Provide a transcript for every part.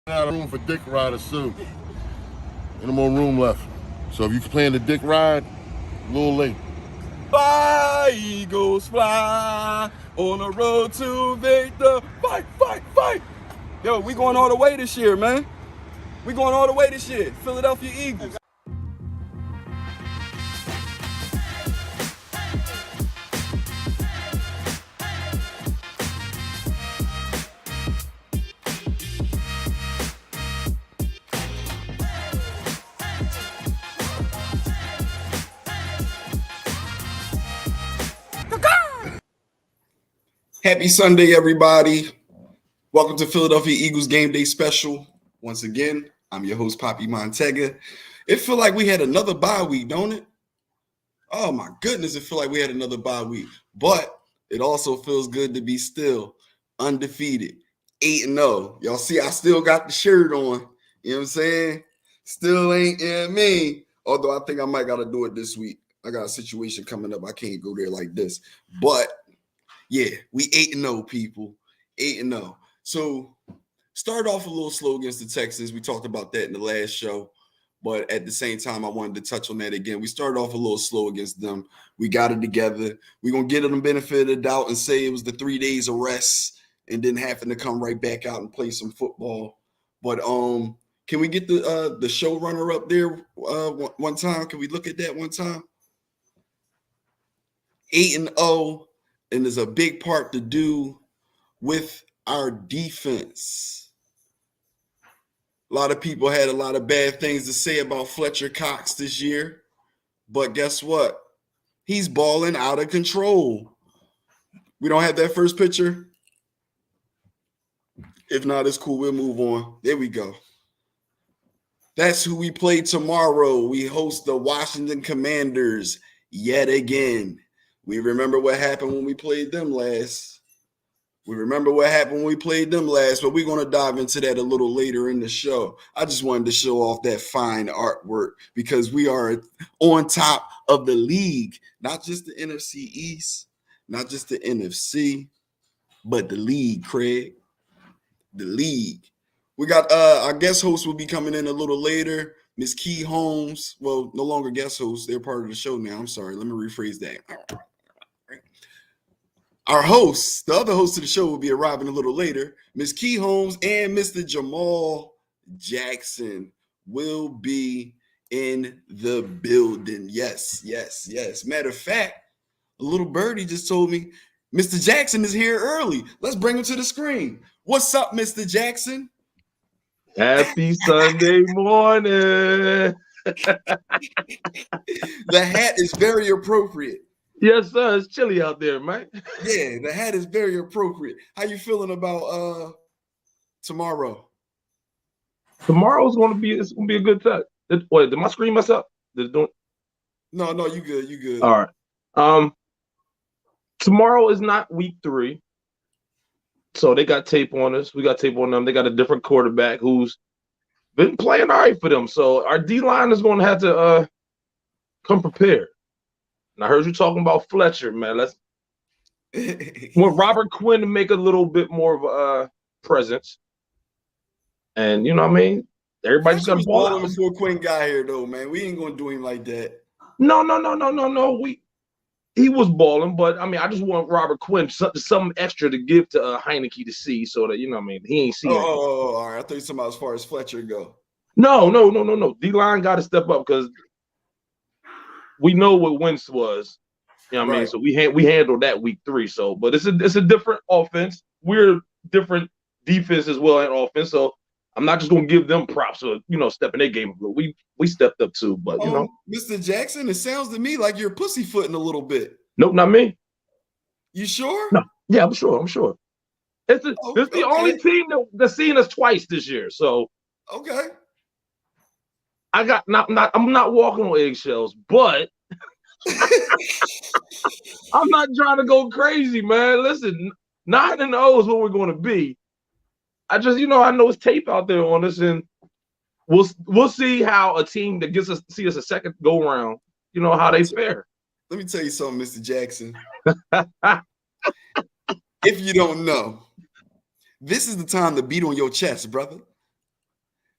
out of room for dick riders soon. Ain't no more room left. So if you playing the dick ride, a little late. Fly, Eagles, fly on the road to victory. Fight, fight, fight. Yo, we going all the way this year, man. We going all the way this year. Philadelphia Eagles. Happy Sunday, everybody. Welcome to Philadelphia Eagles Game Day Special. Once again, I'm your host, Poppy Montega. It feel like we had another bye week, don't it? Oh, my goodness, it feel like we had another bye week. But it also feels good to be still undefeated, 8-0. Y'all see, I still got the shirt on. You know what I'm saying? Still ain't in me. Although I think I might got to do it this week. I got a situation coming up. I can't go there like this. But yeah, we 8-0, people. 8-0. So start off a little slow against the Texans. We talked about that in the last show. But at the same time, I wanted to touch on that again. We started off a little slow against them. We got it together. We're going to get them the benefit of the doubt and say it was the 3 days of rest and then having to come right back out and play some football. But can we get the showrunner up there one time? Can we look at that one time? 8-0. And there's a big part to do with our defense. A lot of people had a lot of bad things to say about Fletcher Cox this year. But guess what? He's balling out of control. We don't have that first picture? If not, it's cool. We'll move on. There we go. That's who we play tomorrow. We host the Washington Commanders yet again. We remember what happened when we played them last. But we're going to dive into that a little later in the show. I just wanted to show off that fine artwork because we are on top of the league. Not just the NFC East, not just the NFC, but the league, Craig. The league. We got our guest host will be coming in a little later. Miss Kee Holmes. Well, no longer guest host. They're part of the show now. I'm sorry. Let me rephrase that. Our hosts, the other host of the show, will be arriving a little later. Miss Kee Holmes and Mr. Jamal Jackson will be in the building. Yes. Matter of fact, a little birdie just told me Mr. Jackson is here early. Let's bring him to the screen. What's up, Mr. Jackson? Happy Sunday morning. The hat is very appropriate. Yes, sir. It's chilly out there, man. Yeah, the hat is very appropriate. How you feeling about tomorrow? Tomorrow's gonna be a good time. Wait, did my screen mess up? No, you good. All right. Tomorrow is not week 3. So they got tape on us. We got tape on them. They got a different quarterback who's been playing all right for them. So our D-line is gonna have to come prepared. And I heard you talking about Fletcher, man. Let's want Robert Quinn to make a little bit more of a presence. And you know what I mean? Everybody's got to ball out. Before Quinn got here, though, man. We ain't gonna do him like that. No. He was balling, but I mean, I just want Robert Quinn something extra to give to Heineke to see, so that you know what I mean. He ain't seeing. Oh, all right. I thought you were talking about as far as Fletcher go. No. D-line got to step up because we know what Wentz was. You know what I mean? So we handled that week 3. So, but it's a different offense. We're different defense as well and offense. So I'm not just gonna give them props or stepping their game. We stepped up too, but Mr. Jackson, it sounds to me like you're pussyfooting a little bit. Nope, not me. You sure? No. Yeah, I'm sure. It's the only team that's seen us twice this year. So okay. I'm not walking on eggshells, but I'm not trying to go crazy, man. Listen, 9-0 is what we're going to be. I just, I know it's tape out there on us, and we'll see how a team that gets us see us a second go round, how they fare. Let me tell you something, Mr. Jackson. If you don't know, this is the time to beat on your chest, brother.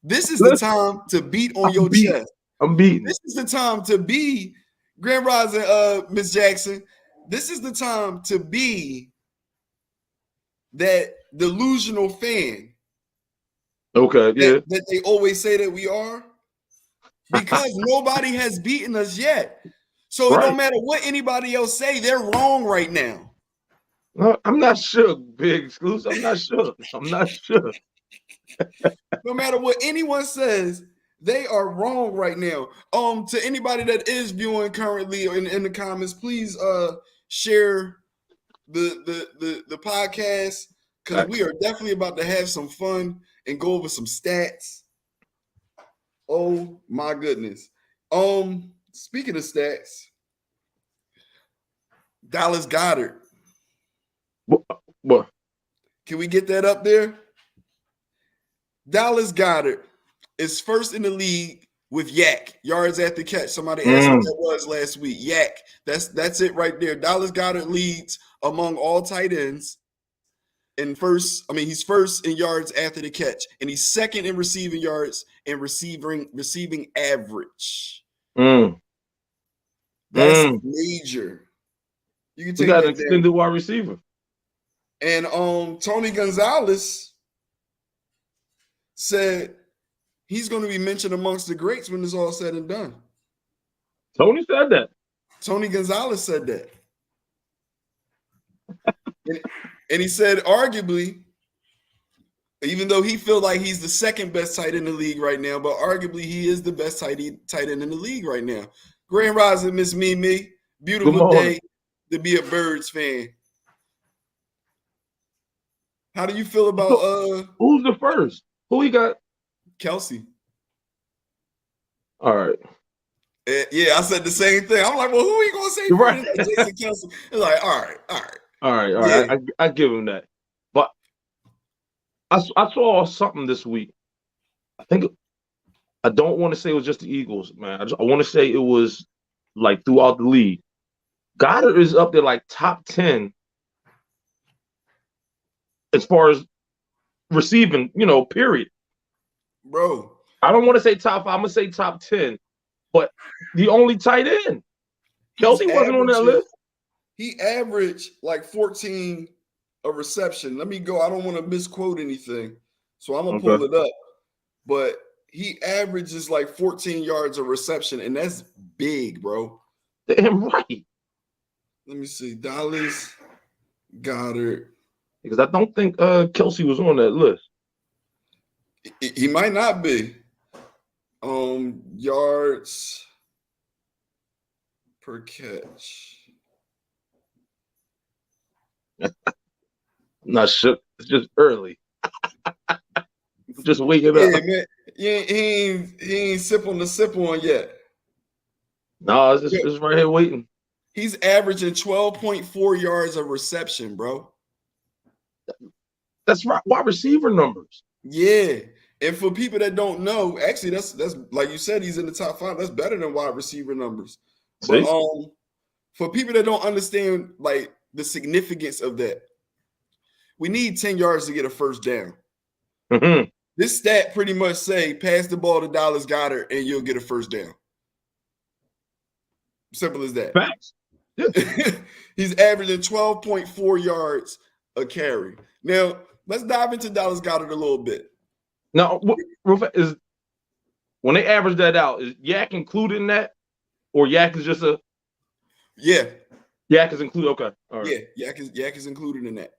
This is the time to beat on your chest. I'm beating. This is the time to be Grand Rising, Miss Jackson. This is the time to be that delusional fan. Okay, yeah. That they always say that we are. Because nobody has beaten us yet. So it don't matter what anybody else say, they're wrong right now. No, I'm not sure, Big Exclusive. I'm not sure. No matter what anyone says, they are wrong right now. To anybody that is viewing currently in the comments, please share the podcast, because we are definitely about to have some fun and go over some stats. Oh my goodness. Speaking of stats, Dallas Goedert. What? Can we get that up there? Dallas Goedert is first in the league with yak, yards after catch. Somebody asked what that was last week. Yak. That's it right there. Dallas Goedert leads among all tight ends. He's first in yards after the catch, and he's second in receiving yards and receiving average. That's major. You can take got that an extended down. wide receiver. And Tony Gonzalez said he's going to be mentioned amongst the greats when it's all said and done. Tony said that. Tony Gonzalez said that. And he said, arguably, even though he feels like he's the second best tight end in the league right now, but arguably he is the best tight end in the league right now. Grand Rising, Miss Mimi. Beautiful day to be a Birds fan. How do you feel about who's the first? Who he got? Kelsey. All right. Yeah, I said the same thing. I'm like, well, who are you gonna say right. first? Jason Kelsey. It's like, all right. Yeah. I give him that. But I saw something this week. I don't want to say it was just the Eagles, man. I want to say it was like throughout the league. Goddard is up there like top 10 as far as receiving, period. Bro. I don't want to say top 5. I'm going to say top 10. But the only tight end. Kelsey wasn't on that list. He averaged like 14 a reception. Let me go. I don't want to misquote anything. So I'm going to pull it up. But he averages like 14 yards a reception, and that's big, bro. Damn right. Let me see. Dallas Goedert. Because I don't think Kelsey was on that list. He might not be. Yards per catch. Not sure. It's just early. Just waking up. Man. He ain't sip on yet. No, it's right here waiting. He's averaging 12.4 yards a reception, bro. That's right. Wide receiver numbers. Yeah. And for people that don't know, actually, that's like you said, he's in the top 5. That's better than wide receiver numbers. See? But for people that don't understand like the significance of that, we need 10 yards to get a first down. Mm-hmm. This stat pretty much say pass the ball to Dallas Goedert and you'll get a first down. Simple as that. Facts. Yeah. He's averaging 12.4 yards a carry. Now, let's dive into Dallas Goedert a little bit. Now, is when they average that out, is Yak included in that? Or Yak is just a Yak is included. Okay. All right. Yeah, Yak is included in that.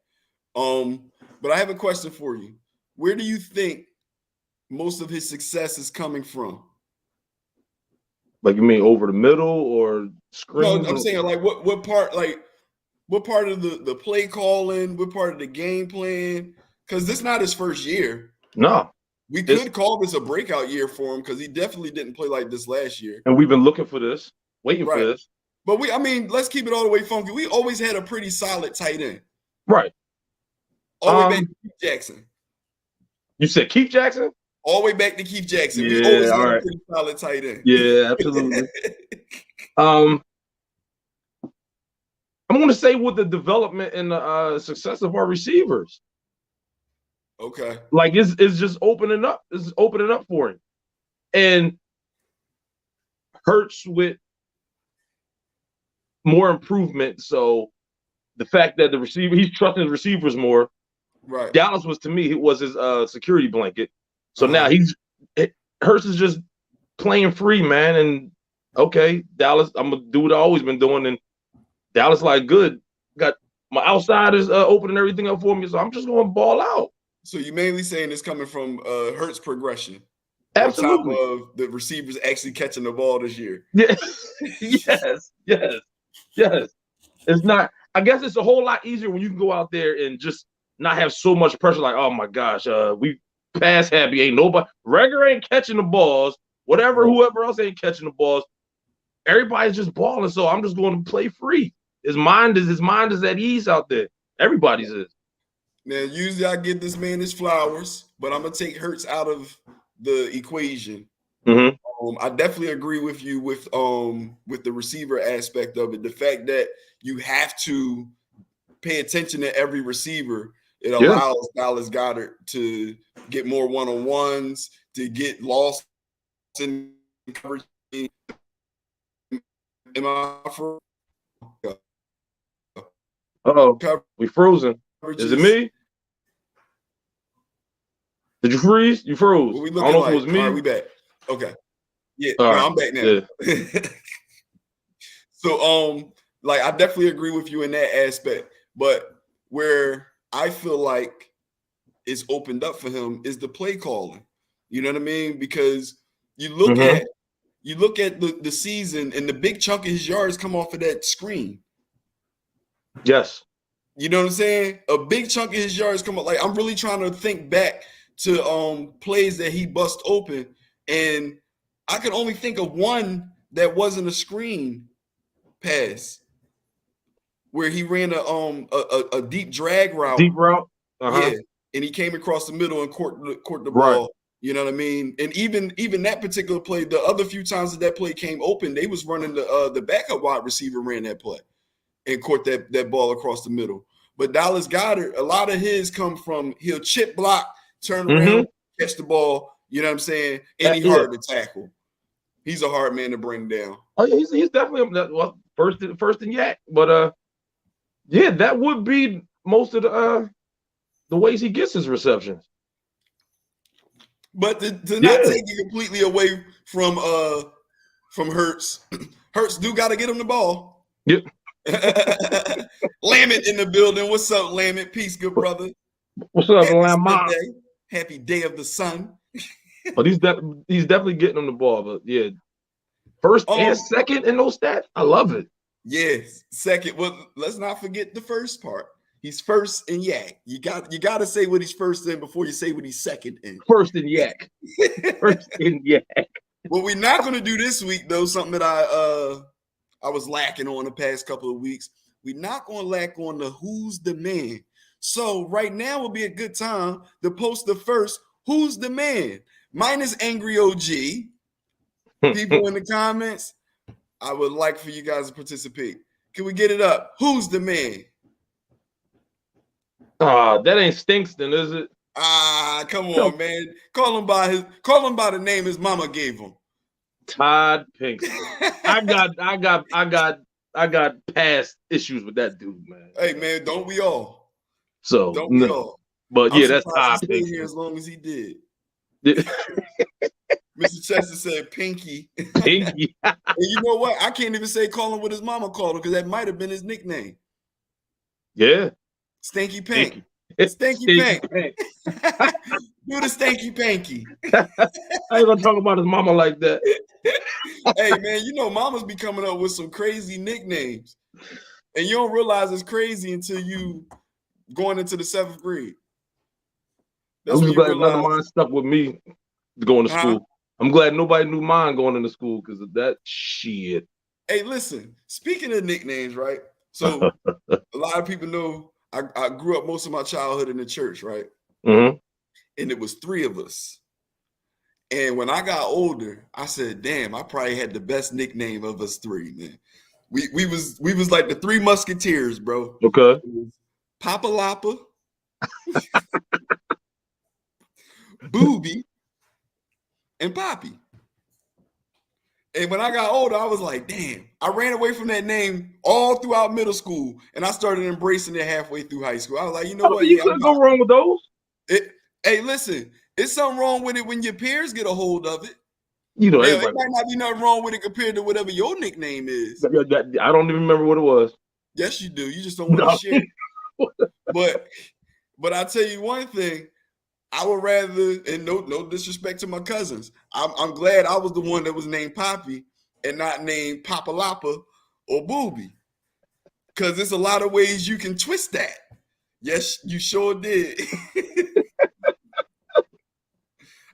But I have a question for you. Where do you think most of his success is coming from? Like you mean over the middle or screen? No, I'm saying like what part of the play calling, what part of the game plan? Because this is not his first year. No. We could call this a breakout year for him because he definitely didn't play like this last year. And we've been looking for this, waiting for this. But let's keep it all the way funky. We always had a pretty solid tight end. Right. All the way back to Keith Jackson. You said Keith Jackson? All the way back to Keith Jackson. Yeah, we always had a pretty solid tight end. Yeah, absolutely. I'm going to say with the development and the success of our receivers. Okay. Like it's just opening up. It's opening up for him. And Hurts with more improvement. So the fact that he's trusting his receivers more. Right. Dallas was, to me, it was his security blanket. So now Hurts is just playing free, man. And okay, Dallas, I'm gonna do what I've always been doing. And Dallas, like, good, got my outside is opening everything up for me. So I'm just going to ball out. So you're mainly saying it's coming from Hurts progression. Absolutely. On top of the receivers actually catching the ball this year. Yeah. Yes. It's not. I guess it's a whole lot easier when you can go out there and just not have so much pressure. Like, oh my gosh, we pass happy. Ain't nobody. Regger ain't catching the balls. Whoever else ain't catching the balls. Everybody's just balling. So I'm just going to play free. His mind is at ease out there. Everybody's is. Now, usually I give this man his flowers, but I'm gonna take Hurts out of the equation. Mm-hmm. I definitely agree with you with the receiver aspect of it. The fact that you have to pay attention to every receiver, it allows Dallas Goedert to get more one-on-ones, to get lost in coverage. We frozen. Is it me? Did you freeze? You froze. I don't know if it was me. All right, we back. Okay. Yeah, I'm back now. Yeah. So, like, I definitely agree with you in that aspect. But where I feel like it's opened up for him is the play calling. You know what I mean? Because you look at the season, and the big chunk of his yards come off of that screen. Yes. You know what I'm saying? A big chunk of his yards come up. Like, I'm really trying to think back to plays that he bust open, and I could only think of one that wasn't a screen pass where he ran a deep drag route. Deep route. Yeah, and he came across the middle and caught the ball. You know what I mean? And even that particular play, the other few times that play came open, they was running the backup wide receiver ran that play and caught that ball across the middle. But Dallas Goedert, a lot of his come from he'll chip block, turn around, catch the ball. You know what I'm saying? And he's hard to tackle. He's a hard man to bring down. Oh yeah, he's definitely first in yak. But that would be most of the ways he gets his receptions. But to not take it completely away from Hurts, Hurts do got to get him the ball. Yep. Lamont in the building. What's up, Lamont? Peace, good brother. What's up, Lamont? Happy day of the sun. But he's definitely getting him the ball. But yeah, first and second in those stats, I love it. Yes, second. Well, let's not forget the first part. He's first in yak. You got to say what he's first in before you say what he's second in. First in yak. First in yak. What we're not going to do this week, though, something that I was lacking on the past couple of weeks. We're not going to lack on the who's the man. So right now would be a good time to post the first who's the man. Minus Angry OG. People in the comments, I would like for you guys to participate. Can we get it up? Who's the man? That ain't Stinkston, is it? Come on, man. Call him by the name his mama gave him. Todd Pinkston. I got past issues with that dude, man. Hey, man, don't we all? So don't we all? But yeah, that's Todd Pinkston. Here as long as he did. Mr. Chester said Pinky. Pinky. And you know what? I can't even say call him what his mama called him because that might have been his nickname. Yeah. Stinky Pink. Stinky Pink. Do the Stinky Pinky. I ain't gonna talk about his mama like that. Hey, man, you know mamas be coming up with some crazy nicknames. And you don't realize it's crazy until you going into the 7th grade. That's I'm just glad none of mine stuck with me going to school. I'm glad nobody knew mine going into school because of that shit. Hey, listen, speaking of nicknames, right? So a lot of people know I grew up most of my childhood in the church, right? Mm-hmm. And it was 3 of us. And when I got older, I said, damn, I probably had the best nickname of us 3, man. We was like the 3 Musketeers, bro. Okay. Papa Lapa, Booby, and Poppy. And when I got older, I was like, damn, I ran away from that name all throughout middle school. And I started embracing it halfway through high school. I was like, you know what? You couldn't go wrong with those. Hey, listen, it's something wrong with it when your peers get a hold of it. You know, it might not be nothing wrong with it compared to whatever your nickname is. I don't even remember what it was. Yes, you do. You just don't want to share it. But I tell you one thing, I would rather, and no disrespect to my cousins, I'm glad I was the one that was named Poppy and not named Papalapa or Booby. Because there's a lot of ways you can twist that. Yes, you sure did.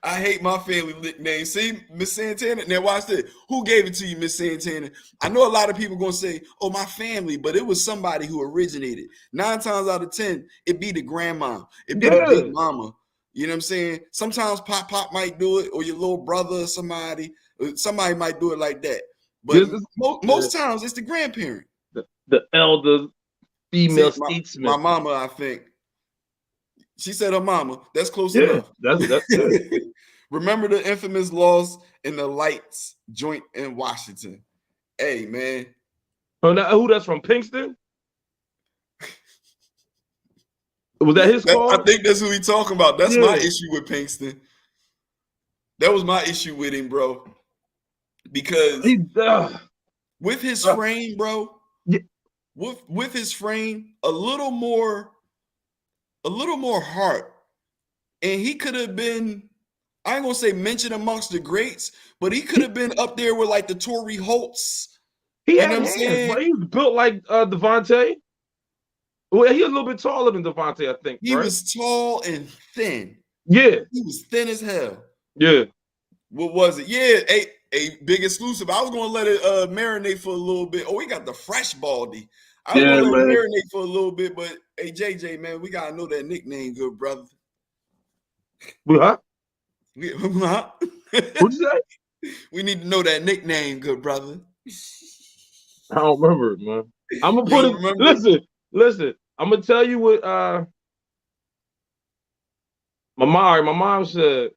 I hate my family nickname. See, Miss Santana. Now watch this. Who gave it to you, Miss Santana? I know a lot of people gonna say, "Oh, my family," but it was somebody who originated. 9 times out of 10, it be the grandma, it be the big mama. You know what I'm saying? Sometimes Pop might do it, or your little brother, or somebody might do it like that. But most times, it's the grandparent, the elder female statesman. My mama, I think. She said her mama. That's close enough. That's good. Remember the infamous loss in the lights joint in Washington. Hey, man. Oh, who that's from Pinkston? Was that his call? I think that's who he talking about. That's my issue with Pinkston. That was my issue with him, bro. Because with his frame, bro, with his frame, a little more heart, and he could have been, I ain't gonna say mentioned amongst the greats, but he could have been up there with like the Torrey Holtz. He had hands, but he was built like Devontae. Well, he was a little bit taller than Devontae, I think. He was tall and thin. Yeah. He was thin as hell. Yeah. What was it? Yeah, a big exclusive. I was gonna let it marinate for a little bit. Oh, we got the fresh baldy. I was gonna let it marinate for a little bit, but hey, JJ, man, we gotta know that nickname, good brother. What? What'd you say? We need to know that nickname, good brother. I don't remember it, man. I'm gonna put it. Listen. I'm gonna tell you what my mom said.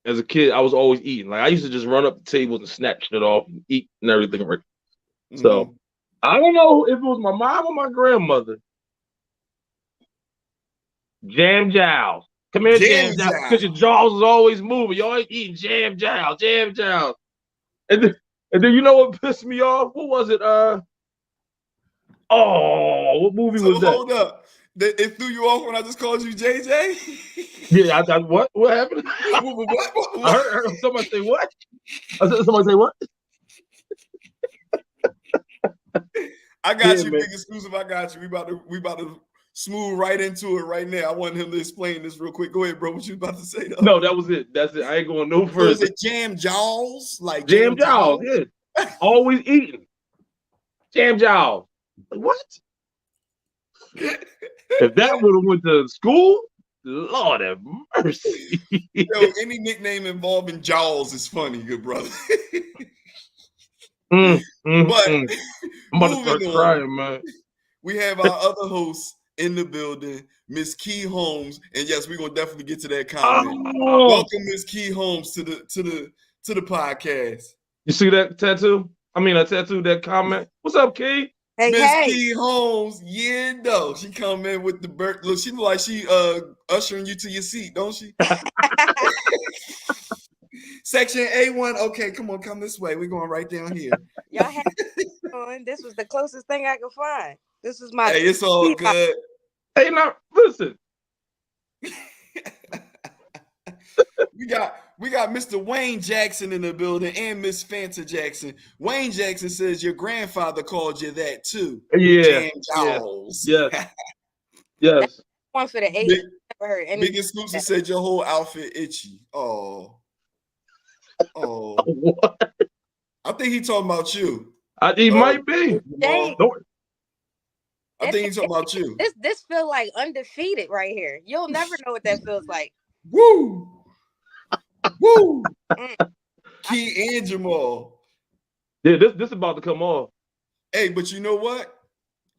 As a kid, I was always eating. Like I used to just run up the tables and snatch it off and eat and everything. Mm-hmm. So I don't know if it was my mom or my grandmother. Jam Jows. Come here, Jam Jows. Because your jaws is always moving. You're always eating Jam Jows. And then you know what pissed me off? What was it? What movie was that? Hold up. It threw you off when I just called you JJ? Yeah, what? What happened? What? I heard somebody say what? Somebody say what? I got you, man. Big exclusive. I got you. We about to smooth right into it right now. I want him to explain this real quick. Go ahead, bro. What you about to say? Though? No, that was it. That's it. I ain't going no further. So is it Jam Jaws? Like Jam Jaws, yeah. Always eating. Jam Jaws. What? If that would have went to school, Lord have mercy. Yo, any nickname involving Jaws is funny, good brother. But I'm about to start crying, man. We have our other host in the building, Miss Kee Holmes, and yes, we're gonna definitely get to that comment. Welcome, Miss Kee Holmes, to the podcast. You see that tattoo? I mean, a tattoo, that comment. What's up, Kee? Hey, Miss Kee Holmes, yeah, no. She come in with the bird. Look, she look like she ushering you to your seat, don't she? Section A1. Okay, come this way. We're going right down here. Y'all had on. This was the closest thing I could find. This was my. Hey, it's all good. Hey, now listen. We got Mr. Wayne Jackson in the building and Miss Fanta Jackson. Wayne Jackson says your grandfather called you that too. Yeah. Yes. One for the 80s. Never heard any. Big exclusive said your whole outfit itchy. Oh. What? I think he talking about you. He might be. I think he's talking about you. This feel like undefeated right here. You'll never know what that feels like. Woo! Woo! Kee and Jamal. Yeah, this about to come off. Hey, but you know what?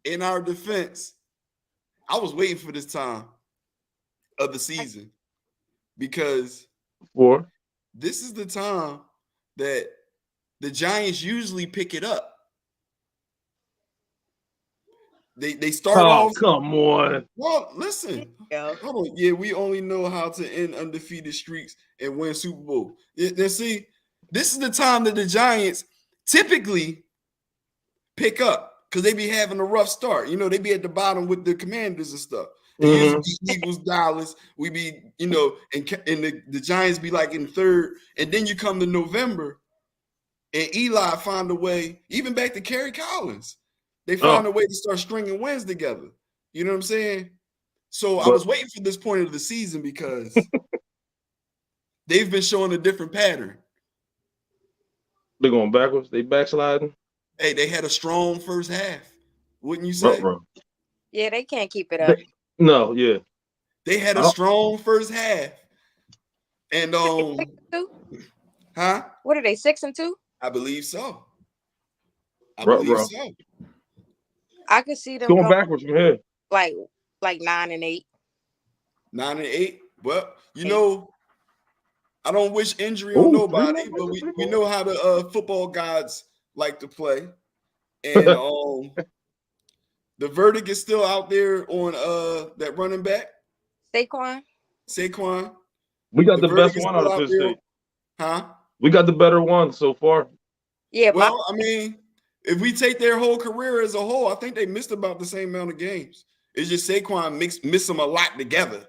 In our defense, I was waiting for this time of the season because Four. this is the time that the Giants usually pick it up. They start off. Come on. Well, listen. Hold on. Yeah, we only know how to end undefeated streaks and win Super Bowl. Then see, this is the time that the Giants typically pick up because they be having a rough start. You know, they be at the bottom with the Commanders and stuff. They usually be Eagles, Dallas. We be, and the Giants be like in third. And then you come to November, and Eli find a way, even back to Kerry Collins. They find a way to start stringing wins together. You know what I'm saying? So I was waiting for this point of the season because they've been showing a different pattern. They're going backwards. They backsliding. Hey, they had a strong first half. Wouldn't you say? Yeah, they can't keep it up. They had a strong first half. And huh? What are they, 6-2? I believe so. I could see them going backwards from here. Like 9-8. 9-8. Well, I don't wish injury on nobody, but we know how the football gods like to play. And the verdict is still out there on that running back. Saquon. We got the best one out of this state. Huh? We got the better one so far. Yeah. Well, I mean, if we take their whole career as a whole, I think they missed about the same amount of games. It's just Saquon miss them a lot together.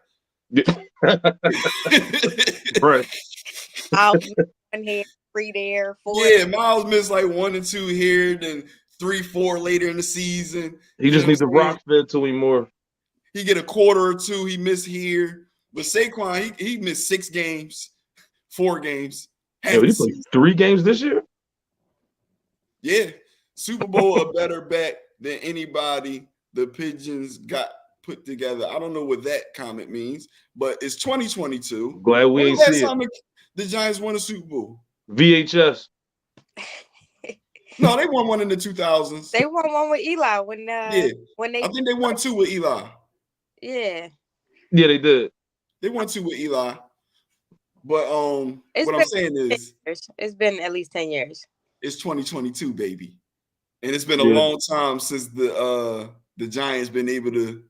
Right. Miles one here, 3 there, 4. Yeah, Miles missed like 1 and 2 here, then 3, 4 later in the season. He just needs the rock fed to him more. He get a quarter or two he missed here. But Saquon, he missed 6 games, 4 games. Yeah, he played 3 games this year? Yeah. Super Bowl a better bet than anybody the Pigeons got put together. I don't know what that comment means, but it's 2022. Glad we ain't see it. The Giants won a Super Bowl. VHS. No, they won one in the 2000s. They won one with Eli when they. I think they won 2 with Eli. Yeah. Yeah, they did. They won 2 with Eli. But what I'm saying is it's been at least 10 years. It's 2022, baby. And it's been a long time since the Giants been able to.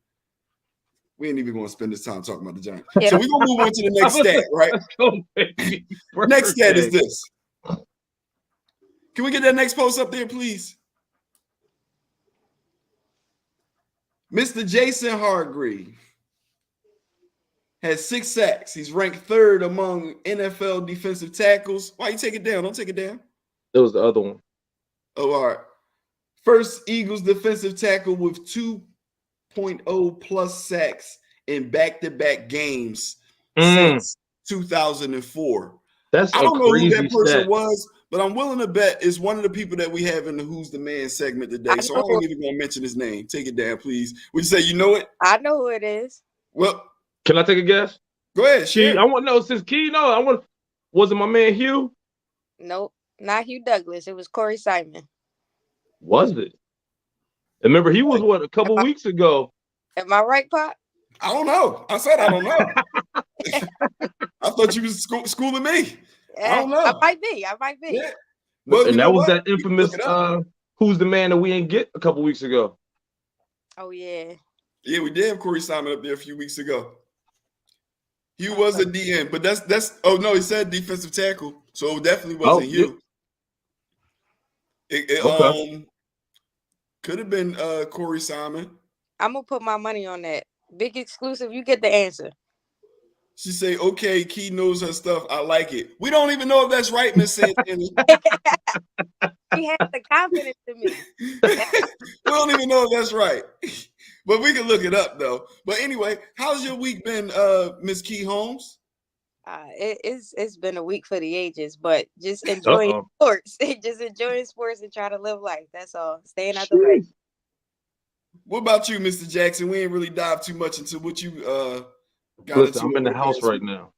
We ain't even going to spend this time talking about the Giants. Yeah. So we're going to move on to the next stat, right? Next stat is this. Can we get that next post up there, please? Mr. Jason Hargrave has 6 sacks. He's ranked 3rd among NFL defensive tackles. Why you take it down? Don't take it down. It was the other one. Oh, all right. First Eagles defensive tackle with 2.0 plus sacks in back-to-back games since 2004. I don't know who that person was, but I'm willing to bet it's one of the people that we have in the Who's the Man segment today. So I ain't even going to mention his name. Take it down, please. Would you say you know it? I know who it is. Well, can I take a guess? Go ahead. Kee, I want to know since Kee. No, I want. Was it my man Hugh? Nope, not Hugh Douglas. It was Corey Simon. Was it? Remember, he was a couple weeks ago. Am I right, Pop? I don't know. I said I don't know. I thought you was schooling me. I don't know. I might be. Yeah. But and that was that infamous Who's the Man that we ain't get a couple weeks ago. Oh, yeah. Yeah, we did have Corey Simon up there a few weeks ago. He was a DN, but that's oh no, he said defensive tackle. So it definitely wasn't you. It could have been Corey Simon. I'm gonna put my money on that. Big exclusive, you get the answer. She say, okay, Kee knows her stuff. I like it. We don't even know if that's right, Miss Santana. She has the confidence in me. We don't even know if that's right. But we can look it up though. But anyway, how's your week been, Miss Kee Holmes? It's been a week for the ages, but just enjoying sports. Just enjoying sports and trying to live life. That's all. Staying out the way. What about you, Mr. Jackson? We ain't really dive too much into what you got Listen, into. I'm in the house right now.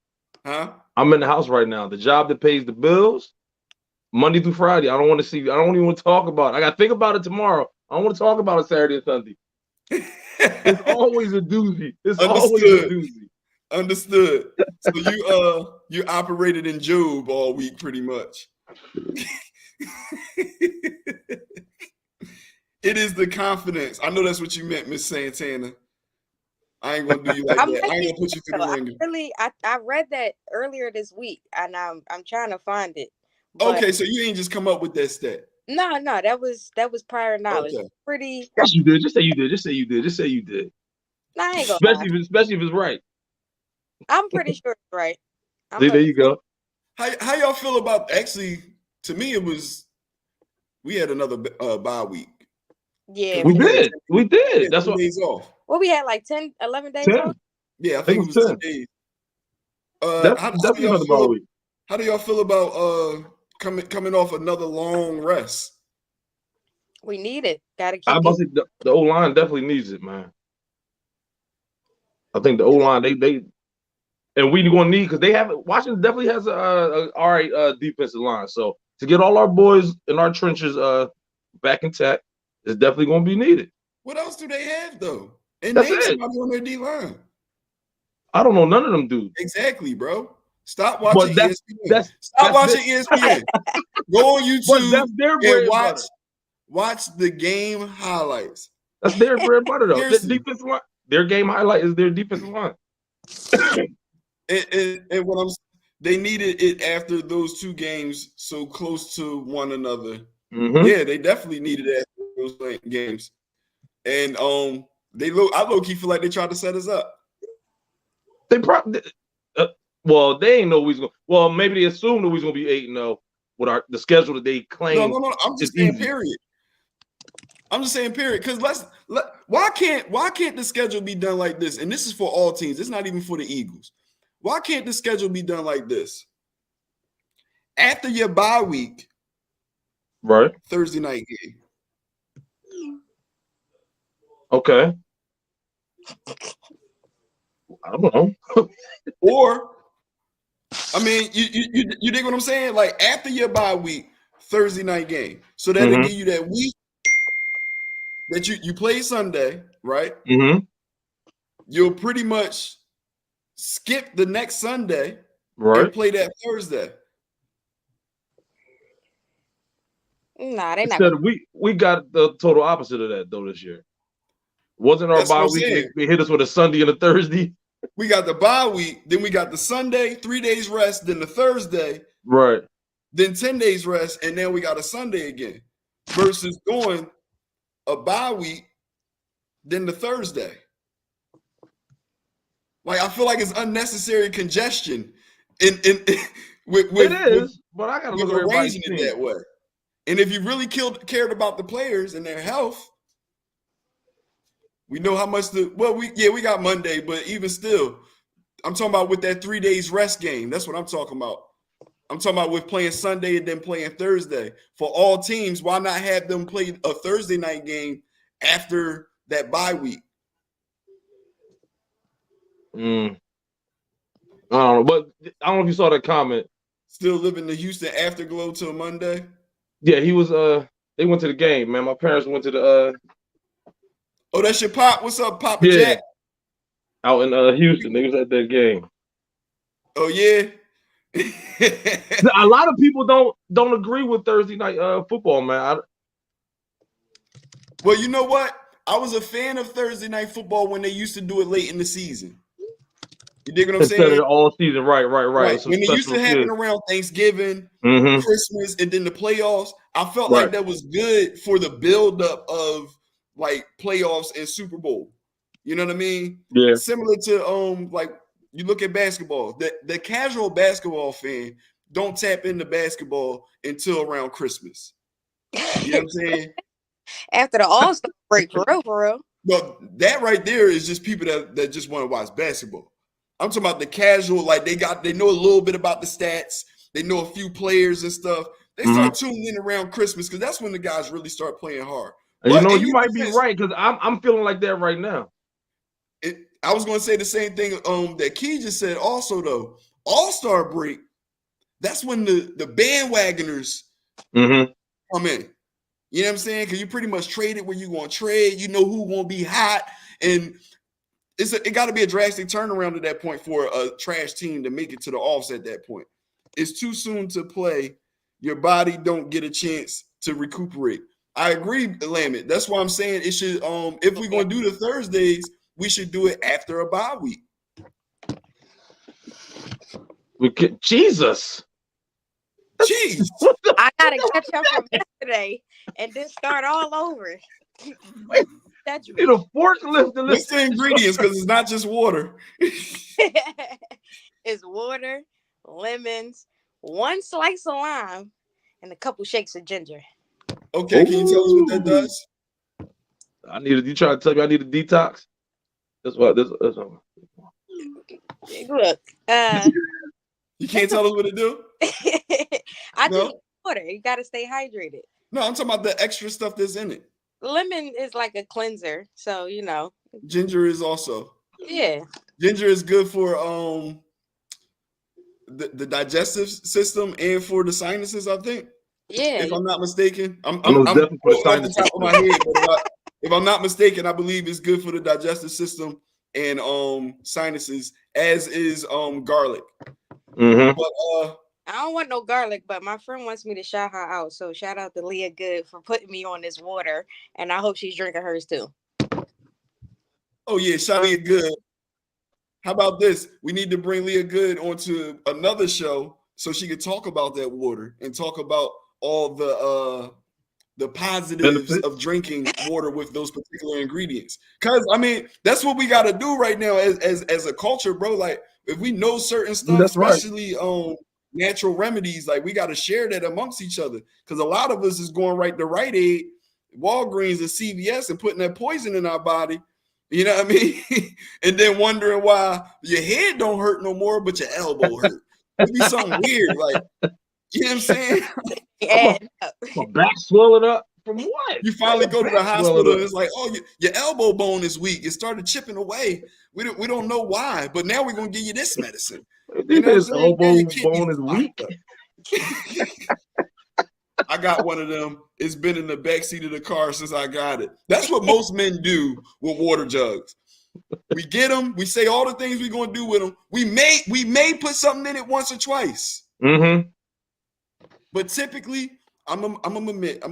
Huh? I'm in the house right now. The job that pays the bills, Monday through Friday. I don't want to see. I don't even want to talk about it. I got to think about it tomorrow. I don't want to talk about it Saturday and Sunday. It's always a doozy. It's always a doozy. Understood. So you operated in Job all week pretty much. It is the confidence. I know that's what you meant, Miss Santana. I ain't gonna do you like that. I ain't gonna put you through the ringer. I read that earlier this week, and I'm trying to find it. But okay, so you ain't just come up with that stat. No, that was prior knowledge. Okay. Pretty. Yes, you did. Just say you did. Just say you did. Just say you did. Nah, I ain't gonna especially if it's right. I'm pretty sure it's right. See, there you go. How y'all feel about? Actually, to me, we had another bye week. Yeah, we did. We did. That's what days off. Well, we had like 10, 11 days 10. off. Yeah, I think it was 10 days. That's another bye week. How do y'all feel about coming off another long rest? We need it. Gotta keep. I about to say the O line definitely needs it, man. I think the O line they and we gonna need because they have Washington definitely has a all right defensive line. So to get all our boys in our trenches back intact is definitely gonna be needed. What else do they have though? And That's name it. somebody on their D line. I don't know none of them dudes. Exactly, bro. Stop watching ESPN. Stop watching ESPN. Go on YouTube that's their bread and watch the game highlights. That's their bread and butter, though. Their defensive line, their game highlight is their defensive line. and what they needed it after those two games so close to one another. Mm-hmm. Yeah, they definitely needed it after those games. And I low-key feel like they tried to set us up. They probably well, they ain't know we was gonna. Well, maybe they assumed that we was gonna be 8-0 with the schedule that they claim. No. I'm just saying, period. I'm just saying, period. Because why can't the schedule be done like this? And this is for all teams. It's not even for the Eagles. Why can't the schedule be done like this? After your bye week, right? Thursday night game. Okay. I don't know. Or, I mean, you dig what I'm saying? Like after your bye week, Thursday night game. So that'll give you that week that you play Sunday, right? Mm-hmm. You'll pretty much skip the next Sunday and play that Thursday. Nah, they not. We got the total opposite of that though this year. Wasn't our bye week? They hit us with a Sunday and a Thursday. We got the bye week, then we got the Sunday, 3 days rest, then the Thursday, right? Then 10 days rest, and then we got a Sunday again. Versus going a bye week, then the Thursday. Like I feel like it's unnecessary congestion but I gotta look at arranging it that way. And if you really cared about the players and their health, we know how much we got Monday, but even still, I'm talking about with that 3 days rest game. That's what I'm talking about. I'm talking about with playing Sunday and then playing Thursday. For all teams, why not have them play a Thursday night game after that bye week? I don't know, but I don't know if you saw that comment. Still living the Houston afterglow till Monday? Yeah, he was they went to the game, man. My parents went to the Oh, that's your pop. What's up, Papa Jack? Out in Houston. They was at that game. Oh, yeah. A lot of people don't agree with Thursday night football, man. Well, you know what? I was a fan of Thursday night football when they used to do it late in the season. You dig what I'm saying? Instead of all season, right. When it used to happen around Thanksgiving, Christmas, and then the playoffs, I felt like that was good for the buildup of like playoffs and Super Bowl. You know what I mean? Yeah. Similar to like you look at basketball. The casual basketball fan don't tap into basketball until around Christmas. You know what I'm saying? After the All-Star break, for real. No, that right there is just people that just want to watch basketball. I'm talking about the casual, like they know a little bit about the stats, they know a few players and stuff. They start tuning in around Christmas because that's when the guys really start playing hard. And you might be right because I'm feeling like that right now. I was going to say the same thing that Kee just said. Also, though, All-Star break, that's when the bandwagoners come in. You know what I'm saying? Because you pretty much traded where you want to trade. You know who won't be hot, and it got to be a drastic turnaround at that point for a trash team to make it to the offs at that point. It's too soon to play. Your body don't get a chance to recuperate. I agree, Lamet. That's why I'm saying it should. If we're gonna do the Thursdays, we should do it after a bye week. Jesus. Jeez. I gotta catch up from yesterday and then start all over. That's you need a forklift to What's the ingredients? Because it's not just water. It's water, lemons, 1 slice of lime, and a couple shakes of ginger. Okay, can you tell us what that does? You trying to tell me I need a detox? That's what this. Look, you can't tell us what it do. Just water. You gotta stay hydrated. No, I'm talking about the extra stuff that's in it. Lemon is like a cleanser, so you know. Ginger is also. Yeah. Ginger is good for the digestive system and for the sinuses, I think. Yeah. If I'm not mistaken, I'm definitely for the off the top of my head, but if I'm not mistaken, I believe it's good for the digestive system and sinuses, as is garlic. Mm-hmm. But I don't want no garlic, but my friend wants me to shout her out. So shout out to Leah Good for putting me on this water, and I hope she's drinking hers too. Oh yeah, shout Leah Good. How about this? We need to bring Leah Good onto another show so she could talk about that water and talk about all the positives of drinking water with those particular ingredients. Because I mean, that's what we got to do right now as a culture, bro. Like if we know certain stuff, that's especially natural remedies, like we got to share that amongst each other. Because a lot of us is going right to Rite Aid, Walgreens, and CVS and putting that poison in our body. You know what I mean? And then wondering why your head don't hurt no more, but your elbow hurt. It'd be something weird, like, you know what I'm saying? Yeah. My back swelling up from what? You finally go to the hospital and it's like, oh, your elbow bone is weak. It started chipping away. We don't know why, but now we're gonna give you this medicine. You know his elbow bone is weak. I got one of them. It's been in the backseat of the car since I got it. That's what most men do with water jugs. We get them. We say all the things we're gonna do with them. We may put something in it once or twice. Mm-hmm. But typically, I'm gonna admit.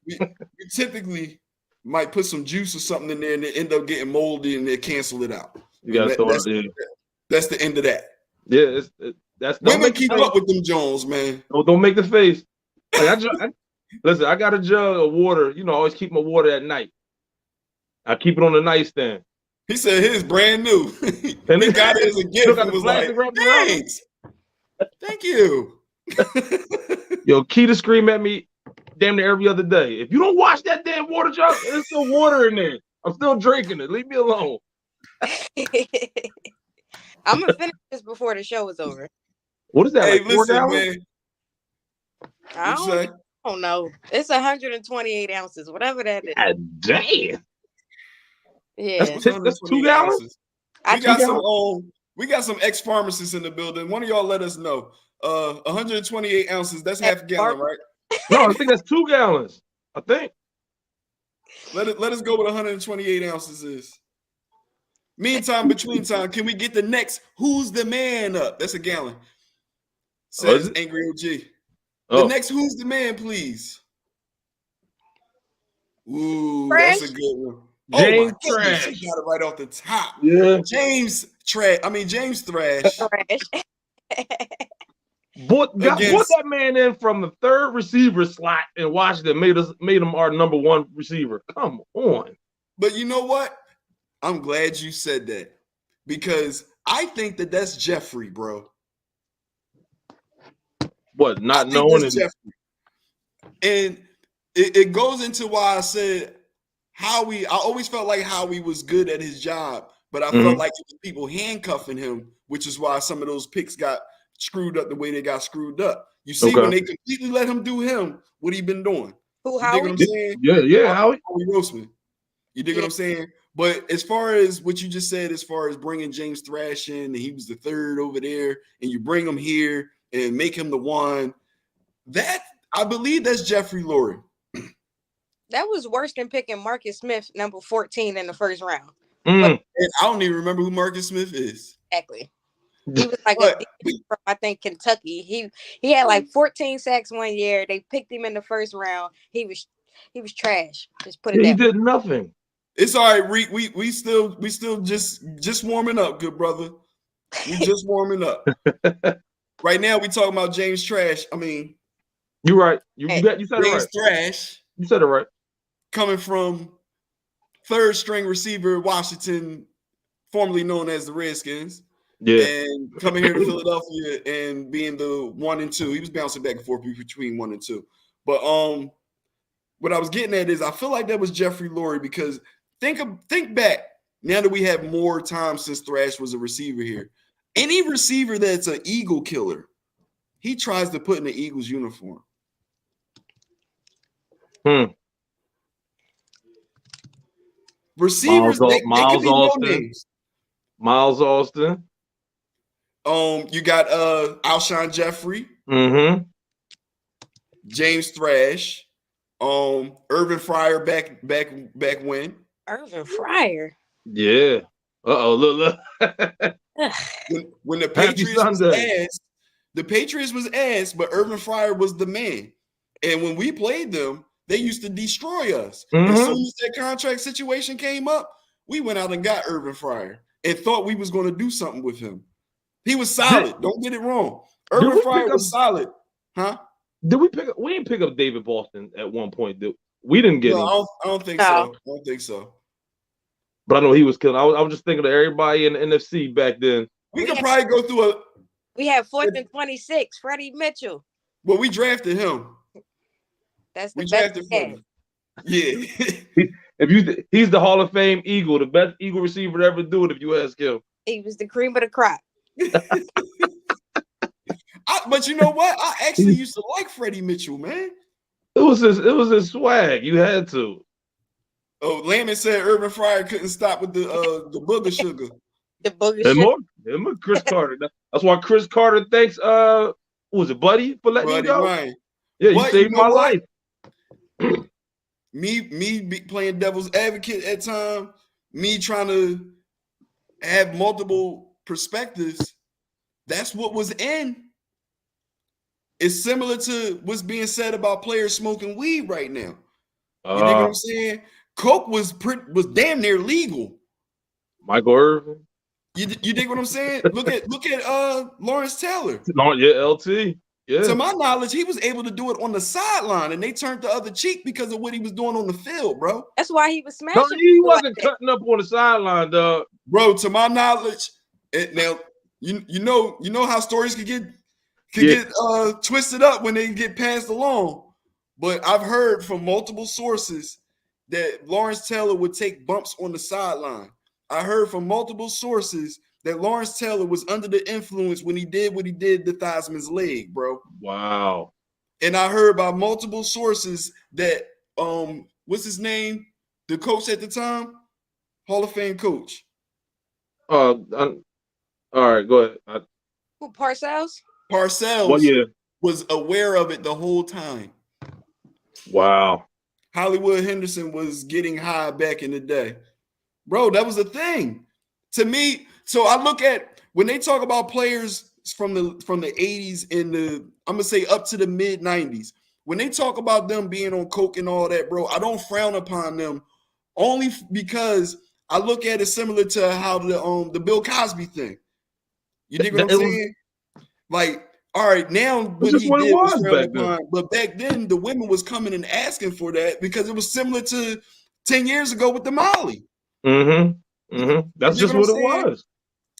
We typically might put some juice or something in there and they end up getting moldy and they cancel it out. You gotta throw it in. That's the end of that. Yeah, that's women keep up with them Jones, man. Don't make the face. Like listen, I got a jug of water. You know, I always keep my water at night. I keep it on the nightstand. He said his brand new. And he got it as a gift and was like, thanks. Thank you. Yo, Kee to scream at me damn near every other day. If you don't wash that damn water jug, there's still water in there. I'm still drinking it. Leave me alone. I'm gonna finish this before the show is over. What is that? Hey, like 4 listen, gallons? man. I don't know. It's 128 ounces, whatever that is. God damn. Yeah, that's 2 gallons. We got some ex-pharmacists in the building. One of y'all let us know. 128 ounces. That's half a gallon, right? No, I think that's 2 gallons. I think. Let us go with 128 ounces is. Meantime, between time, can we get the next Who's the Man up? That's a gallon. Says Angry OG. The next Who's the Man, please. Ooh, Fresh. That's a good one. James oh my Trash. goodness, she got it right off the top. Yeah. James Thrash. Put that man in from the third receiver slot in Washington, made him our number 1 receiver. Come on. But you know what? I'm glad you said that because I think that's Jeffrey, bro. What? Not knowing it? Jeffrey. And it goes into why I said Howie. I always felt like Howie was good at his job, but I felt like it was people handcuffing him, which is why some of those picks got screwed up the way they got screwed up. You see, when they completely let him do him, what he been doing? Who, you Howie? dig what I'm saying? Yeah, Howie Roseman. You dig what I'm saying? But as far as what you just said, as far as bringing James Thrash in, and he was the third over there, and you bring him here and make him the 1, that I believe that's Jeffrey Lurie. That was worse than picking Marcus Smith, number 14 in the first round. Mm. And I don't even remember who Marcus Smith is. Exactly. He was like But from, I think, Kentucky. He had like 14 sacks one year. They picked him in the first round. He was trash. Just put it He that did nothing. it's all right, Reek. We still just warming up, good brother. We just warming up. Right now, we talking about James Trash. I mean, you're right. You said it James right. Thrash You said it right. coming from third string receiver Washington, formerly known as the Redskins. Yeah. And coming here to Philadelphia and being the 1 and 2. He was bouncing back and forth between 1 and 2. But what I was getting at is I feel like that was Jeffrey Lurie, because think back now that we have more time since Thrash was a receiver here. Any receiver that's an Eagle killer, he tries to put in the Eagles uniform. Receivers, they could be no names. Miles Austin. You got Alshon Jeffrey, Mm-hmm. James Thrash, Irvin Fryer back when. Irvin Fryer. Yeah. Look. when the Patriots was ass, the Patriots was ass, but Irvin Fryer was the man. And when we played them, they used to destroy us. Mm-hmm. As soon as that contract situation came up, we went out and got Irvin Fryer and thought we was going to do something with him. He was solid. Don't get it wrong. Irvin Fryer was solid. Huh? Did we pick up? We didn't pick up David Boston at one point. We didn't get him. I don't think so. I don't think so. But I know he was killing. I was just thinking of everybody in the NFC back then. We could probably go through We had 4th and 26, Freddie Mitchell. Well, we drafted him. That's the best. Yeah. He's the Hall of Fame Eagle, the best Eagle receiver to ever do it, if you ask him. He was the cream of the crop. But you know what? I actually used to like Freddie Mitchell, man. It was his swag. You had to. Oh, Lamon said Irvin Fryer couldn't stop with the booger sugar. The booger sugar. And more Chris Carter. That's why Chris Carter thanks what was it, Buddy, for letting him go? Ryan. Yeah, you saved my life. Me playing devil's advocate at time, me trying to have multiple perspectives. That's what was in. It's similar to what's being said about players smoking weed right now. You know what I'm saying? Coke was damn near legal. Michael Irvin. You dig what I'm saying? Look at Lawrence Taylor. Yeah, LT. Yeah. To my knowledge, he was able to do it on the sideline, and they turned the other cheek because of what he was doing on the field, bro. That's why he was smashing. No, he wasn't cutting up on the sideline, dog. Bro, to my knowledge, now you know how stories could get twisted up when they get passed along. But I've heard from multiple sources that Lawrence Taylor would take bumps on the sideline. I heard from multiple sources that Lawrence Taylor was under the influence when he did what he did to Theismann's leg, bro. Wow. And I heard by multiple sources that what's his name? The coach at the time? Hall of Fame coach. All right, go ahead. Who, Parcells? Parcells was aware of it the whole time. Wow. Hollywood Henderson was getting high back in the day. Bro, that was a thing. To me, so I look at when they talk about players from the 80s and I'm gonna say up to the mid 90s. When they talk about them being on coke and all that, bro, I don't frown upon them only because I look at it similar to how the Bill Cosby thing. You dig what I'm saying? Like, all right, now what he did was frowned upon, but back then the women was coming and asking for that because it was similar to 10 years ago with the Molly. Mm-hmm. Mm-hmm. That's just what it was.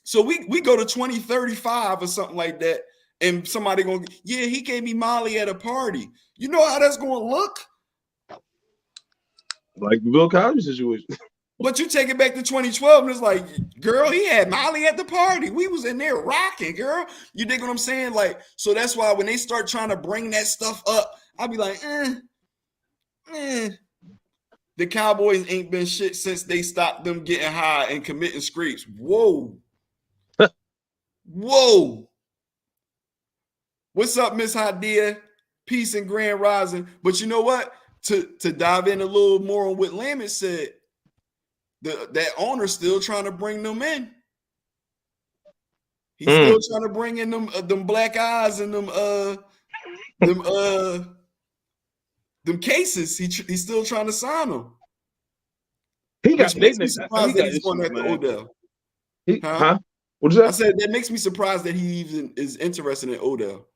So we go to 2035 or something like that, and somebody going, yeah, he gave me Molly at a party. You know how that's going to look? Like the Bill Cosby situation. But you take it back to 2012, and it's like, girl, he had Molly at the party. We was in there rocking, girl. You dig what I'm saying? Like, so that's why when they start trying to bring that stuff up, I'll be like, The Cowboys ain't been shit since they stopped them getting high and committing scrapes. Whoa. Whoa. What's up, Miss Hadia? Peace and grand rising. But you know what? to dive in a little more on what Lamont said, that owner's still trying to bring them in. He's still trying to bring in them black eyes and them cases. He's still trying to sign them. Which makes me surprised that he's going after Odell. Huh? What is that? I said that makes me surprised that he even is interested in Odell.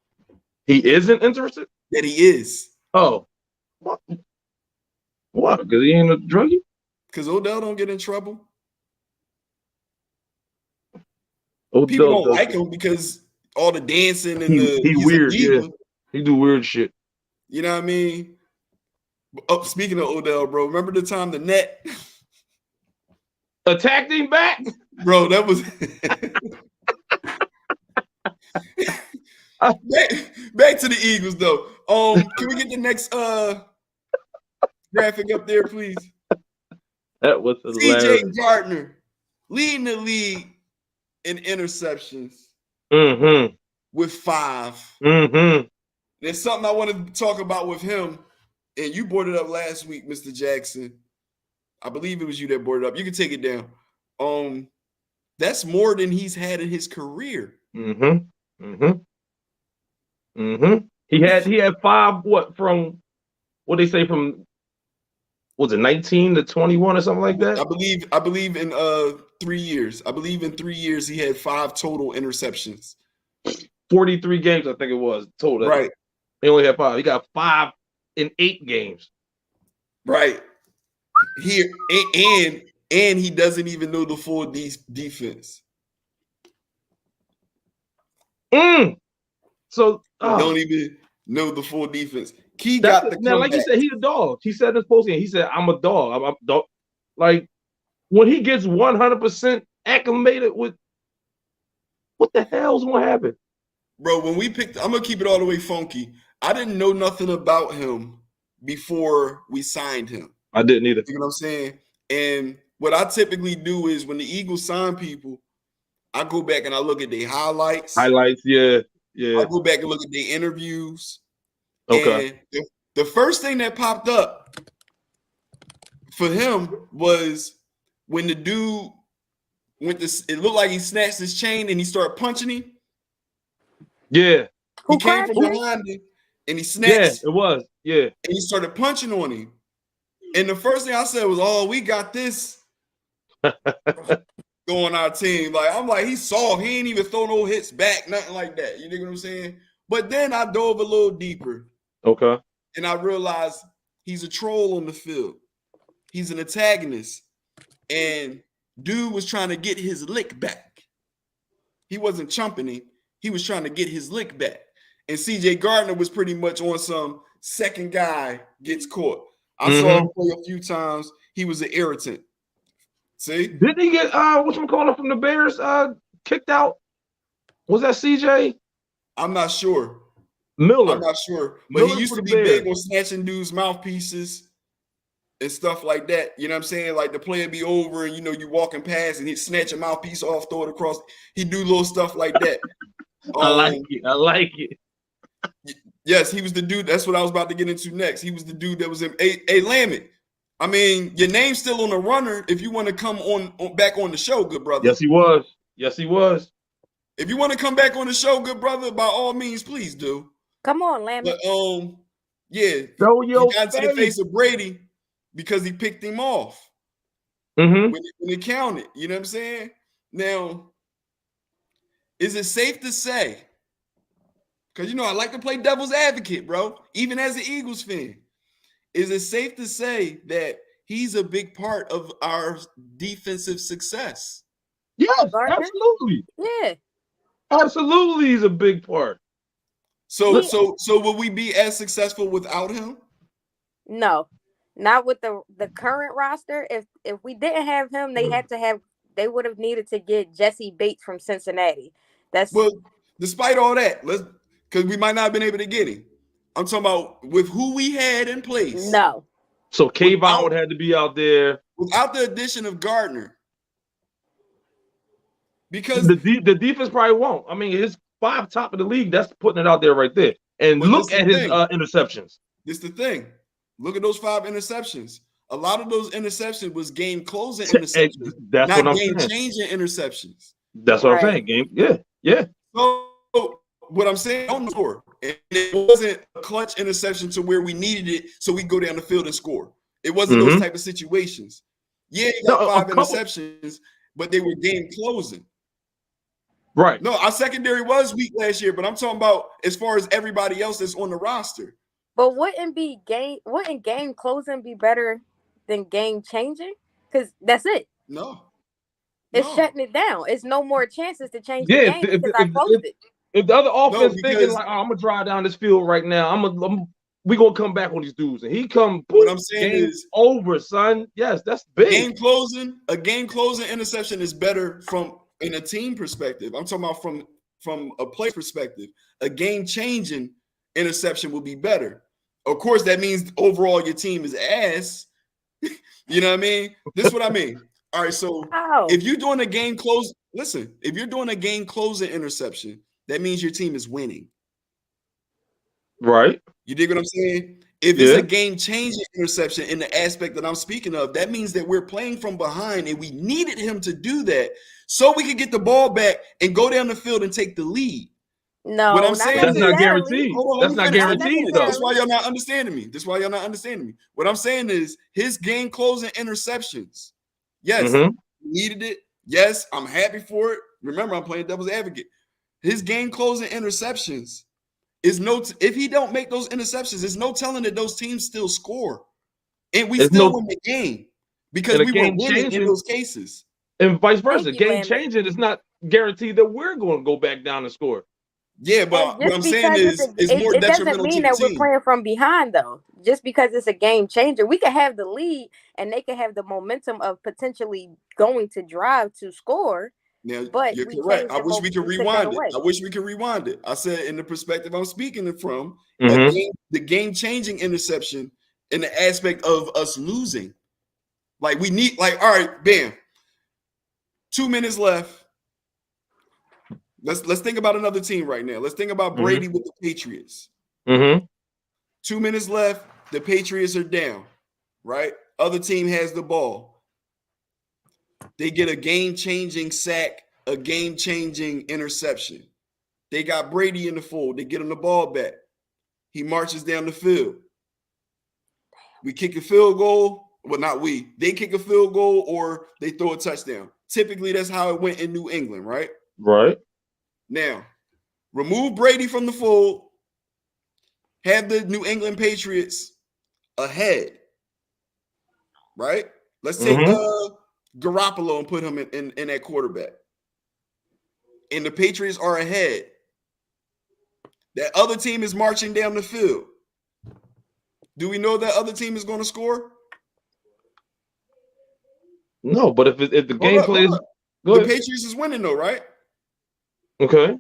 He isn't interested? That he is. Oh. What? Because he ain't a druggie? Because Odell don't get in trouble. Odell People don't like him because all the dancing and he's weird. Yeah. He do weird shit. You know what I mean? Oh, speaking of Odell, bro, remember the time the net attacked him back? Bro, that was back to the Eagles though. Can we get the next graphic up there, please? That was hilarious. CJ Gardner leading the league in interceptions with 5. There's something I wanted to talk about with him, and you brought it up last week, Mr. Jackson. I believe it was you that brought it up. You can take it down. That's more than he's had in his career. He had 5. From what they say from, was it 19 to 21 or something like that? I believe in 3 years. I believe in 3 years he had 5 total interceptions. 43 games, I think it was total. Right. He only had 5. He got 5 in 8 games. Right. Here and he doesn't even know the full defense. So don't even know the full defense. Key got the now, like you said, he's a dog. He said this post game. He said, "I'm a dog. I'm a dog." Like when he gets 100% acclimated with, what the hell's gonna happen, bro? When we picked, I'm gonna keep it all the way funky. I didn't know nothing about him before we signed him. I didn't either. You know what I'm saying? And what I typically do is when the Eagles sign people, I go back and I look at their highlights. Yeah. I go back and look at their interviews. Okay. And the first thing that popped up for him was when the dude it looked like he snatched his chain and he started punching him. Yeah. He came from behind him and he snatched. Yeah, it was. Yeah. And he started punching on him. And the first thing I said was, "Oh, we got this going our team." Like, I'm like, he's soft. He ain't even throw no hits back, nothing like that. You know what I'm saying? But then I dove a little deeper. Okay. And I realized he's a troll on the field. He's an antagonist. And dude was trying to get his lick back. He wasn't chumping him. He was trying to get his lick back. And CJ Gardner was pretty much on some second guy gets caught. I saw him play a few times. He was an irritant. See? Didn't he get whatchamacallit from the Bears kicked out? Was that CJ? I'm not sure. Miller. I'm not sure. But he used to be big on snatching dudes' mouthpieces and stuff like that. You know what I'm saying? Like the play would be over and you walking past and he'd snatch a mouthpiece off, throw it across. He'd do little stuff like that. I like it. Yes, he was the dude. That's what I was about to get into next. He was the dude that was in Lamont. I mean, your name's still on the runner if you want to come on back on the show, good brother. Yes, he was. If you want to come back on the show, good brother, by all means, please do. Come on, Lamont. But yeah, show he your got into the face of Brady because he picked him off when he counted. You know what I'm saying? Now, is it safe to say? Because I like to play devil's advocate, bro. Even as an Eagles fan, is it safe to say that he's a big part of our defensive success? Yes, absolutely. Yeah, absolutely. He's a big part. So will we be as successful without him? No, not with the current roster. If we didn't have him, they would have needed to get Jesse Bates from Cincinnati. Despite all that, because we might not have been able to get him. I'm talking about with who we had in place. No. So Kayvon would have to be out there without the addition of Gardner. Because the defense probably won't. I mean, his 5 top of the league, that's putting it out there right there. And look at his interceptions. This is the thing. Look at those 5 interceptions. A lot of those interceptions was game closing interceptions, That's what not I'm game saying. changing interceptions. That's what I'm saying. Game, yeah. So what I'm saying, don't score. And it wasn't a clutch interception to where we needed it, so we go down the field and score. It wasn't those type of situations. Yeah, you got 5 interceptions, but they were game closing. Right. No, our secondary was weak last year, but I'm talking about as far as everybody else that's on the roster. But wouldn't game closing be better than game changing? Because that's it. No. It's shutting it down. It's no more chances to change the Yeah, game because I closed it. If the other offense thinking like, I'm gonna drive down this field right now, we gonna come back on these dudes, and he come. What I'm saying is over, son. Yes, that's big. A game closing interception is better from in a team perspective. I'm talking about from a play perspective. A game changing interception will be better. Of course, that means overall your team is ass. You know what I mean? This is what I mean. All right, so if you're doing a game close, listen, if you're doing a game closing interception, that means your team is winning. Right. You dig what I'm saying? If it's a game changing interception in the aspect that I'm speaking of, that means that we're playing from behind and we needed him to do that so we could get the ball back and go down the field and take the lead. No, what I'm saying that's not guaranteed. That's not guaranteed, though. That's why y'all not understanding me. What I'm saying is his game closing interceptions. Yes, needed it. Yes, I'm happy for it. Remember, I'm playing devil's advocate. His game closing interceptions is if he don't make those interceptions, there's no telling that those teams still score. And we still win the game because we were winning in those cases. And vice versa. Game changing is not guaranteed that we're going to go back down and score. Yeah, but what I'm saying is more detrimental to the team. It doesn't mean that we're playing from behind, though. Just because it's a game changer, we could have the lead and they could have the momentum of potentially going to drive to score. Now, but you're correct. I wish we could rewind it. I said in the perspective I'm speaking from, the game-changing interception in the aspect of us losing. Like we need, all right, bam. 2 minutes left. Let's think about another team right now. Let's think about Brady with the Patriots. 2 minutes left. The Patriots are down, right? Other team has the ball. They get a game-changing sack, a game-changing interception. They got Brady in the fold. They get him the ball back. He marches down the field. We kick a field goal. Well, not we. They kick a field goal or they throw a touchdown. Typically, that's how it went in New England, right? Right. Now, remove Brady from the fold. Have the New England Patriots ahead, right? Let's take Garoppolo and put him in that quarterback. And the Patriots are ahead. That other team is marching down the field. Do we know that other team is going to score? No, but if the game plays, the Patriots is winning though, right? Okay.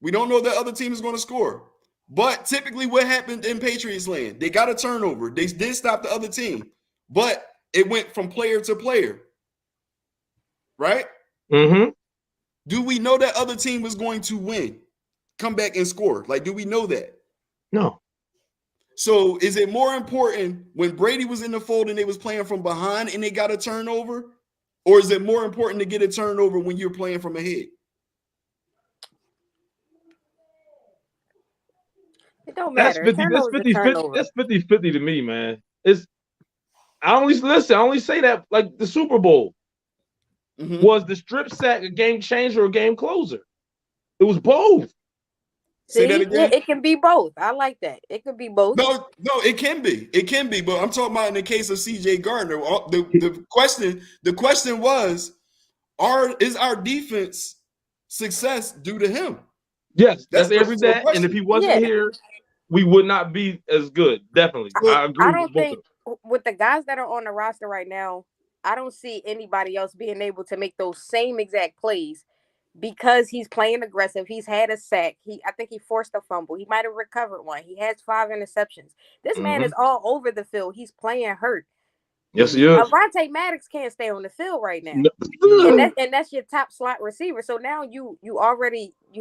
We don't know that other team is going to score. But typically what happened in Patriots land, they got a turnover. They did stop the other team, but it went from player to player. Right? Do we know that other team was going to win? Come back and score. Like, do we know that? No. So is it more important when Brady was in the fold and they was playing from behind and they got a turnover? Or is it more important to get a turnover when you're playing from ahead? It don't matter. That's 50-50. That's 50-50 to me, man. I only say that like the Super Bowl. Was the strip sack a game changer or a game closer? It was both. Say that again. It can be both. I like that. It could be both. No, it can be. It can be. But I'm talking about in the case of CJ Gardner. The question was, is our defense success due to him? Yes, that's every day. And if he wasn't here, we would not be as good. Definitely. I agree. I don't think with the guys that are on the roster right now, I don't see anybody else being able to make those same exact plays because he's playing aggressive. He's had a sack. I think he forced a fumble. He might have recovered one. He has 5 interceptions. This man is all over the field. He's playing hurt. Yes, he is. Avonte Maddox can't stay on the field right now. And that's your top slot receiver. So now you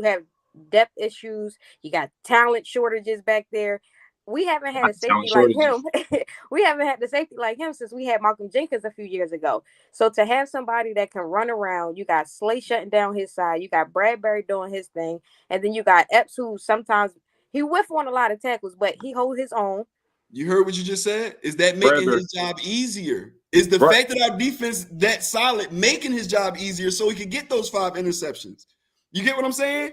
have depth issues. You got talent shortages back there. we haven't had a Talent safety like shortages. him. We haven't had the safety like him since we had Malcolm Jenkins a few years ago. So to have somebody that can run around, you got Slay shutting down his side, you got Bradbury doing his thing, and then you got Epps, who sometimes he whiff on a lot of tackles, but he holds his own. You heard what you just said? Is that making Bradbury. his job easier? Is the Right. fact that our defense that solid making his job easier so he could get those 5 interceptions? You get what I'm saying?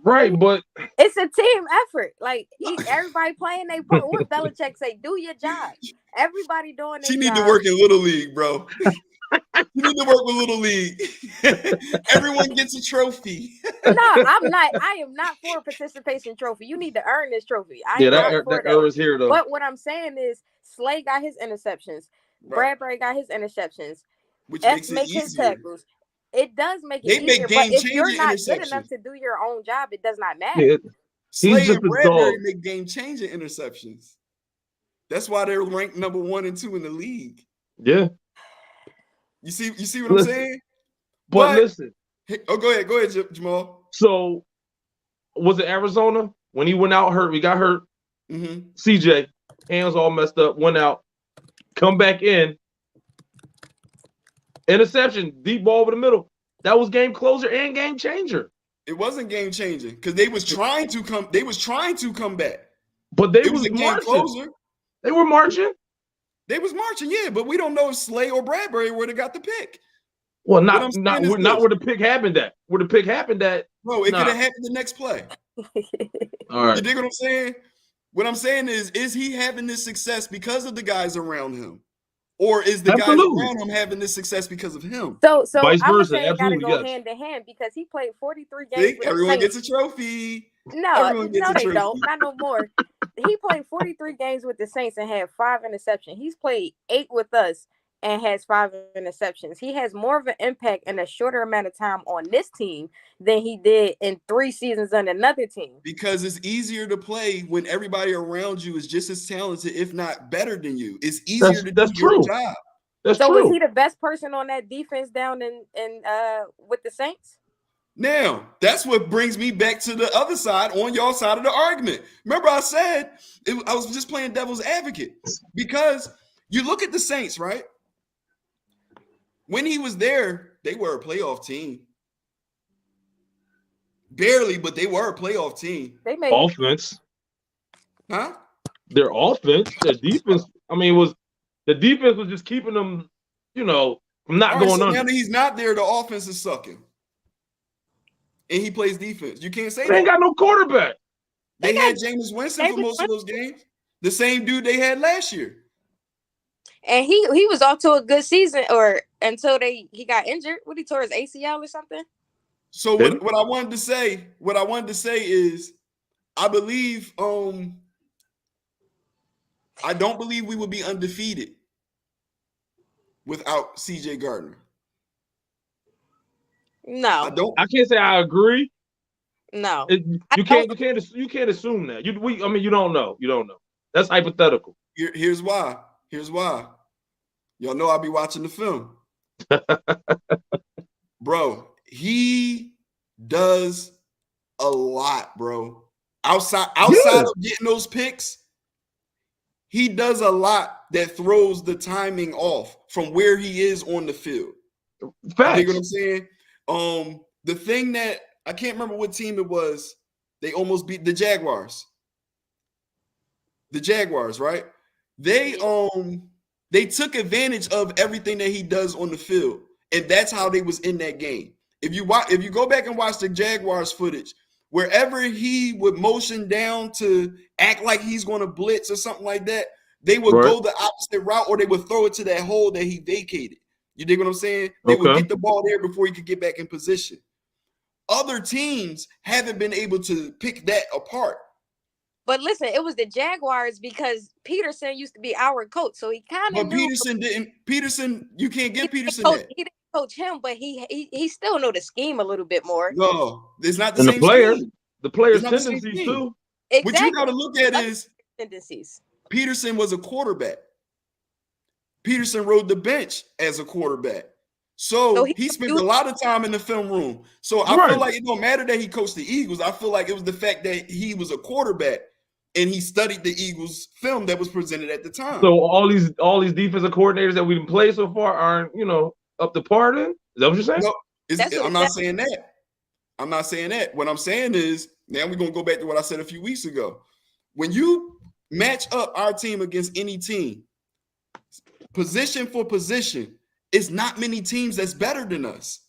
Right, but It's a team effort. Like everybody playing their part. What Belichick say? Do your job. Everybody doing their She need job. to work in Little League, bro. You need to work with Little League. Everyone gets a trophy. No, I'm not. I am not for a participation trophy. You need to earn this trophy. yeah, that error is here though. But what I'm saying is, Slay got his interceptions. Right. Bradbury got his interceptions. Which Epps makes it his easier. tackles. It does make it They make easier. But if you're game-changing not good interceptions. enough to do your own job, it does not matter. Yeah, Slay just and a Bradbury dog. make game-changing interceptions. That's why they're ranked number 1 and 2 in the league. Yeah. You see what I'm saying? But listen. Oh, go ahead, Jamal. So was it Arizona when he went out hurt? We got hurt. Mm-hmm. CJ, hands all messed up, went out, come back in. Interception, deep ball over the middle. That was game closer and game changer. It wasn't game changing because they was trying to come. They was trying to come back. But they It was was a game marching. closer. They were marching. They was marching, yeah. But we don't know if Slay or Bradbury would have got the pick. Well, What not I'm saying is where the pick happened at. Where the pick happened at. Bro, it Nah. could have happened the next play. All right. You dig what I'm saying? What I'm saying is he having this success because of the guys around him? Or is the Absolutely. guys around him having this success because of him? So Vice I'm versa, saying it gotta absolutely, go yes. hand to hand because he played 43 games. See, with everyone the Saints. gets a trophy. No, Everyone gets no, a they trophy. don't. Not no more. He played 43 games with the Saints and had 5 interceptions. He's played 8 with us and has 5 interceptions. He has more of an impact in a shorter amount of time on this team than he did in 3 seasons on another team. Because it's easier to play when everybody around you is just as talented, if not better than you. It's easier to do your job. That's so true. was he the best person on that defense down in with the Saints? Now, that's what brings me back to the other side, on y'all side of the argument. Remember I said, I was just playing devil's advocate. Because you look at the Saints, right? When he was there, they were a playoff team. Barely, but they were a playoff team. They made offense. Huh? Their offense, their defense. I mean, the defense was just keeping them, from not All right, going so under. now that he's not there, the offense is sucking. And he plays defense. You can't say They ain't that. got no quarterback. They had Jameis Winston for most of those games. The same dude they had last year. And he was off to a good season, or until he got injured. What, he tore his ACL or something? So what I wanted to say is, I believe I don't believe we would be undefeated without CJ Gardner. No, I can't say I agree. No, you can't assume that. You don't know. You don't know. That's hypothetical. Here's why. Y'all know I'll be watching the film. Bro, he does a lot, bro. Outside of getting those picks, he does a lot that throws the timing off from where he is on the field. Facts. You know what I'm saying? The thing that I can't remember what team it was, they almost beat the Jaguars. The Jaguars, right? They took advantage of everything that he does on the field, and that's how they was in that game. If you go back and watch the Jaguars footage, wherever he would motion down to act like he's going to blitz or something like that, they would go the opposite route, or they would throw it to that hole that he vacated. You dig what I'm saying? They would get the ball there before he could get back in position. Other teams haven't been able to pick that apart. But listen, it was the Jaguars because Peterson used to be our coach, so he kind of. But Peterson didn't. Peterson, you can't give Peterson that. that. He didn't coach him, but he still know the scheme a little bit more. No, it's not the same. The players' tendencies too. Exactly. What you got to look at is tendencies. Peterson was a quarterback. Peterson rode the bench as a quarterback. So he spent a lot of time in the film room. So I feel like it don't matter that he coached the Eagles. I feel like it was the fact that he was a quarterback and he studied the Eagles film that was presented at the time. So all these defensive coordinators that we've played so far aren't, up to par then? Is that what you're saying? No, I'm not saying that. I'm not saying that. What I'm saying is, now we're going to go back to what I said a few weeks ago. When you match up our team against any team, position for position, it's not many teams that's better than us.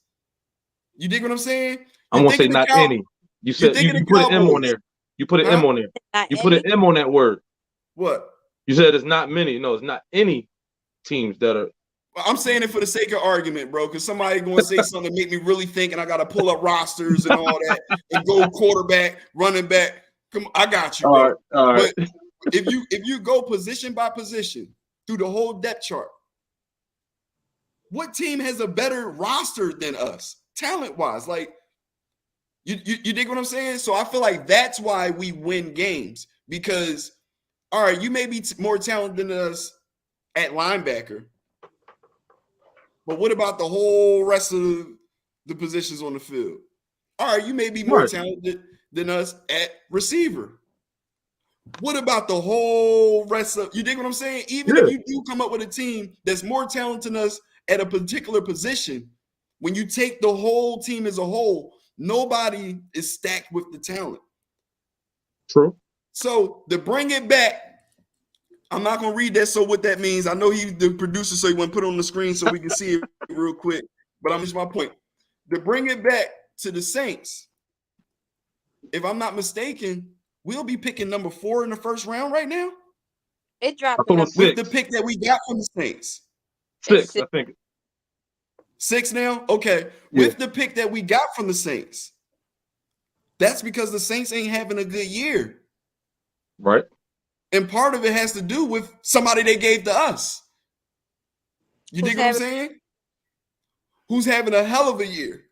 You dig what I'm saying? I'm going to say not any. You said you put an M on there. You put an M on there. You put an M on that word. What? You said it's not many. No, it's not any teams that are. I'm saying it for the sake of argument, bro, because somebody going to say something to make me really think, and I got to pull up rosters and all that and go quarterback, running back. Come on, I got you, bro. All right. But if you go position by position through the whole depth chart, what team has a better roster than us, talent-wise? Like, you dig what I'm saying? So I feel like that's why we win games, because, all right, you may be more talented than us at linebacker, but what about the whole rest of the positions on the field? All right, you may be more talented than us at receiver. What about the whole rest of – you dig what I'm saying? Even if you do come up with a team that's more talented than us at a particular position, when you take the whole team as a whole, nobody is stacked with the talent. True. So to bring it back, I'm not going to read that. So what that means, I know he's the producer, so he want to put it on the screen so we can see it real quick. But I'm just my point. To bring it back to the Saints, if I'm not mistaken, we'll be picking number 4 in the first round right now. It dropped with the pick that we got from the Saints. 6, I think. 6 now? Okay. Yeah. With the pick that we got from the Saints, that's because the Saints ain't having a good year. Right. And part of it has to do with somebody they gave to us. You dig what I'm saying? Who's having a hell of a year.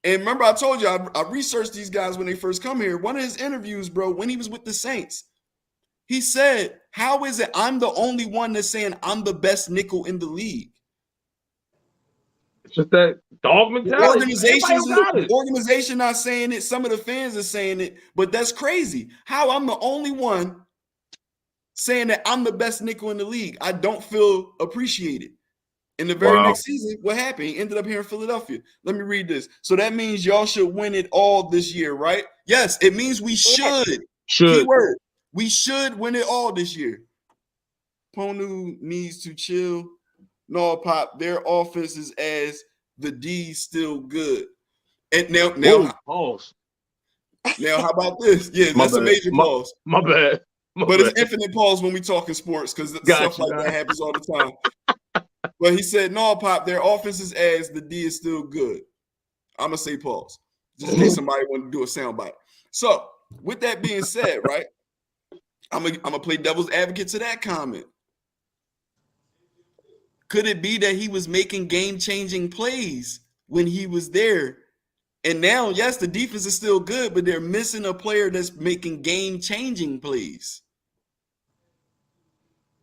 And remember, I told you, I researched these guys when they first come here. One of his interviews, bro, when he was with the Saints, he said, how is it I'm the only one that's saying I'm the best nickel in the league? It's just that dog mentality. The organization not saying it. Some of the fans are saying it, but that's crazy. How I'm the only one saying that I'm the best nickel in the league. I don't feel appreciated. In the very next season, what happened? He ended up here in Philadelphia. Let me read this. So that means y'all should win it all this year, right? Yes, it means we should. Keyword. We should win it all this year. Ponu needs to chill. No, Pop, their offense is as the D's still good. And now pause. Now, how about this? Yeah, that's a major pause. My bad. But it's infinite pause when we talking sports, because stuff like that happens all the time. But he said, no, Pop, their offense is as the D is still good. I'm going to say pause. Just in case somebody want to do a soundbite. So, with that being said, right, I'm going to play devil's advocate to that comment. Could it be that he was making game-changing plays when he was there? And now, yes, the defense is still good, but they're missing a player that's making game-changing plays.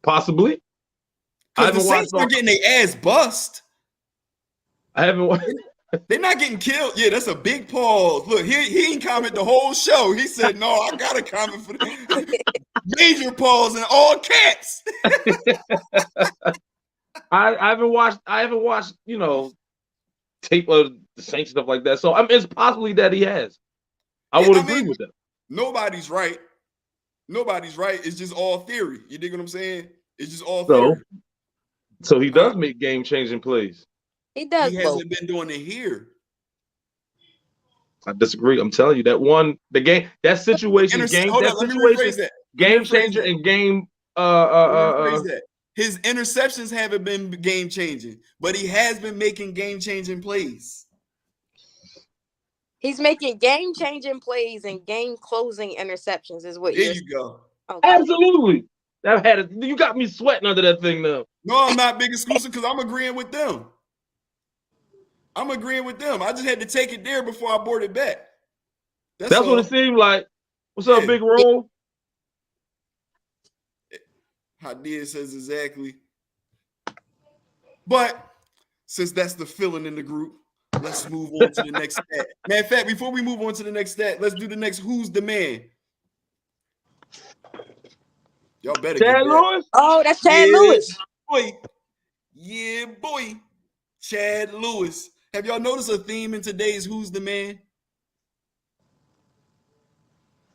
Possibly. Because the Saints are getting their ass bust. I haven't watched. They're not getting killed. Yeah, that's a big pause. Look, he ain't comment the whole show. He said, no, I got to comment for the major pause in all caps. I haven't watched, tape of the Saints, stuff like that. So it's possibly that he has. I would agree with that. Nobody's right. Nobody's right. It's just all theory. You dig what I'm saying? It's just all theory. So he does make game-changing plays. He does. He hasn't been doing it here. I disagree. I'm telling you that situation, game changer and game. His interceptions haven't been game changing, but he has been making game changing plays. He's making game changing plays and game closing interceptions. Is what there you go. Okay. Absolutely. You got me sweating under that thing now. No, I'm not big exclusive because I'm agreeing with them. I just had to take it there before I brought it back. That's what it seemed like. What's up, Big Roll? Hadia says exactly. But since that's the feeling in the group, let's move on to the next stat. Matter of fact, before we move on to the next stat, let's do the next Who's the Man. Y'all better Chad get that. Lewis? Oh, that's Chad Yeah, Lewis. boy. Yeah, boy. Chad Lewis. Have y'all noticed a theme in today's Who's the Man?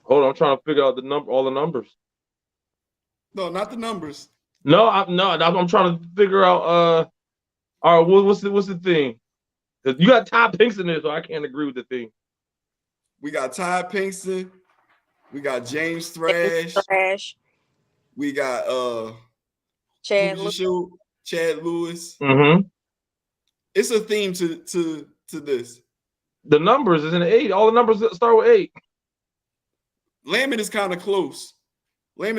Hold on, I'm trying to figure out all the numbers. No, not the numbers. No, I'm trying to figure out. All right, what's the thing? You got Ty Pinks in there, so I can't agree with the thing. We got Ty Pinkston. We got James Thrash. We got Chad Lewis. Chad Lewis. Mm-hmm. It's a theme to this. The numbers is in 8. All the numbers start with 8. Layman is kind of close. I'll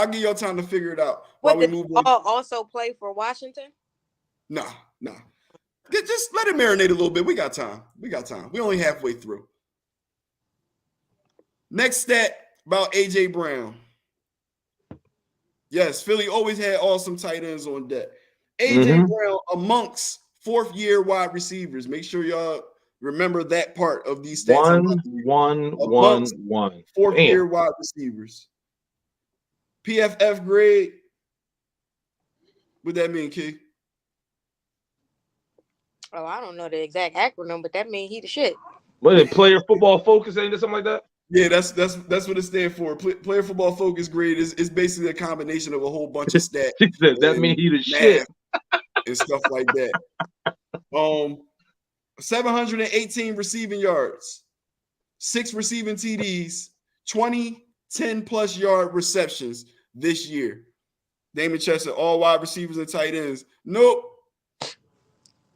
give y'all time to figure it out while we move on. Also play for Washington? Nah. Just let it marinate a little bit. We got time. We only halfway through. Next stat about AJ Brown. Yes, Philly always had awesome tight ends on deck. AJ Brown amongst fourth-year wide receivers. Make sure y'all remember that part of these stats. 1. Fourth-year wide receivers. PFF grade. What that mean, Key? Oh, I don't know the exact acronym, but that means he the shit. What is it, player football focus? Ain't it something like that? Yeah, that's what it stands for. Player football focus grade is basically a combination of a whole bunch of stats. That means he the shit and stuff like that. 718 receiving yards, 6 receiving TDs, 20 10+ yard receptions this year. Damon Chester, all wide receivers and tight ends. Nope.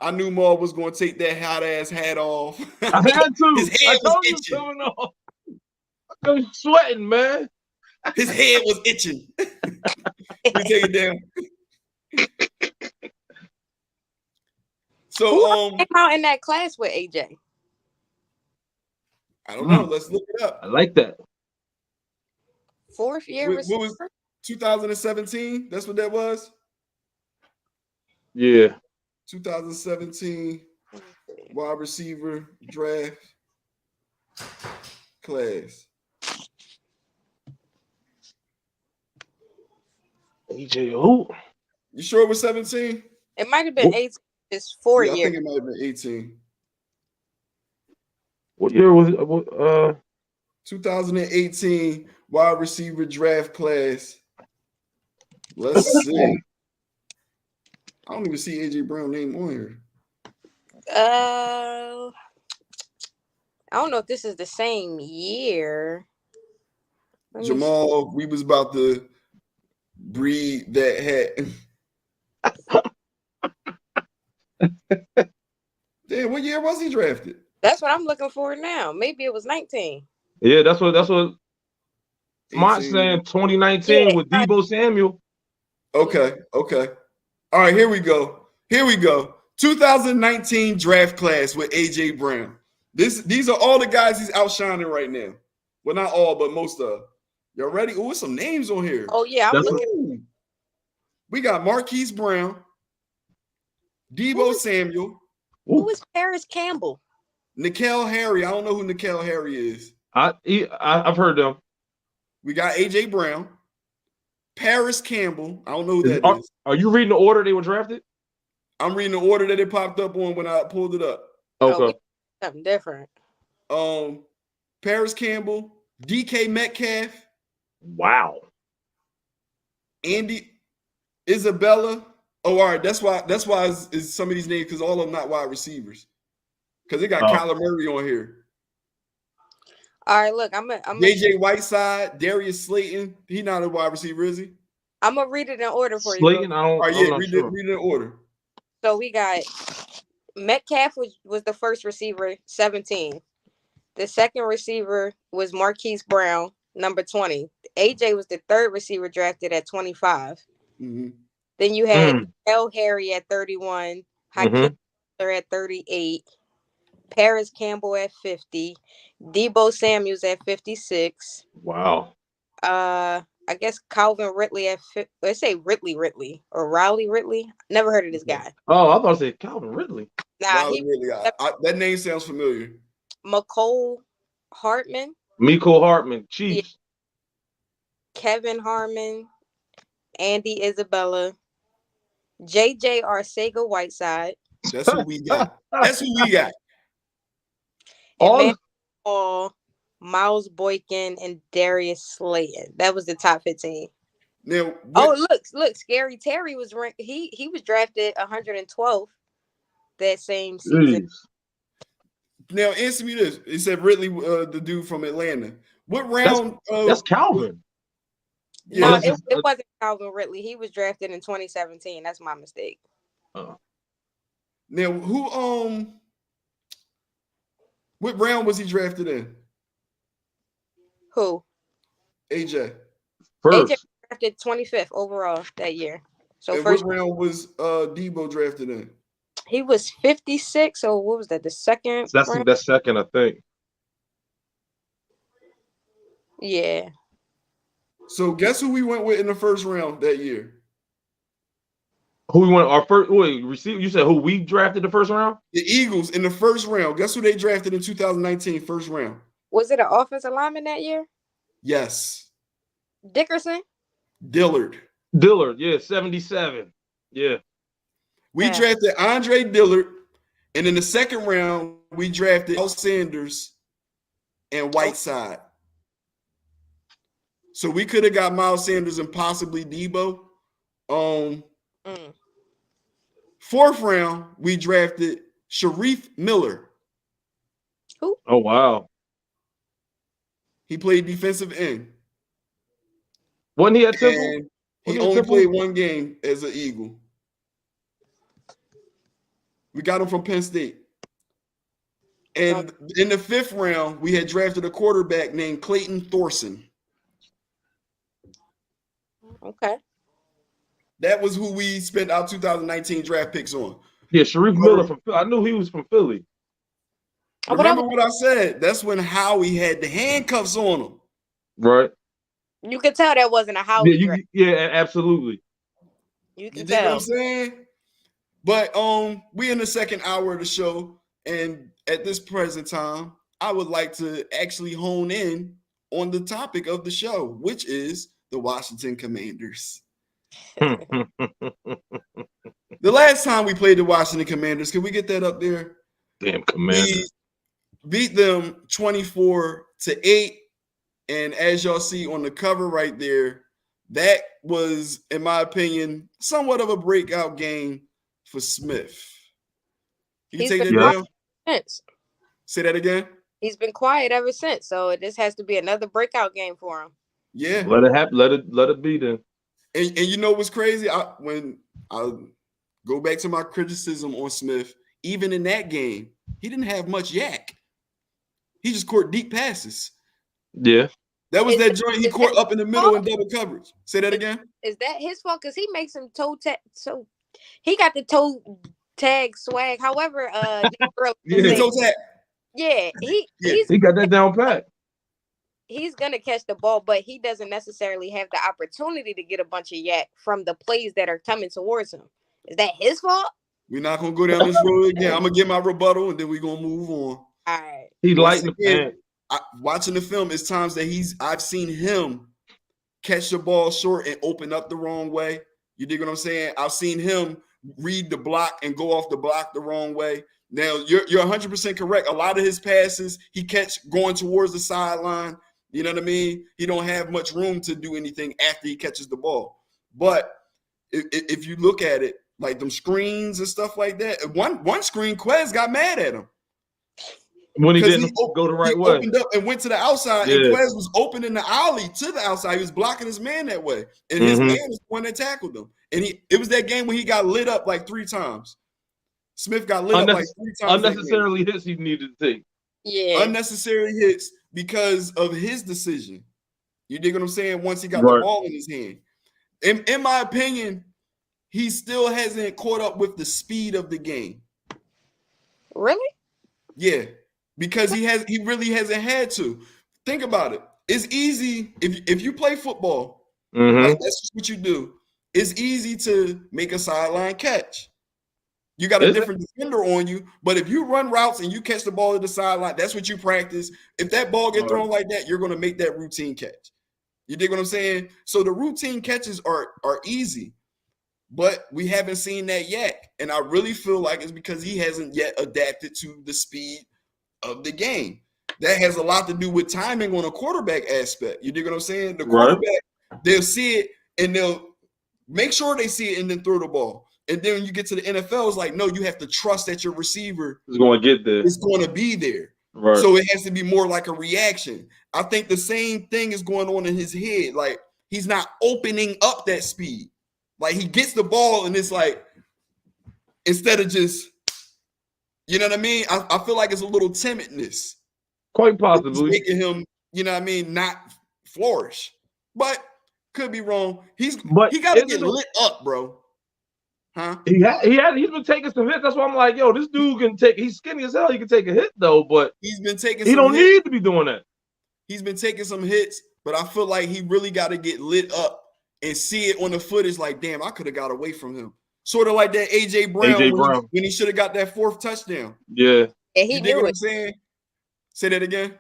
I knew Maul was going to take that hot ass hat off. I had to. His head was itching. Coming off. I'm sweating, man. His head was itching. Let me take it down. So, who came out in that class with AJ? I don't know. Let's look it up. I like that. Fourth year What was 2017? That's what that was? Yeah. 2017 wide receiver draft class. AJ who? You sure it was 17? It might have been 18. It's 4 years. I think it might have been 18. What year was it? 2018 wide receiver draft class. Let's see. I don't even see AJ Brown name on here. I don't know if this is the same year. Jamal, we was about to breed that hat. Damn, what year was he drafted? That's what I'm looking for now. Maybe it was 19. Yeah, that's what Smart's saying. 2019 with Deebo Samuel. Okay. All right, here we go. 2019 draft class with AJ Brown. These are all the guys he's outshining right now. Well, not all, but most of. Y'all ready? Oh, there's some names on here. Oh yeah, I'm looking. We got Marquise Brown, Deebo Samuel. Who is Paris Campbell? N'Keal Harry. I don't know who N'Keal Harry is. I've heard them. We got AJ Brown, Paris Campbell. I don't know who that is. Are you reading the order they were drafted? I'm reading the order that it popped up on when I pulled it up. Okay. Something different. Paris Campbell, DK Metcalf. Wow. Andy Isabella. Oh, all right. That's why is some of these names, because all of them not wide receivers. Because they got Kyler Murray on here. All right, look, I'm JJ Whiteside, Darius Slayton. He not a wide receiver, is he? I'm gonna read it in order for Slayton, you. All right, yeah, read it in order. So we got Metcalf was the first receiver, 17. The second receiver was Marquise Brown, number 20. AJ was the third receiver drafted at 25. Mm-hmm. Then you had L. Harry at 31, Hakeem at 38, Paris Campbell at 50, Deebo Samuels at 56. Wow. I guess Calvin Ridley at let's say Ridley or Rowley Ridley. Never heard of this guy. Oh, I thought I said Calvin Ridley. Nah, that name sounds familiar. Mecole Hardman, Chiefs. Kevin Harmon, Andy Isabella, JJ Arcega Whiteside, That's who we got. That's who we got. All Emmanuel Hall, Miles Boykin, and Darius Slayton. That was the top 15. Now, Oh, look, Scary Terry was ranked. He was drafted 112th that same season. jeez. now answer me this. It said Ridley, the dude from Atlanta. What round? That's Calvin. Yeah, No, this it wasn't Calvin Ridley. He was drafted in 2017. That's my mistake. now who? What round was he drafted in? Who? AJ. First. AJ drafted 25th overall that year. So And first what round was Debo drafted in? he was 56. So what was that? The second round? That's second, I think. Yeah. So guess who we went with in the first round that year? Who we went our first? Wait, receive. You said who we drafted the first round? The Eagles in the first round. Guess who they drafted in 2019 first round? Was it an offensive lineman that year? Yes, Dickerson? Dillard. Dillard, yeah, 77. Yeah. We Yeah. drafted Andre Dillard, and in the second round we drafted Al Sanders and Whiteside. So we could have got Miles Sanders and possibly Debo. Fourth round, we drafted Sharif Miller. Who? Oh wow. He played defensive end. Wasn't he at Temple? And he Wasn't he only Temple? played one game as an Eagle. We got him from Penn State. And in the fifth round, we had drafted a quarterback named Clayton Thorson. Okay. That was who we spent our 2019 draft picks on. Yeah, Sharif Miller from Philly. I knew he was from Philly. Remember what I said? That's when Howie had the handcuffs on him. Right. You could tell that wasn't a Howie draft. Yeah, absolutely. You You can dig what tell. I'm saying? But we in the second hour of the show, and at this present time, I would like to actually hone in on the topic of the show, which is the Washington Commanders. The last time we played the Washington Commanders, can we get that up there? Damn Commanders. We beat them 24-8. And as y'all see on the cover right there, that was, in my opinion, somewhat of a breakout game for Smith. You He's take that been down? since. Say that again? He's been quiet ever since. So this has to be another breakout game for him. Yeah. Let it happen. Let it be then. And you know what's crazy? When I go back to my criticism on Smith, even in that game, he didn't have much yak. He just caught deep passes. Yeah. That was Is that that- joint he is caught that up in the middle in fault? double coverage. Say that again? Is that his fault? Because he makes some toe tag. So he got the toe tag swag. However, Yeah. Toe tag. yeah, Yeah. He got that down pat. he's gonna catch the ball, but he doesn't necessarily have the opportunity to get a bunch of yak from the plays that are coming towards him. Is that his fault? We're not gonna go down this road again. I'm gonna get my rebuttal and then we're gonna move on. All right. He Once lighting the again, pan. Watching the film, it's times that I've seen him catch the ball short and open up the wrong way. You dig what I'm saying? I've seen him read the block and go off the block the wrong way. Now you're 100% correct. A lot of his passes he catch going towards the sideline. You know what I mean? He don't have much room to do anything after he catches the ball. But if you look at it, like them screens and stuff like that, one screen, Quez got mad at him. When he didn't go the right way. He opened up and went to the outside, and Yeah. Quez was opening the alley to the outside. He was blocking his man that way, and his man was the one that tackled him. And it was that game when he got lit up like 3 times. Smith got lit up like 3 times. Unnecessarily hits he needed to take. Yeah. Unnecessary hits because of his decision. You dig what I'm saying? Once he got Right. the ball in his hand. In my opinion, he still hasn't caught up with the speed of the game. Really? Yeah, because he really hasn't had to. Think about it. It's easy if you play football, like that's just what you do. It's easy to make a sideline catch. You got a different defender on you, but if you run routes and you catch the ball at the sideline, that's what you practice. If that ball gets thrown like that, you're going to make that routine catch. You dig what I'm saying? So the routine catches are easy, but we haven't seen that yet. And I really feel like it's because he hasn't yet adapted to the speed of the game. That has a lot to do with timing on a quarterback aspect. You dig what I'm saying? The quarterback, they'll see it and they'll make sure they see it and then throw the ball. And then when you get to the NFL, it's like, no, you have to trust that your receiver is going to get there. It's going to be there. Right. So it has to be more like a reaction. I think the same thing is going on in his head. Like, he's not opening up that speed. Like, he gets the ball and it's like, instead of just, you know what I mean? I feel like it's a little timidness. Quite possibly. It's making him, you know what I mean, not flourish. But could be wrong. He got to get lit up, bro. Huh? He's been taking some hits. That's why I'm like, yo, this dude can take. He's skinny as hell. He can take a hit though, but he's been taking. He don't need to be doing that. He's been taking some hits, but I feel like he really got to get lit up and see it on the footage. Like, damn, I could have got away from him. Sort of like that AJ Brown when he should have got that fourth touchdown. Yeah, and he knew what I'm saying. Say that again.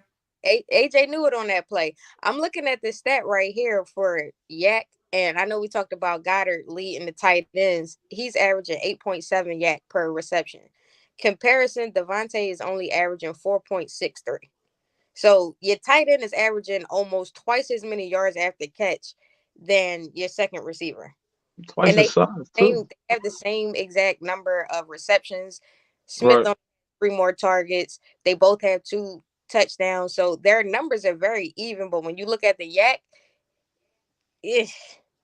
AJ knew it on that play. I'm looking at this stat right here for Yak. And I know we talked about Goddard leading the tight ends. He's averaging 8.7 yak per reception. Comparison, Devontae is only averaging 4.63. So your tight end is averaging almost twice as many yards after catch than your second receiver. Twice as size, too. They have the same exact number of receptions. Smith on 3 more targets. They both have 2 touchdowns. So their numbers are very even. But when you look at the yak, I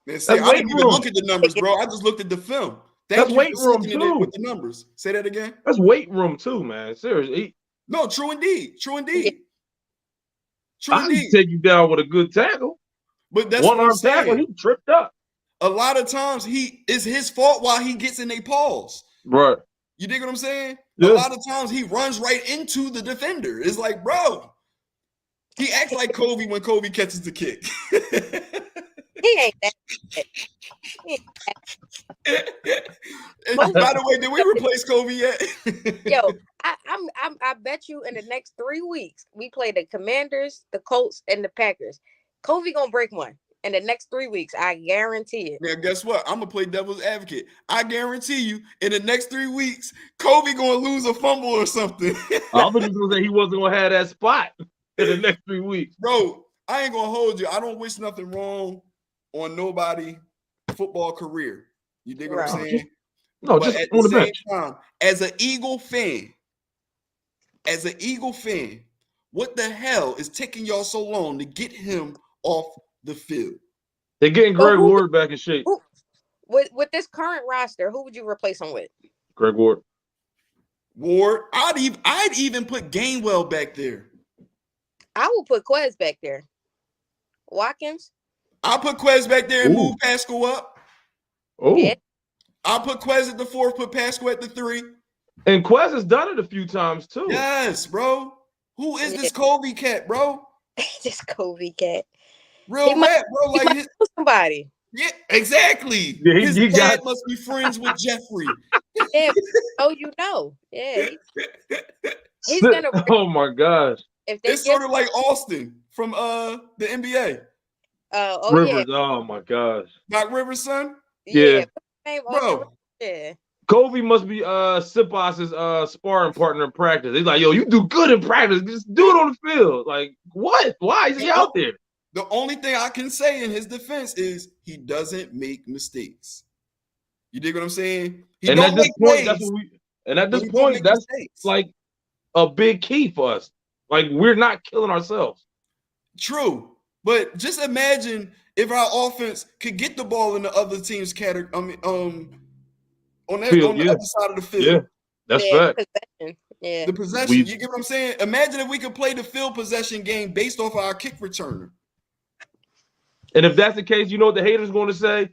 didn't even look at the numbers, bro. I just looked at the film. That's weight room too. With the numbers. Say that again. That's weight room too, man. Seriously. No, true indeed. True indeed. I can take you down with a good tackle. But that's one arm tackle. He tripped up. A lot of times it's his fault while he gets in their paws. Right. You dig what I'm saying? Yeah. A lot of times he runs right into the defender. It's like, bro, he acts like Kobe when Kobe catches the kick. He ain't that. By the way, did we replace Kobe yet? Yo, I bet you in the next 3 weeks we play the Commanders, the Colts, and the Packers. Kobe gonna break one in the next 3 weeks. I guarantee it. Now, guess what? I'm gonna play devil's advocate. I guarantee you, in the next 3 weeks, Kobe gonna lose a fumble or something. I was just gonna say he wasn't gonna have that spot in the next 3 weeks, bro. I ain't gonna hold you. I don't wish nothing wrong on nobody football career. You dig what I'm saying? No, but just at on the the same bench. time, as an Eagle fan, what the hell is taking y'all so long to get him off the field? They're getting Greg Ward back in shape. With this current roster, who would you replace him with? Greg Ward. I'd even put Gainwell back there. I will put Quez back there. Watkins. I'll put Quez back there and move Pascal up. Oh. Yeah. I'll put Quez at the 4, put Pascal at the 3. And Quez has done it a few times too. Yes, bro. Who is this Kobe cat, bro? This Kobe cat. Real rap, bro. Like somebody. Yeah, exactly. Yeah, his dad must be friends with Jeffrey. Yeah. Oh, you know. Yeah. He's gonna. Oh my gosh. It's sort of like Austin from the NBA. Rivers. Yeah. Oh my gosh. Doc Rivers' son? Yeah. Bro. Yeah. Kobe must be Sipas's sparring partner in practice. He's like, yo, you do good in practice. Just do it on the field. Like, what? Why is he out there? The only thing I can say in his defense is he doesn't make mistakes. You dig what I'm saying? And at this point, that's like a big key for us. Like, we're not killing ourselves. True. But just imagine if our offense could get the ball in the other team's category. On the other side of the field. Yeah, that's fact. Possession. Yeah. The possession. You get what I'm saying? Imagine if we could play the field possession game based off of our kick returner. And if that's the case, you know what the haters going to say?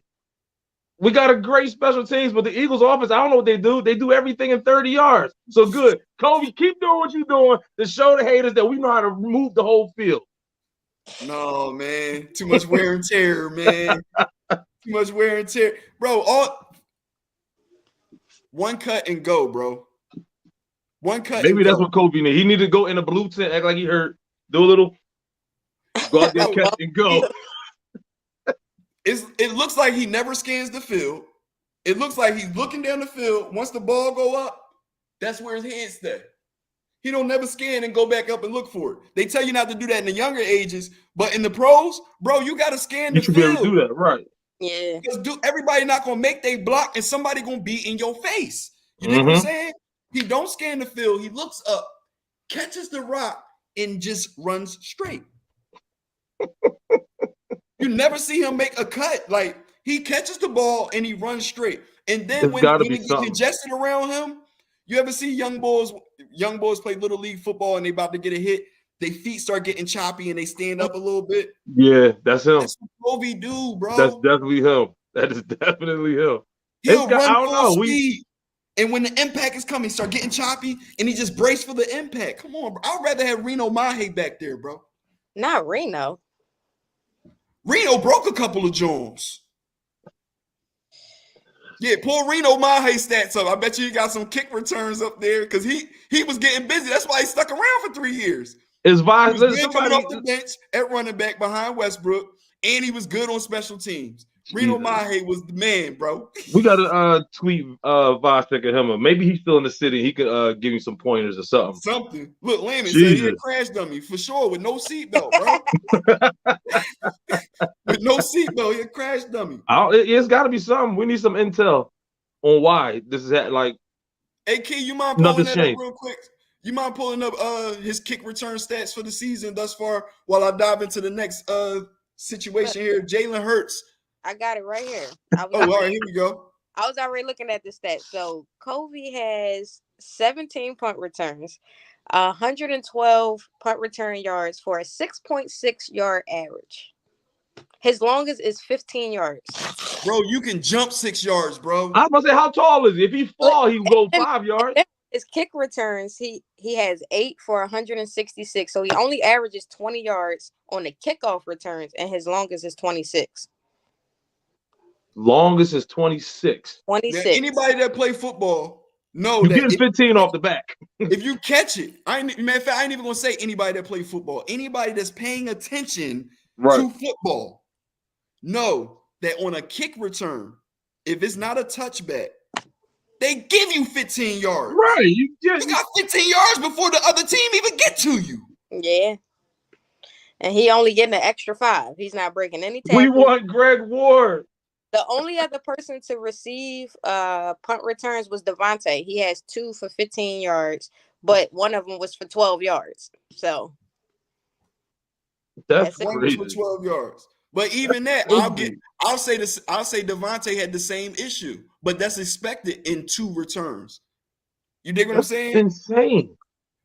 We got a great special teams, but the Eagles offense, I don't know what they do. They do everything in 30 yards. So good. Kobe, keep doing what you're doing to show the haters that we know how to move the whole field. No, man. Too much wear and tear, man. Too much wear and tear. Bro, one cut and go, bro. One cut. Maybe that's what Kobe need. He need to go in a blue tent, act like he hurt, do a little, go out there, catch and go. It looks like he never scans the field. It looks like he's looking down the field. Once the ball go up, that's where his head stay. He don't never scan and go back up and look for it. They tell you not to do that in the younger ages, but in the pros, bro, you got to scan the You should be able field. to do that, right? Yeah. Because everybody not going to make they block and somebody going to be in your face. You know what I'm saying? He don't scan the field. He looks up, catches the rock, and just runs straight. You never see him make a cut. Like, he catches the ball and he runs straight. And then when it gets congested around him, you ever see young boys play little league football and they about to get a hit, their feet start getting choppy and they stand up a little bit? Yeah, that's him. That's what Kobe do, bro. That's definitely him. That is definitely him. He'll run full speed. And when the impact is coming, start getting choppy and he just brace for the impact. Come on, bro. I'd rather have Reno Mahe back there, bro. Not Reno. Reno broke a couple of Jones. Yeah, pull Reno Mahe stats up. I bet you he got some kick returns up there because he was getting busy. That's why he stuck around for 3 years. Is He was good coming off the bench at running back behind Westbrook, and he was good on special teams. Reno Mahe was the man, bro. We got to tweet Vostek at him. Maybe he's still in the city. He could give you some pointers or something. Something. Look, Lammy said he a crash dummy for sure with no seatbelt, bro. With no seatbelt, he a crash dummy. It's got to be something. We need some intel on why this is like. Hey, Key, you mind pulling that up real quick? You mind pulling up his kick return stats for the season thus far while I dive into the next situation here? Jalen Hurts. I got it right here. All right, here we go. I was already looking at the stats. So Kobe has 17 punt returns, 112 punt return yards for a 6.6 yard average. His longest is 15 yards. Bro, you can jump 6 yards, bro. I was about to say, how tall is he? If he fall, he can go 5 yards. His kick returns, he has 8 for 166. So he only averages 20 yards on the kickoff returns, and his longest is 26. Longest is 26. 26. Now, anybody that play football know you that getting 15 off the back. If you catch it, matter of fact, I ain't even gonna say anybody that play football. Anybody that's paying attention to football know that on a kick return, if it's not a touchback, they give you 15 yards. Right. You got 15 yards before the other team even get to you. Yeah. And he only getting an extra 5. He's not breaking any tackles. We want Greg Ward. The only other person to receive punt returns was Devontae. He has 2 for 15 yards, but one of them was for 12 yards. So that's one was for 12 yards. But even that, I'll say Devontae had the same issue, but that's expected in 2 returns. You dig what I'm saying? Insane.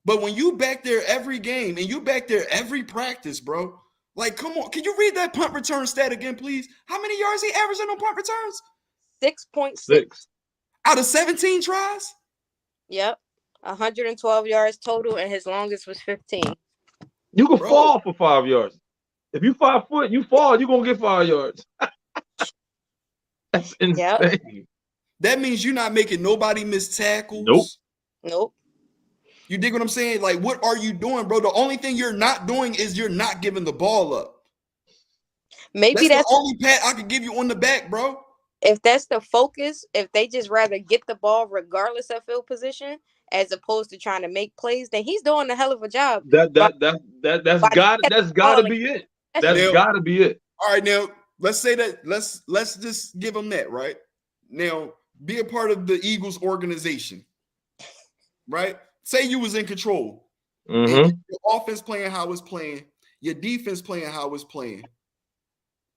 But when you back there every game and you back there every practice, bro. Like, come on. Can you read that punt return stat again, please? How many yards he averaging on punt returns? 6.6. Out of 17 tries? Yep. 112 yards total, and his longest was 15. You can fall for 5 yards. If you 5 foot, you fall, you're going to get 5 yards. That's insane. Yep. That means you're not making nobody miss tackles. Nope. You dig what I'm saying? Like, what are you doing, bro? The only thing you're not doing is you're not giving the ball up. Maybe that's the only pat I could give you on the back, bro. If that's the focus, if they just rather get the ball regardless of field position, as opposed to trying to make plays, then he's doing a hell of a job. That's got to be it. That's got to be it. All right, now let's say that. Let's just give him that, right? Now, be a part of the Eagles organization, right? Say you was in control. Mm-hmm. Your offense playing how it's playing, your defense playing how it's playing.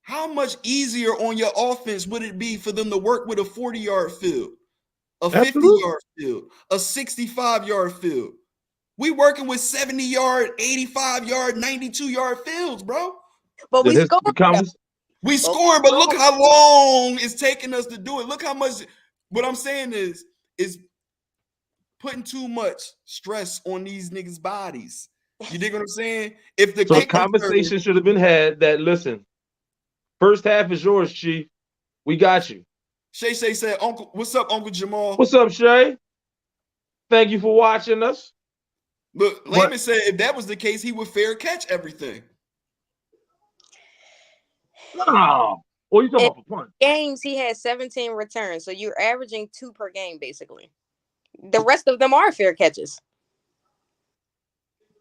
How much easier on your offense would it be for them to work with a 40-yard field, a 50-yard field, a 65-yard field? We working with 70-yard, 85-yard, 92-yard fields, bro. But we scoring. We scoring, but look how long it's taking us to do it. Look how much. What I'm saying is putting too much stress on these niggas' bodies. You dig what I'm saying? If the conversation should have been had that, listen, first half is yours, Chief. We got you. Shay said, "Uncle, what's up, Uncle Jamal? What's up, Shay? Thank you for watching us." Look, Layman said if that was the case, he would fair catch everything. No. Or you talking In about for punt? games, he had 17 returns, so you're averaging 2 per game, basically. The rest of them are fair catches.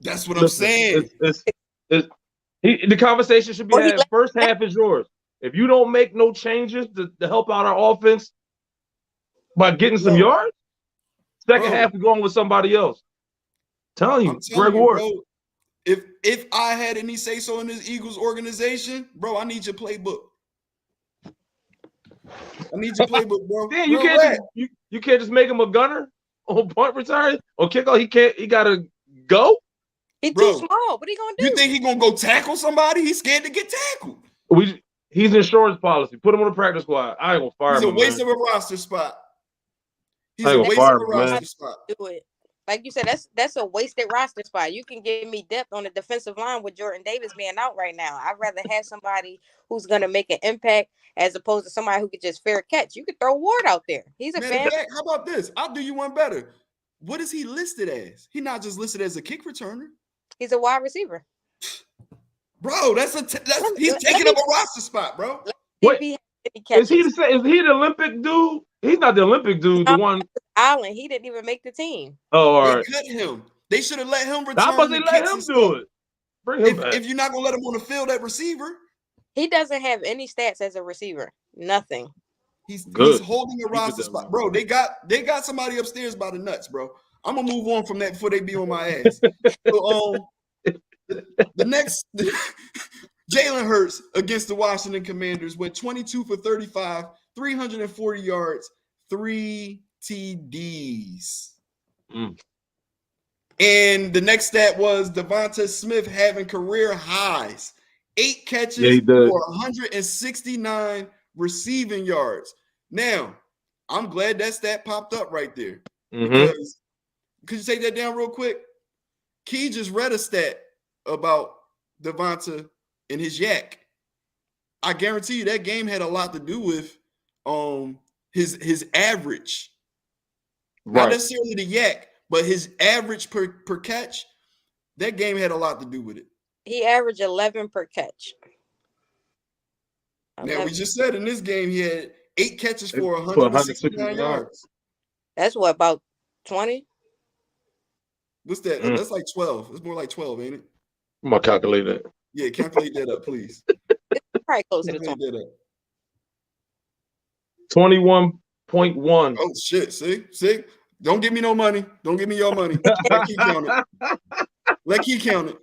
That's what I'm Listen, saying. the conversation should be Or he had. let First half is yours. If you don't make no changes to help out our offense by getting some Bro, yards, second bro, half we're going with somebody else. Telling I'm you, telling Greg you, Ward. bro. If I had any say so in this Eagles organization, bro, I need your playbook. I need your playbook, bro. Damn, you Real can't rap. you can't just make him a gunner on punt return or kickoff. He gotta go. He's too Bro, small. What are you gonna you do? think he gonna go tackle somebody? He's scared to get tackled. He's insurance policy. Put him on the practice squad. I ain't gonna fire He's a him, waste man. of a roster spot. He's I a ain't gonna waste of fire a him, man. roster spot. Do it. Like you said, that's a wasted roster spot. You can give me depth on the defensive line with Jordan Davis being out right now. I'd rather have somebody who's gonna make an impact as opposed to somebody who could just fair catch. You could throw Ward out there. He's a Matter of fan. fact, how about this? I'll do you one better. What is he listed as? He's not just listed as a kick returner. He's a wide receiver. Bro, he's taking up a roster spot, bro. Wait, he is he the Olympic dude? He's not the Olympic dude. The one Allen, he didn't even make the team. Oh, all They right. cut him. They should have let him return. How about they the let kicks him and do stuff. it? Bring him back. If you're not gonna let him on the field at receiver, He doesn't have any stats as a receiver. Nothing. he's Good. holding a roster spot, bro. They got somebody upstairs by the nuts, bro. I'm gonna move on from that before they be on my ass. So, the next Jalen Hurts against the Washington Commanders went 22 for 35, 340 yards, 3 TDs. And the next stat was Devonta Smith having career highs, 8 catches for 169 receiving yards. Now, I'm glad that stat popped up right there. Because could you take that down real quick? Key just read a stat about Devonta and his yak. I guarantee you that game had a lot to do with his average. Right. Not necessarily the yak, but his average per catch. That game had a lot to do with it. He averaged 11 per catch. 11. Now, we just said in this game he had 8 catches for 169 yards. That's what, about 20? What's that? That's like 12. It's more like 12, ain't it? I'm going to calculate that. Yeah, calculate that up, please. It's probably closer to 20. 21.1. Oh, shit. See? Don't give me no money. Don't give me your money. Let Key count it. Let Key count it.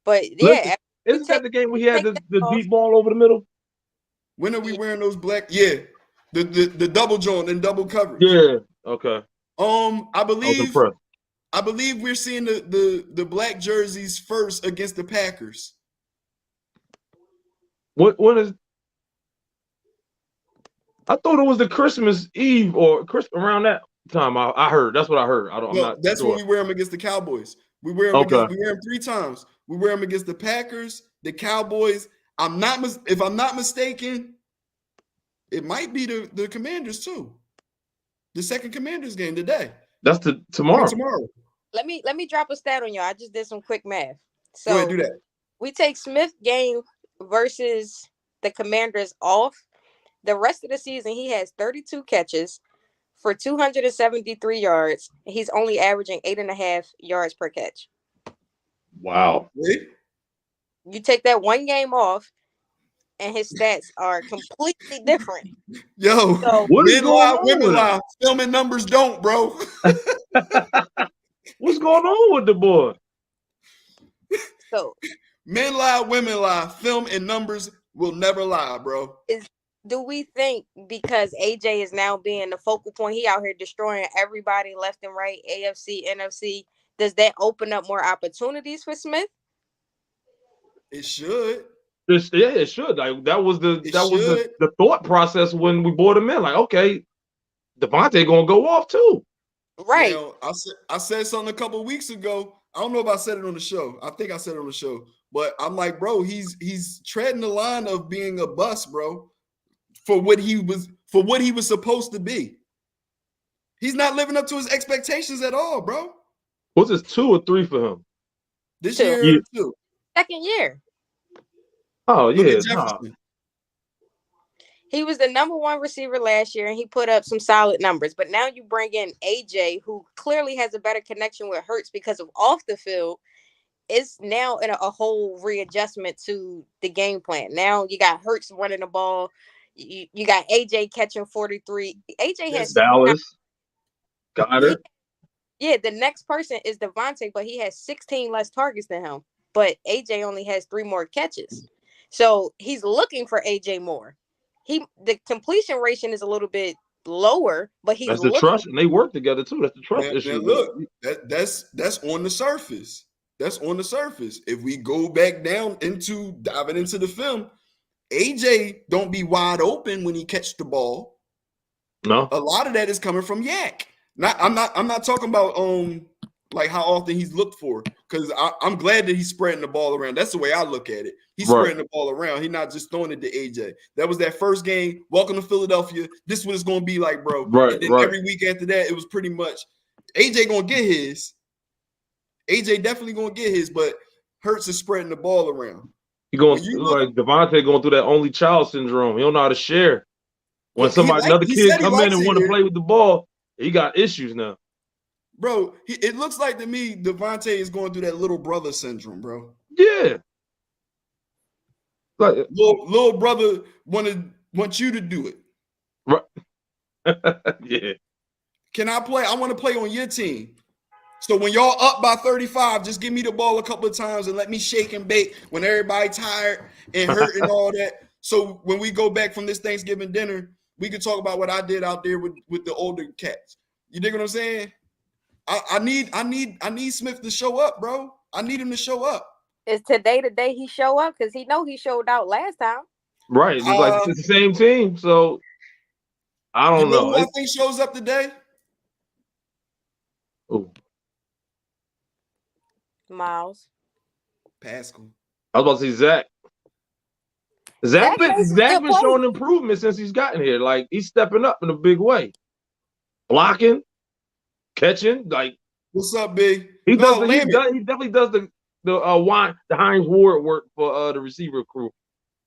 But, yeah. Isn't that the game where he had the deep ball over the middle? When are we wearing those black? Yeah. The double joint and double coverage. Yeah. Okay. I believe we're seeing the black jerseys first against the Packers. What is? I thought it was the Christmas Eve or around that time. I heard. That's what I heard. I'm not that's sure. when we wear them against the Cowboys. We wear them we wear them 3 times. We wear them against the Packers, the Cowboys. If I'm not mistaken, it might be the Commanders too. The second Commanders game today. That's tomorrow. Tomorrow. Let me drop a stat on y'all. I just did some quick math. So go ahead, do that. We take Smith game versus the Commanders off. The rest of the season, he has 32 catches for 273 yards. He's only averaging 8.5 yards per catch. Wow. Wait. You take that one game off, and his stats are completely different. Yo, so, men lie, women lie. Filming numbers don't, bro. What's going on with the boy? So, men lie, women lie. Film and numbers will never lie, bro. Do we think because AJ is now being the focal point, he out here destroying everybody left and right, AFC, NFC, does that open up more opportunities for Smith? It should. It should. Like that was the thought process when we brought him in. Like, okay, Devontae gonna go off too. Right. You know, I said something a couple of weeks ago. I don't know if I said it on the show. I think I said it on the show. But I'm like, bro, he's treading the line of being a bust, bro, for what he was supposed to be. He's not living up to his expectations at all, bro. Was this 2 or 3 for him? This year, 2. Second year. Oh Look yeah, at Jefferson. He was the number one receiver last year, and he put up some solid numbers. But now you bring in AJ, who clearly has a better connection with Hurts because of off the field. It's now in a whole readjustment to the game plan. Now you got Hurts running the ball. You got AJ catching 43. AJ has Dallas got her. the next person is Devontae, but he has 16 less targets than him. But AJ only has 3 more catches. So he's looking for AJ more. The completion ratio is a little bit lower, but he's That's the trust, and they work together too. That's the trust issue. Now look, that's on the surface. That's on the surface. If we go back down into diving into the film, AJ don't be wide open when he catch the ball. No, a lot of that is coming from Yak. I'm not talking about like how often he's looked for, because I'm glad that he's spreading the ball around. That's the way I look at it. He's spreading the ball around. He's not just throwing it to AJ. That was that first game. Welcome to Philadelphia. This is what it's going to be like, bro. And then every week after that, it was pretty much AJ going to get his. AJ definitely going to get his, but Hurts is spreading the ball around. He going like Devontae going through that only child syndrome. He don't know how to share. When another kid come in and want to play with the ball, he got issues now. Bro, it looks like to me Devontae is going through that little brother syndrome, bro. Yeah. Like little brother want you to do it. Right. Yeah. Can I play? I want to play on your team. So when y'all up by 35, just give me the ball a couple of times and let me shake and bake when everybody tired and hurt and all that. So when we go back from this Thanksgiving dinner, we can talk about what I did out there with the older cats. You dig what I'm saying? I need Smith to show up, bro. I need him to show up. Is today the day he show up? Because he know he showed out last time. Right. It's like it's the same team. So I don't know. Who I think shows up today? Ooh. Miles. Pascal. I was about to say Zach. Zach been showing improvement since he's gotten here. Like, he's stepping up in a big way. Blocking, catching, like. What's up, big? He definitely does the Hines Ward work for the receiver crew.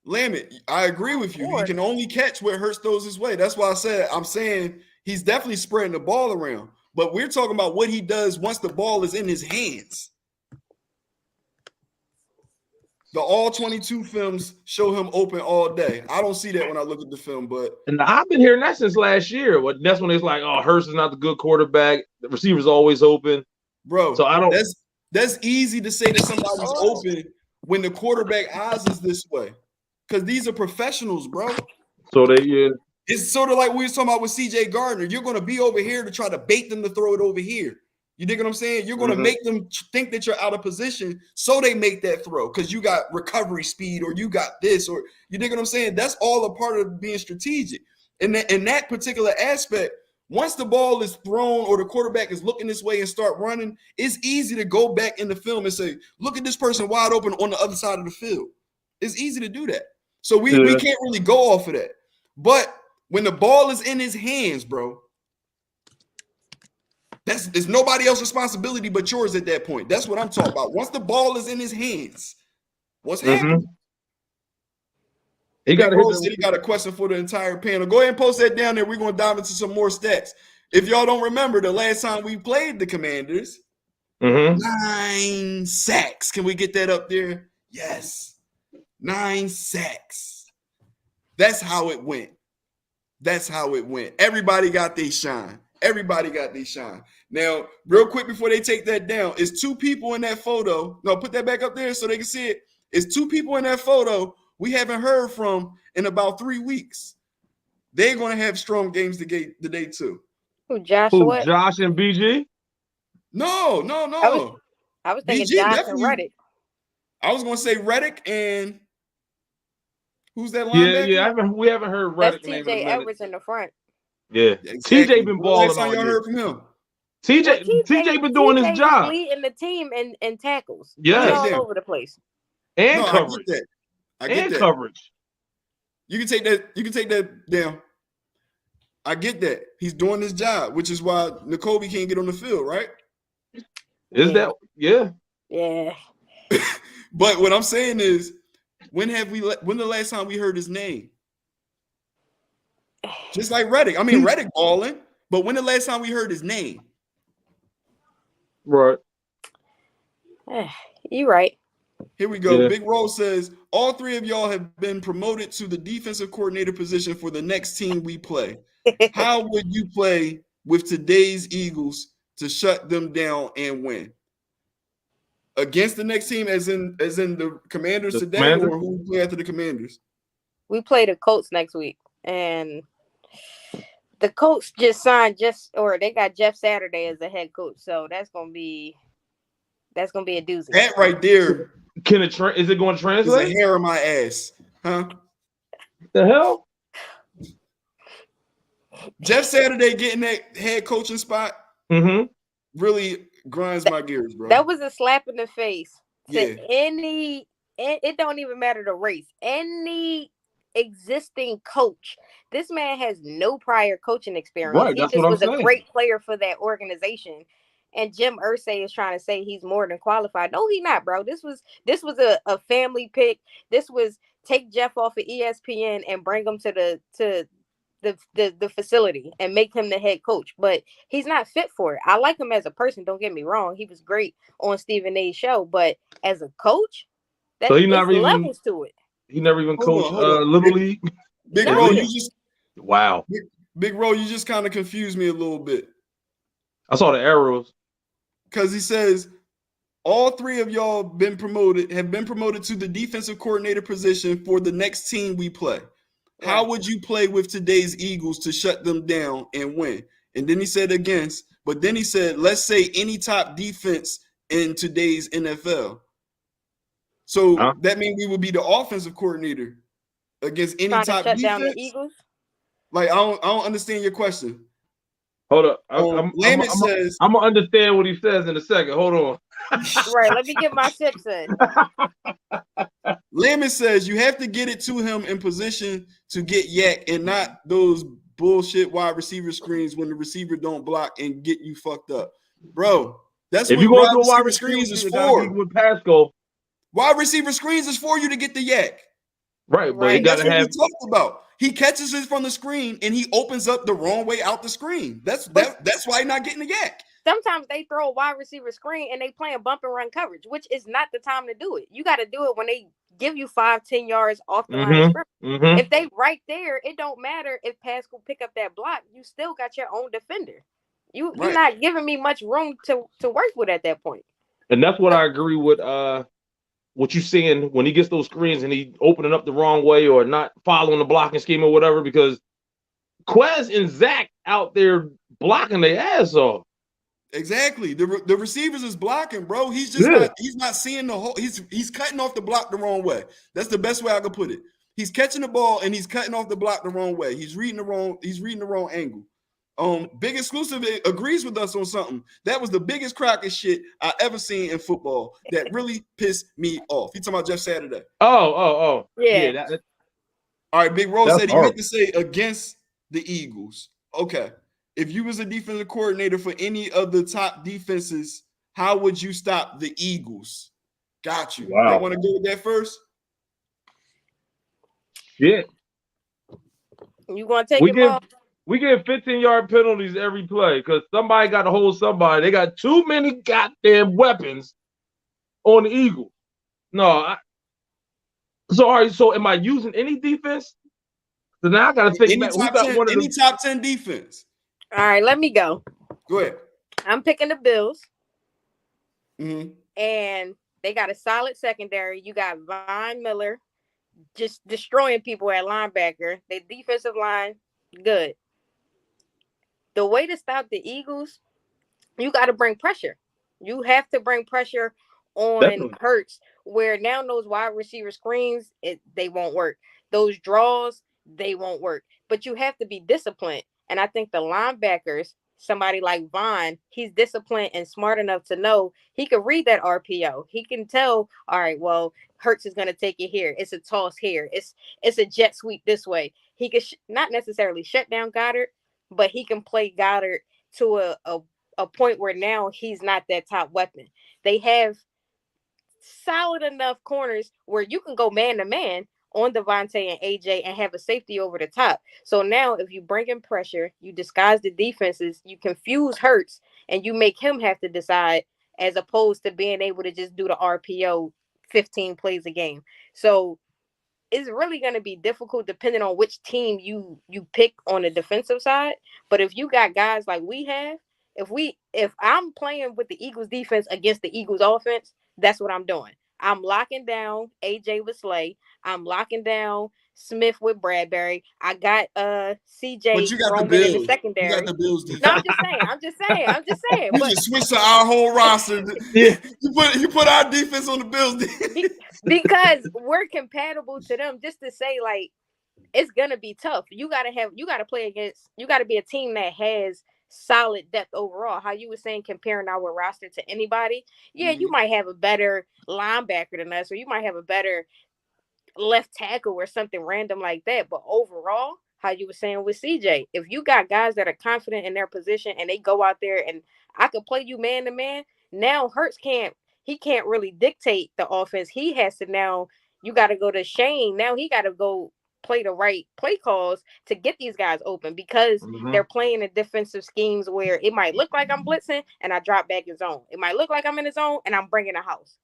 Lammit, I agree with you. He can only catch where Hurts throws his way. That's why I'm saying he's definitely spreading the ball around. But we're talking about what he does once the ball is in his hands. The all 22 films show him open all day. I don't see that when I look at the film, but I've been hearing that since last year. That's when it's like, oh, Hurts is not the good quarterback. The receiver's always open, bro. So I don't. That's easy to say that somebody's open when the quarterback eyes is this way, because these are professionals, bro. So it's sort of like we were talking about with CJ Gardner. You're going to be over here to try to bait them to throw it over here. You dig what I'm saying? You're going to make them think that you're out of position, so they make that throw because you got recovery speed or you got this, or you dig what I'm saying? That's all a part of being strategic. And in that particular aspect, once the ball is thrown or the quarterback is looking this way and start running, it's easy to go back in the film and say, look at this person wide open on the other side of the field. It's easy to do that. So we can't really go off of that. But when the ball is in his hands, bro, it's nobody else's responsibility but yours at that point. That's what I'm talking about. Once the ball is in his hands, what's happening? He got a question for the entire panel. Go ahead and post that down there. We're going to dive into some more stats. If y'all don't remember, the last time we played the Commanders, 9 sacks. Can we get that up there? Yes. 9 sacks. That's how it went. Everybody got their shine. Now, real quick before they take that down, it's 2 people in that photo. No, put that back up there so they can see it. It's 2 people in that photo we haven't heard from in about 3 weeks. They're going to have strong games today too. Josh and BG? No. I was thinking BG Josh and Reddick. I was going to say Reddick and who's that linebacker? Yeah. We haven't heard Reddick. That's TJ Edwards in the front. Yeah, exactly. TJ been balling. Last time y'all heard from him? TJ been doing his job, leading the team in tackles. Yeah, all over the place and coverage. I get that. Coverage. You can take that down. I get that. He's doing his job, which is why N'Kobe can't get on the field, right? Is that? Yeah. Yeah. But what I'm saying is, When the last time we heard his name? Just like Reddick. I mean, Reddick balling, but when the last time we heard his name? Right. You right. Here we go. Yeah. Big Roll says, all three of y'all have been promoted to the defensive coordinator position for the next team we play. How would you play with today's Eagles to shut them down and win? Against the next team, as in the Commanders The today, Commanders? or who we play after the Commanders? We play the Colts next week, and the Colts just signed they got Jeff Saturday as the head coach, so that's gonna be a doozy. That right there Is it going to is translate? a hair in my ass, huh? The hell? Jeff Saturday getting that head coaching spot really grinds my gears, bro. That was a slap in the face to Yeah. any. It don't even matter the race. Any existing coach. This man has no prior coaching experience. Right, He that's just what I'm was a saying. great player for that organization. And Jim Irsay is trying to say he's more than qualified. No, he's not, bro. This was a family pick. This was take Jeff off of ESPN and bring him to the facility and make him the head coach. But he's not fit for it. I like him as a person. Don't get me wrong. He was great on Stephen A's show. But as a coach, So he there's never even levels to it. He never even Hold coached on. Little League. Big No. Ro, you just Wow. Big Ro, you just kind of confused me a little bit. I saw the arrows. Because he says all three of y'all have been promoted to the defensive coordinator position for the next team we play. How would you play with today's Eagles to shut them down and win? And then he said against, but then he said, let's say any top defense in today's NFL. So that means we would be the offensive coordinator against any Trying top to shut defense. down the Eagles. Like I don't understand your question. Hold up. Lamont says, I'm gonna understand what he says in a second. Hold on. Right, let me get my sips in. Lamont says you have to get it to him in position to get yak and not those bullshit wide receiver screens when the receiver don't block and get you fucked up. Bro, that's if what you go wide to a wide receiver receiver screens is you gotta for. be with Pascal. Wide receiver screens is for you to get the yak. Right, but he That's gotta what have we talked about. He catches it from the screen and he opens up the wrong way out the screen. That's why he's not getting the yak. Sometimes they throw a wide receiver screen and they playing bump and run coverage, which is not the time to do it. You got to do it when they give you 5-10 yards off the line of scrimmage. If they right there, it don't matter if Pascal pick up that block. You still got your own defender. You're not giving me much room to work with at that point. And that's what I agree with what you saying when he gets those screens and he opening up the wrong way or not following the blocking scheme or whatever, because Quez and Zach out there blocking their ass off. Exactly. The receivers is blocking, bro. He's just not seeing the whole. He's cutting off the block the wrong way. That's the best way I could put it. He's catching the ball and he's cutting off the block the wrong way. He's reading the wrong angle. Big Exclusive agrees with us on something. That was the biggest crack of shit I ever seen in football. That really pissed me off. He talking about Jeff Saturday. Oh. Yeah. All right. Big Rose said he horrible. meant to say against the Eagles. Okay. If you was a defensive coordinator for any of the top defenses, how would you stop the Eagles? Got you. Wow. Y'all want to go with that first? Yeah. You going to take it off? We get 15-yard penalties every play because somebody got to hold somebody. They got too many goddamn weapons on the Eagles. No. So am I using any defense? So now I got to think back. Who got one of any top 10 defense? All right, let me go. Go ahead. I'm picking the Bills. Mm-hmm. And they got a solid secondary. You got Von Miller just destroying people at linebacker. The defensive line, good. The way to stop the Eagles, you got to bring pressure. You have to bring pressure on Hurts, where now those wide receiver screens, they won't work. Those draws, they won't work. But you have to be disciplined. And I think the linebackers, somebody like Vaughn, he's disciplined and smart enough to know he can read that RPO. He can tell, all right, well, Hurts is going to take it here. It's a toss here. It's a jet sweep this way. He could not necessarily shut down Goddard, but he can play Goddard to a point where now he's not that top weapon. They have solid enough corners where you can go man to man on Devontae and AJ and have a safety over the top. So now if you bring in pressure, you disguise the defenses, you confuse Hurts, and you make him have to decide as opposed to being able to just do the RPO 15 plays a game. So it's really going to be difficult depending on which team you pick on the defensive side. But if you got guys like we have, if I'm playing with the Eagles defense against the Eagles offense, that's what I'm doing. I'm locking down AJ with Slay. I'm locking down Smith with Bradbury. I got But CJ you got the roaming in the Bills. You got secondary. the Bills No, defense. I'm just saying. You But just switched to our whole roster. Yeah. You put our defense on the Bills. because we're compatible to them, just to say like it's gonna be tough. You gotta play against. You gotta be a team that has solid depth overall. How you were saying comparing our roster to anybody, yeah, you might have a better linebacker than us, or you might have a better left tackle or something random like that. But overall, how you were saying with CJ, if you got guys that are confident in their position and they go out there and I could play you man to man, now Hurts can't really dictate the offense. He has to now, you got to go to Shane. Now he got to go play the right play calls to get these guys open because they're playing in defensive schemes where it might look like I'm blitzing and I drop back in zone. It might look like I'm in the zone and I'm bringing a house.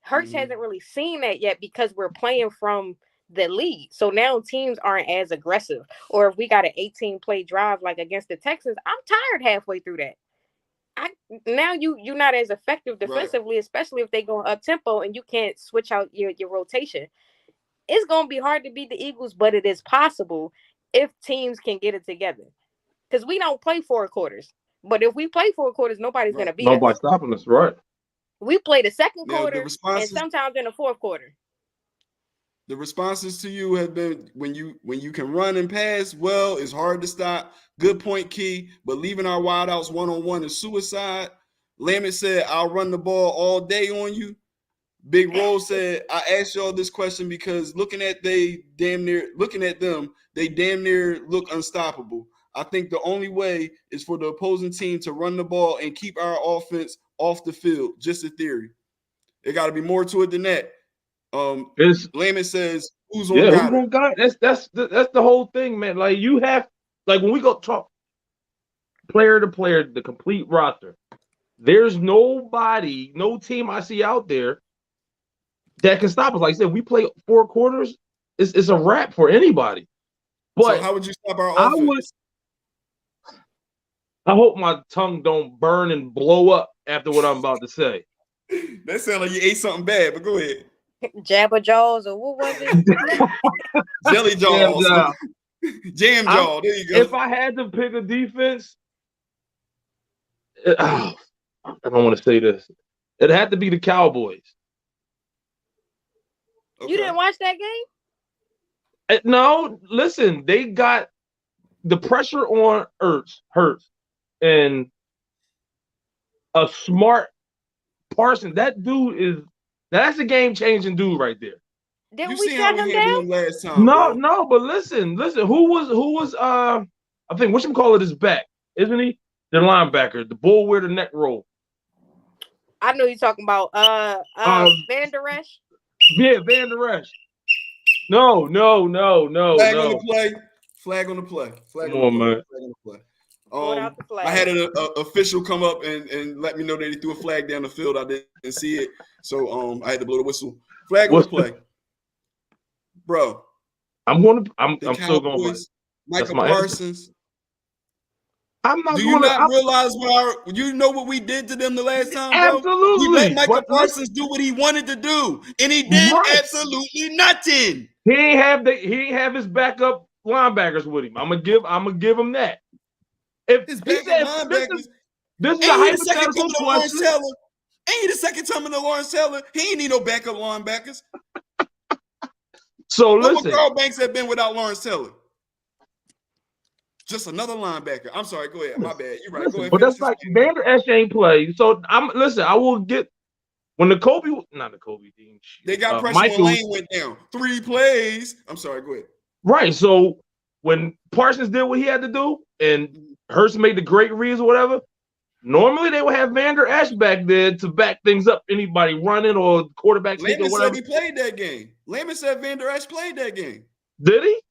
Hurts hasn't really seen that yet because we're playing from the lead. So now teams aren't as aggressive. Or if we got an 18-play drive like against the Texans, I'm tired halfway through that. Now you're not as effective defensively, right, especially if they go up tempo and you can't switch out your rotation. It's gonna be hard to beat the Eagles, but it is possible if teams can get it together. Because we don't play 4 quarters. But if we play 4 quarters, nobody's gonna beat us. Nobody's stopping us, right? We play the second quarter and sometimes in the fourth quarter. The responses to you have been when you can run and pass well, it's hard to stop. Good point, Key. But leaving our wideouts one-on-one is suicide. Lammett said, I'll run the ball all day on you. Big Rose said, I asked y'all this question because looking at them, they damn near look unstoppable. I think the only way is for the opposing team to run the ball and keep our offense off the field. Just a theory. There got to be more to it than that. Layman says, "Who's on God? That's the whole thing, man. Like you have, like when we go talk player to player, the complete roster. There's nobody, no team I see out there that can stop us. Like I said, we play 4 quarters. It's a wrap for anybody. But so how would you stop our offense? I hope my tongue don't burn and blow up after what I'm about to say. That sounds like you ate something bad, but go ahead. Jabba Jaws or what was it? Jelly Jaws. Jam Jaw. There you go. If I had to pick a defense, I don't want to say this. It had to be the Cowboys. Okay. You didn't watch that game? No, listen, they got the pressure on Hurts, and a smart Parsons. That dude that's a game-changing dude right there. Didn't we shut him down last time? No, but listen. Who was I think whatchamacallit is back, isn't he? The linebacker, the bull wear the neck roll. I know you're talking about Van Der Esch. Yeah, Van Der Esch. No. Flag on the play. Flag on the play. Flag on the play. I had an official come up and let me know that he threw a flag down the field. I didn't see it, so I had to blow the whistle. Flag on the play, bro. I'm still going. Michael Parsons. I'm not. Do you not realize you know what we did to them the last time, bro? Absolutely. We let Michael Parsons do what he wanted to do, and he did absolutely nothing. He ain't have his backup linebackers with him. I'm gonna give him that. If his he said linebackers, this is a hypothetical question. Ain't he the second time in the Lawrence Taylor? He ain't need no backup linebackers. So what listen, would Carl Banks have been without Lawrence Taylor? Just another linebacker. I'm sorry. Go ahead. My bad. You're right. Go ahead. But that's like Van Der Esch ain't play. So I will get when not the Kobe team. They got pressure when Lane went down. 3 plays. I'm sorry. Go ahead. Right. So when Parsons did what he had to do and Hurts made the great reads or whatever, Normally they would have Vander Esch back there to back things up. Anybody running or quarterback sneak or Lehman whatever. said he played that game. Lehman said Vander Esch played that game. Did he?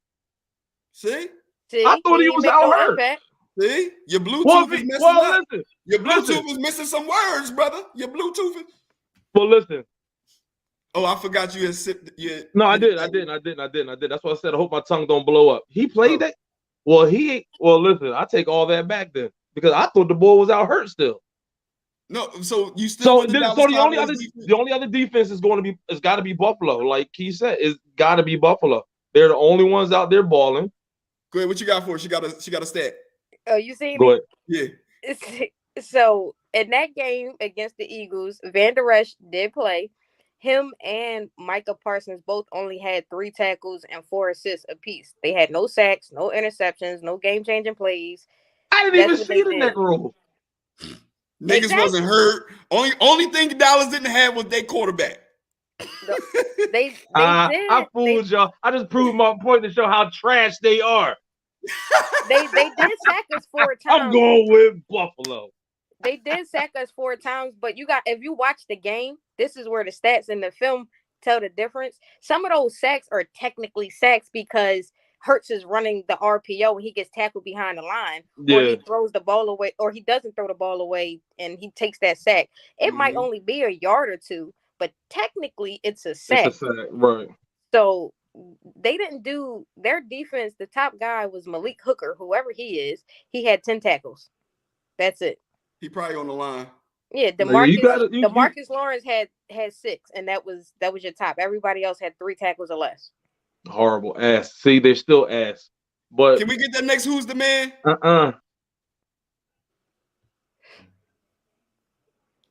See? I thought he was out hurt. See? Your Bluetooth is messing up. Listen, your Bluetooth is missing some words, brother. Your Bluetooth is... Well, listen. Oh, I forgot you had sipped. No, I didn't. That's why I said I hope my tongue don't blow up. He played that? Well, listen, I take all that back then because I thought the boy was out hurt still. No, so you still the only other defense is got to be Buffalo. Like Kee said, it's got to be Buffalo. They're the only ones out there balling. Go ahead. What you got for her? She got a stat. Oh, you seen Go it? ahead. Yeah. So in that game against the Eagles, Vander Esch did play. Him and Micah Parsons both only had 3 tackles and 4 assists apiece. They had no sacks, no interceptions, no game-changing plays. I didn't even see the neck roll. Niggas wasn't hurt. Only thing Dallas didn't have was their quarterback. They did. I fooled y'all. I just proved my point to show how trash they are. They did sack us 4 times. I'm going with Buffalo. They did sack us 4 times, but if you watch the game, this is where the stats in the film tell the difference. Some of those sacks are technically sacks because Hurts is running the RPO and he gets tackled behind the line, or he throws the ball away, or he doesn't throw the ball away and he takes that sack. It might only be a yard or 2, but technically it's a sack. It's a sack, right? So they didn't do their defense. The top guy was Malik Hooker, whoever he is. He had 10 tackles. That's it. He probably on the line. Yeah, DeMarcus Lawrence had 6, and that was your top. Everybody else had 3 tackles or less. Horrible ass. See, they're still ass. But can we get that next? Who's the man?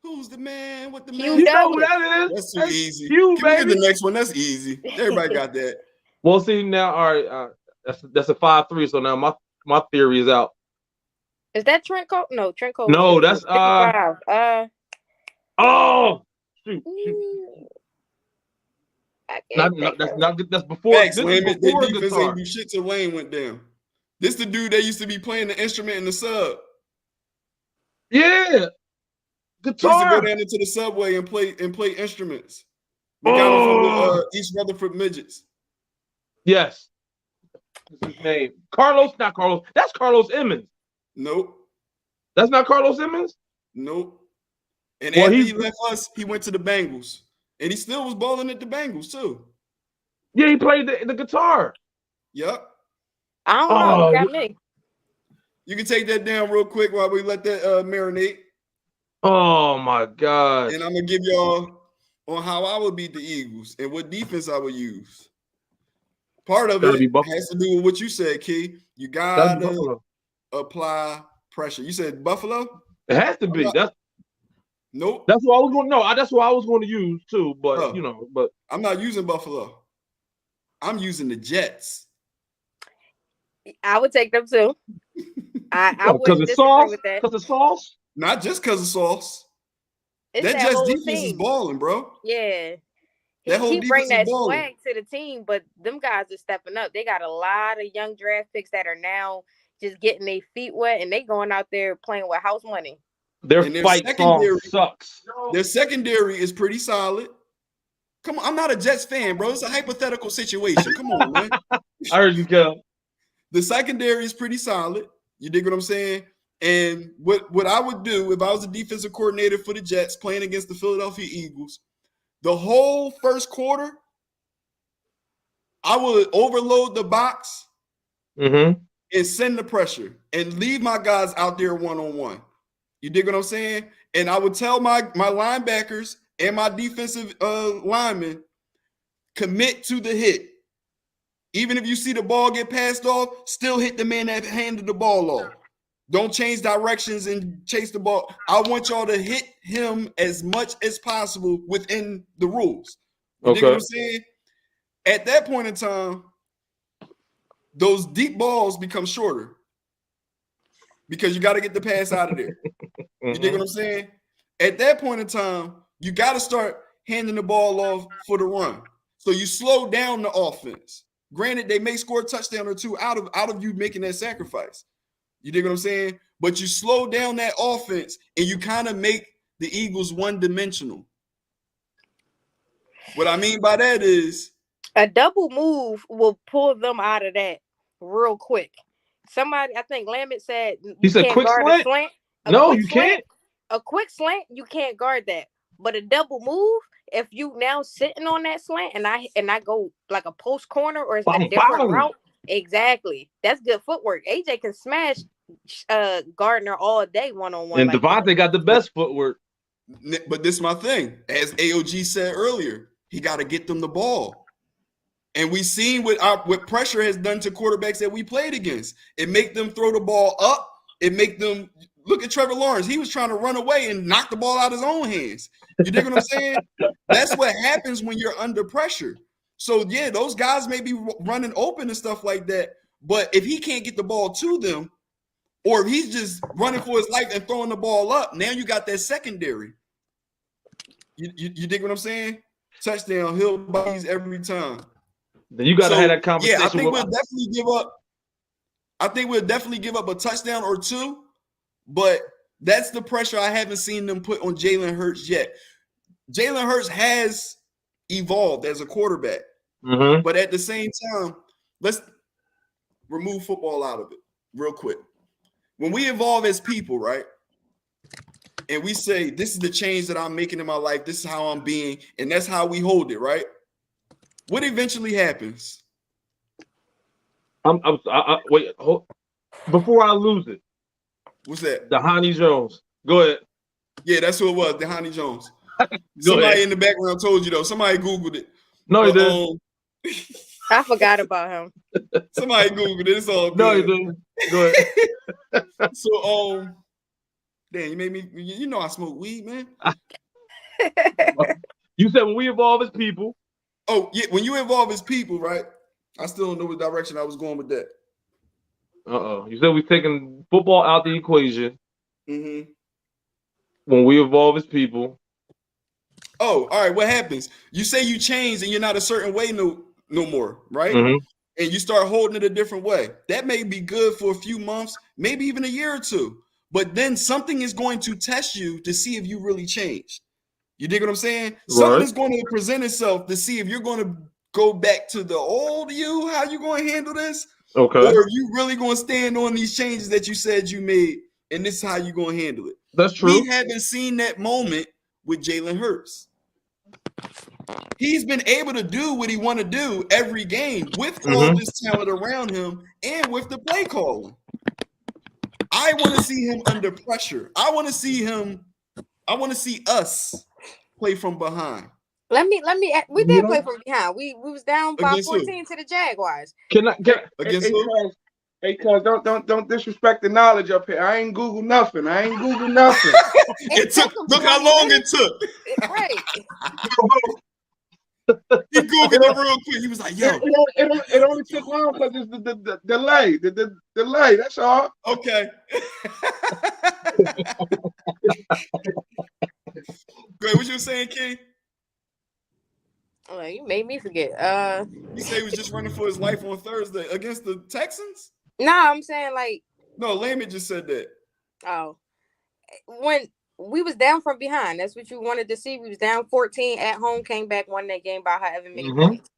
Who's the man? What the man? You know who that is? That's too easy. Can we get the next one? That's easy. Everybody got that. Well, see now, all right. That's a 5-3. So now my theory is out. Is that Trent Cole? No, Trent Cole. No, that's Oh, shoot. That's before. Thanks, Lane. Their defense ain't do shit till Lane went down. This the dude that used to be playing the instrument in the sub. Yeah, guitar. He used to go down into the subway and play instruments. We got him from the East Rutherford Midgets. Yes. What's his name? Not Carlos. That's Carlos Emmons. Nope. That's not Carlos Emmons? Nope. And after he left us, he went to the Bengals. And he still was balling at the Bengals, too. Yeah, he played the guitar. Yep. I don't know. You got me. You can take that down real quick while we let that marinate. Oh, my God. And I'm going to give y'all on how I would beat the Eagles and what defense I would use. Part of it has to do with what you said, Key. You got to apply pressure. You said Buffalo? It has to be. Nope. That's what I was going to know. That's what I was going to use too, but but I'm not using Buffalo. I'm using the Jets. I would take them too. I wouldn't disagree with that. Because of sauce? Not just because of sauce. It's that Jets defense is balling, bro. Yeah. He bring that swag to the team, but them guys are stepping up. They got a lot of young draft picks that are now just getting their feet wet, and they going out there playing with house money. Their fight song sucks. Their secondary is pretty solid. Come on, I'm not a Jets fan, bro. It's a hypothetical situation. Come on, man. I heard you go. The secondary is pretty solid. You dig what I'm saying? And what I would do if I was a defensive coordinator for the Jets playing against the Philadelphia Eagles, the whole first quarter, I would overload the box and send the pressure and leave my guys out there one-on-one. You dig what I'm saying? And I would tell my linebackers and my defensive linemen, commit to the hit. Even if you see the ball get passed off, still hit the man that handed the ball off. Don't change directions and chase the ball. I want y'all to hit him as much as possible within the rules. You dig what I'm saying? At that point in time, those deep balls become shorter because you got to get the pass out of there. You dig what I'm saying? At that point in time, you got to start handing the ball off for the run. So you slow down the offense. Granted, they may score a touchdown or two out of you making that sacrifice. You dig what I'm saying? but you slow down that offense and you kind of make the Eagles one-dimensional. What I mean by that is a double move will pull them out of that real quick. Somebody, I think Lammett said He you said can't quick guard slant? a slant. No, you can't. A quick slant, you can't guard that. But a double move, if you now sitting on that slant and I go like a post corner or it's a different route, exactly. That's good footwork. AJ can smash Gardner all day one-on-one. And like Devontae got the best footwork. But this is my thing. As AOG said earlier, he got to get them the ball. And we seen what pressure has done to quarterbacks that we played against. It make them throw the ball up. It make them look at Trevor Lawrence. He was trying to run away and knock the ball out of his own hands. You dig what I'm saying? That's what happens when you're under pressure. So, yeah, those guys may be running open and stuff like that. But if he can't get the ball to them, or if he's just running for his life and throwing the ball up, now you got that secondary. You dig what I'm saying? Touchdown, hill bodies every time. Then you got to have that conversation. Yeah, I think we'll definitely give up a touchdown or two, but that's the pressure I haven't seen them put on Jalen Hurts yet. Jalen Hurts has evolved as a quarterback, but at the same time, let's remove football out of it real quick. When we evolve as people, right, and we say, this is the change that I'm making in my life, this is how I'm being, and that's how we hold it, right? What eventually happens? Wait, before I lose it. What's that? Dhani Jones. Go ahead. Yeah, that's who it was, Dhani Jones. Somebody in the background told you, though. Somebody Googled it. No, he didn't. I forgot about him. Somebody Googled it. It's all good. No, he didn't. Go ahead. So, damn, you made me, you know I smoke weed, man. You said when we evolve as people. Oh, yeah, when you evolve as people, right? I still don't know what direction I was going with that. You said we're taking football out the equation. Mm-hmm. When we evolve as people. Oh, all right. What happens? You say you change and you're not a certain way no more, right? Mm-hmm. And you start holding it a different way. That may be good for a few months, maybe even a year or two. But then something is going to test you to see if you really changed. You dig what I'm saying? Right. Something is going to present itself to see if you're going to go back to the old you, how you going to handle this? Okay. Or are you really going to stand on these changes that you said you made, and this is how you're going to handle it? That's true. We haven't seen that moment with Jalen Hurts. He's been able to do what he want to do every game with all this talent around him and with the play calling. I want to see him under pressure. I want to see us play from behind. We did play from behind. We was down by 14 to the Jaguars. Against who? Hey, cuz don't disrespect the knowledge up here. I ain't Google nothing. Look how long it took. Right. He Googled it real quick. He was like, yo. It only took long because it's the delay. The delay, that's all. Okay. Great, what you were saying, Kee? Oh, you made me forget. You say he was just running for his life on Thursday against the Texans? No, I'm saying like. No, Lammett just said that. Oh, when we was down from behind, that's what you wanted to see. We was down 14 at home, came back, won that game by however many points.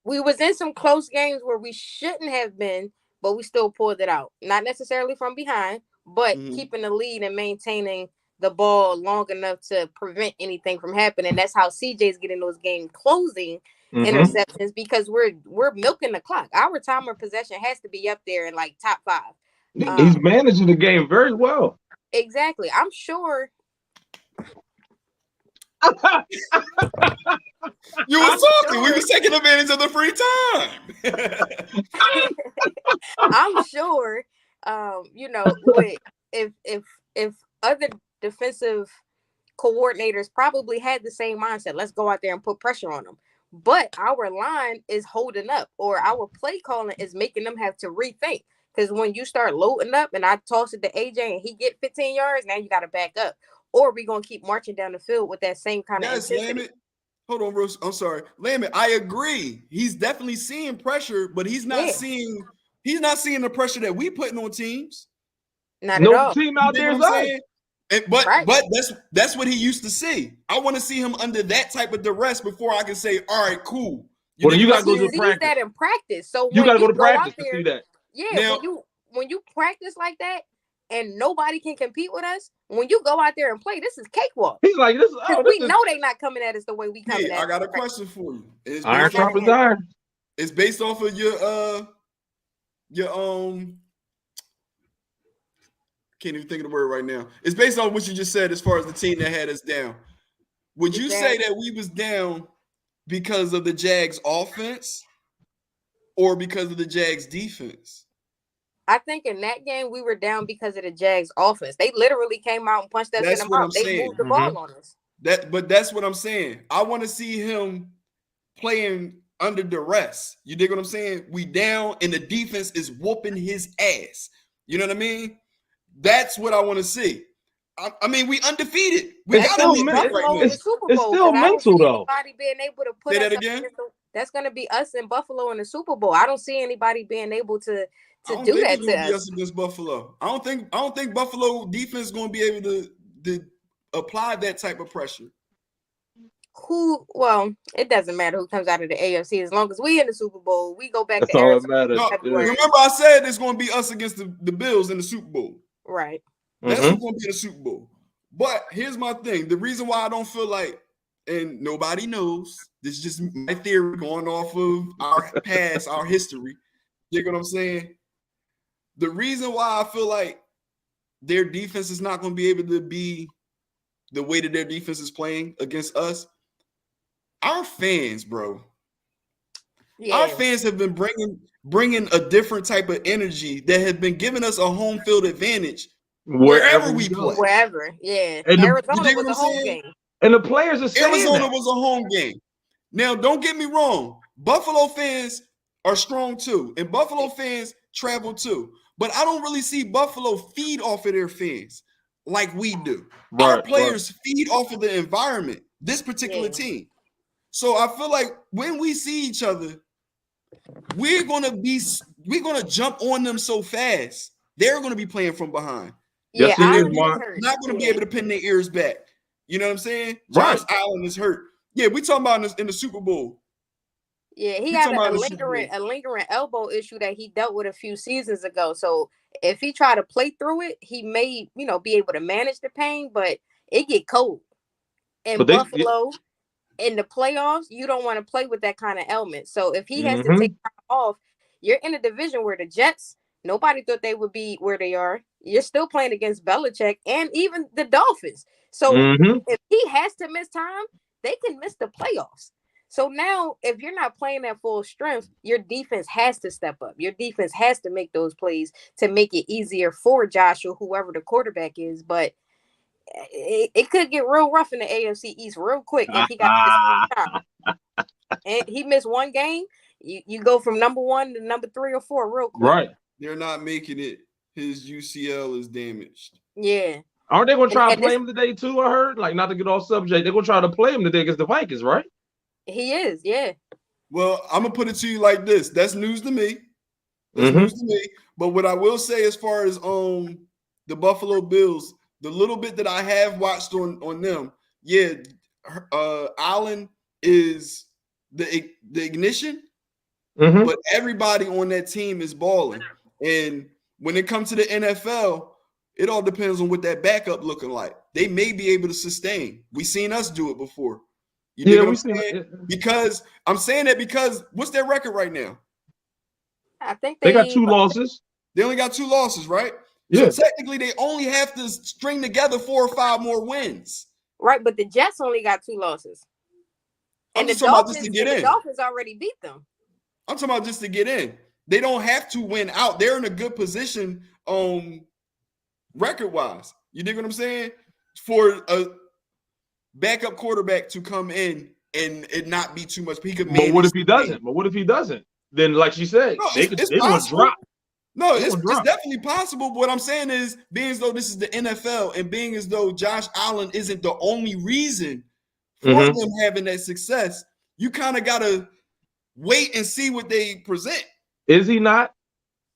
We was in some close games where we shouldn't have been, but we still pulled it out. Not necessarily from behind, but keeping the lead and maintaining the ball long enough to prevent anything from happening. That's how CJ's getting those game closing interceptions, because we're milking the clock. Our time of possession has to be up there in like top 5. He's managing the game very well. Exactly. I'm sure. You were talking. Sure. We were taking advantage of the free time. I'm sure. If other defensive coordinators probably had the same mindset, let's go out there and put pressure on them. But our line is holding up, or our play calling is making them have to rethink. Because when you start loading up and I toss it to AJ and he get 15 yards, now you got to back up. Or we're going to keep marching down the field with that same kind of intensity. Lammett. Hold on, Bruce. I'm sorry. Lammett, I agree. He's definitely seeing pressure, but he's not seeing the pressure that we putting on teams. Not at No all. team You out dig there what is I'm us. saying? But Right. that's what he used to see. I want to see him under that type of duress before I can say, all right, cool. Well, then dig you what got I'm to go He to saying? sees practice. that in practice. So You when got to go he to go out practice to there, see that. yeah, Now- when you practice like that and nobody can compete with us, when you go out there and play, this is cakewalk. He's like, this. Oh, We this is know they not coming at us the way we coming Yeah, at I got a us. question for you. It's iron based off sharpens of, iron. it's based off of your can't even think of the word right now. It's based on what you just said as far as the team that had us down. Would you say that we was down because of the Jags offense or because of the Jags defense? I think in that game we were down because of the Jags offense. They literally came out and punched us in That's the what mouth. I'm They saying. moved the ball on us. But that's what I'm saying. I want to see him playing under duress. You dig what I'm saying? We down and the defense is whooping his ass. You know what I mean? That's what I want to see. I mean, we undefeated. We It's got still to be back right Buffalo now. in the Super it's Bowl. still 'Cause I don't mental, see though. anybody being able to put Say us that up again? against that's going to be us in Buffalo in the Super Bowl. I don't see anybody being able to I don't do think that it's to gonna be us. us against Buffalo. I don't think Buffalo defense is gonna be able to apply that type of pressure. Well, it doesn't matter who comes out of the AFC as long as we in the Super Bowl. We go back That's to all that Arizona matters. No, in February. remember I said it's gonna be us against the Bills in the Super Bowl. Right. That's who's gonna be in the Super Bowl. But here's my thing: the reason why I don't feel like, and nobody knows, this is just my theory going off of our past, our history. You get what I'm saying? The reason why I feel like their defense is not going to be able to be the way that their defense is playing against us. Our fans, bro. Yeah. Our fans have been bringing a different type of energy that has been giving us a home field advantage wherever we play. Wherever. Yeah. And You Arizona dig was what a I'm home saying? game. And the players are saying Arizona that. was a home game. Now, don't get me wrong. Buffalo fans are strong too, and Buffalo fans travel too. But I don't really see Buffalo feed off of their fans like we do. Our players feed off of the environment, this particular team. So I feel like when we see each other, we're gonna jump on them so fast. They're gonna be playing from behind. Yes, Yeah, he is, Allen is Mark. hurt. Not gonna be able to pin their ears back. You know what I'm saying? Right. Josh Allen is hurt. Yeah, we talking about in the Super Bowl. Yeah, he We had talking about a the Super Bowl. lingering elbow issue that he dealt with a few seasons ago. So if he tried to play through it, he may, be able to manage the pain, but it get cold. In Buffalo, in the playoffs, you don't want to play with that kind of ailment. So if he has to take time off, you're in a division where the Jets, nobody thought they would be where they are. You're still playing against Belichick and even the Dolphins. So if he has to miss time, they can miss the playoffs. So now, if you're not playing at full strength, your defense has to step up. Your defense has to make those plays to make it easier for Josh or whoever the quarterback is. But it could get real rough in the AFC East real quick if he got time. And he missed one game. You go from number 1 to number 3 or 4 real quick. Right. They're not making it. His UCL is damaged. Yeah. Aren't they going to try to play him today too? I heard, like, not to get off subject, they're going to try to play him today against the Vikings, right? He is, yeah. Well, I'm gonna put it to you like this. That's news to me. That's news to me. But what I will say, as far as the Buffalo Bills, the little bit that I have watched on them, yeah, Allen is the ignition, but everybody on that team is balling. And when it comes to the NFL, it all depends on what that backup looking like. They may be able to sustain. We've seen us do it before. You dig what I'm saying? Because I'm saying that because what's their record right now? I think they got 2 losses. They only got 2 losses, right? Yeah. So technically, they only have to string together 4 or 5 more wins. Right, but the Jets only got 2 losses. And the Dolphins already beat them. I'm talking about just to get in. They don't have to win out. They're in a good position record-wise. You dig what I'm saying? For a backup quarterback to come in and it not be too much. He could manage. But what if he doesn't? But what if he doesn't? Then, like she said, No, they're going to drop. No, it's definitely possible. But what I'm saying is, being as though this is the NFL and being as though Josh Allen isn't the only reason for them having that success, you kind of got to wait and see what they present. Is he not?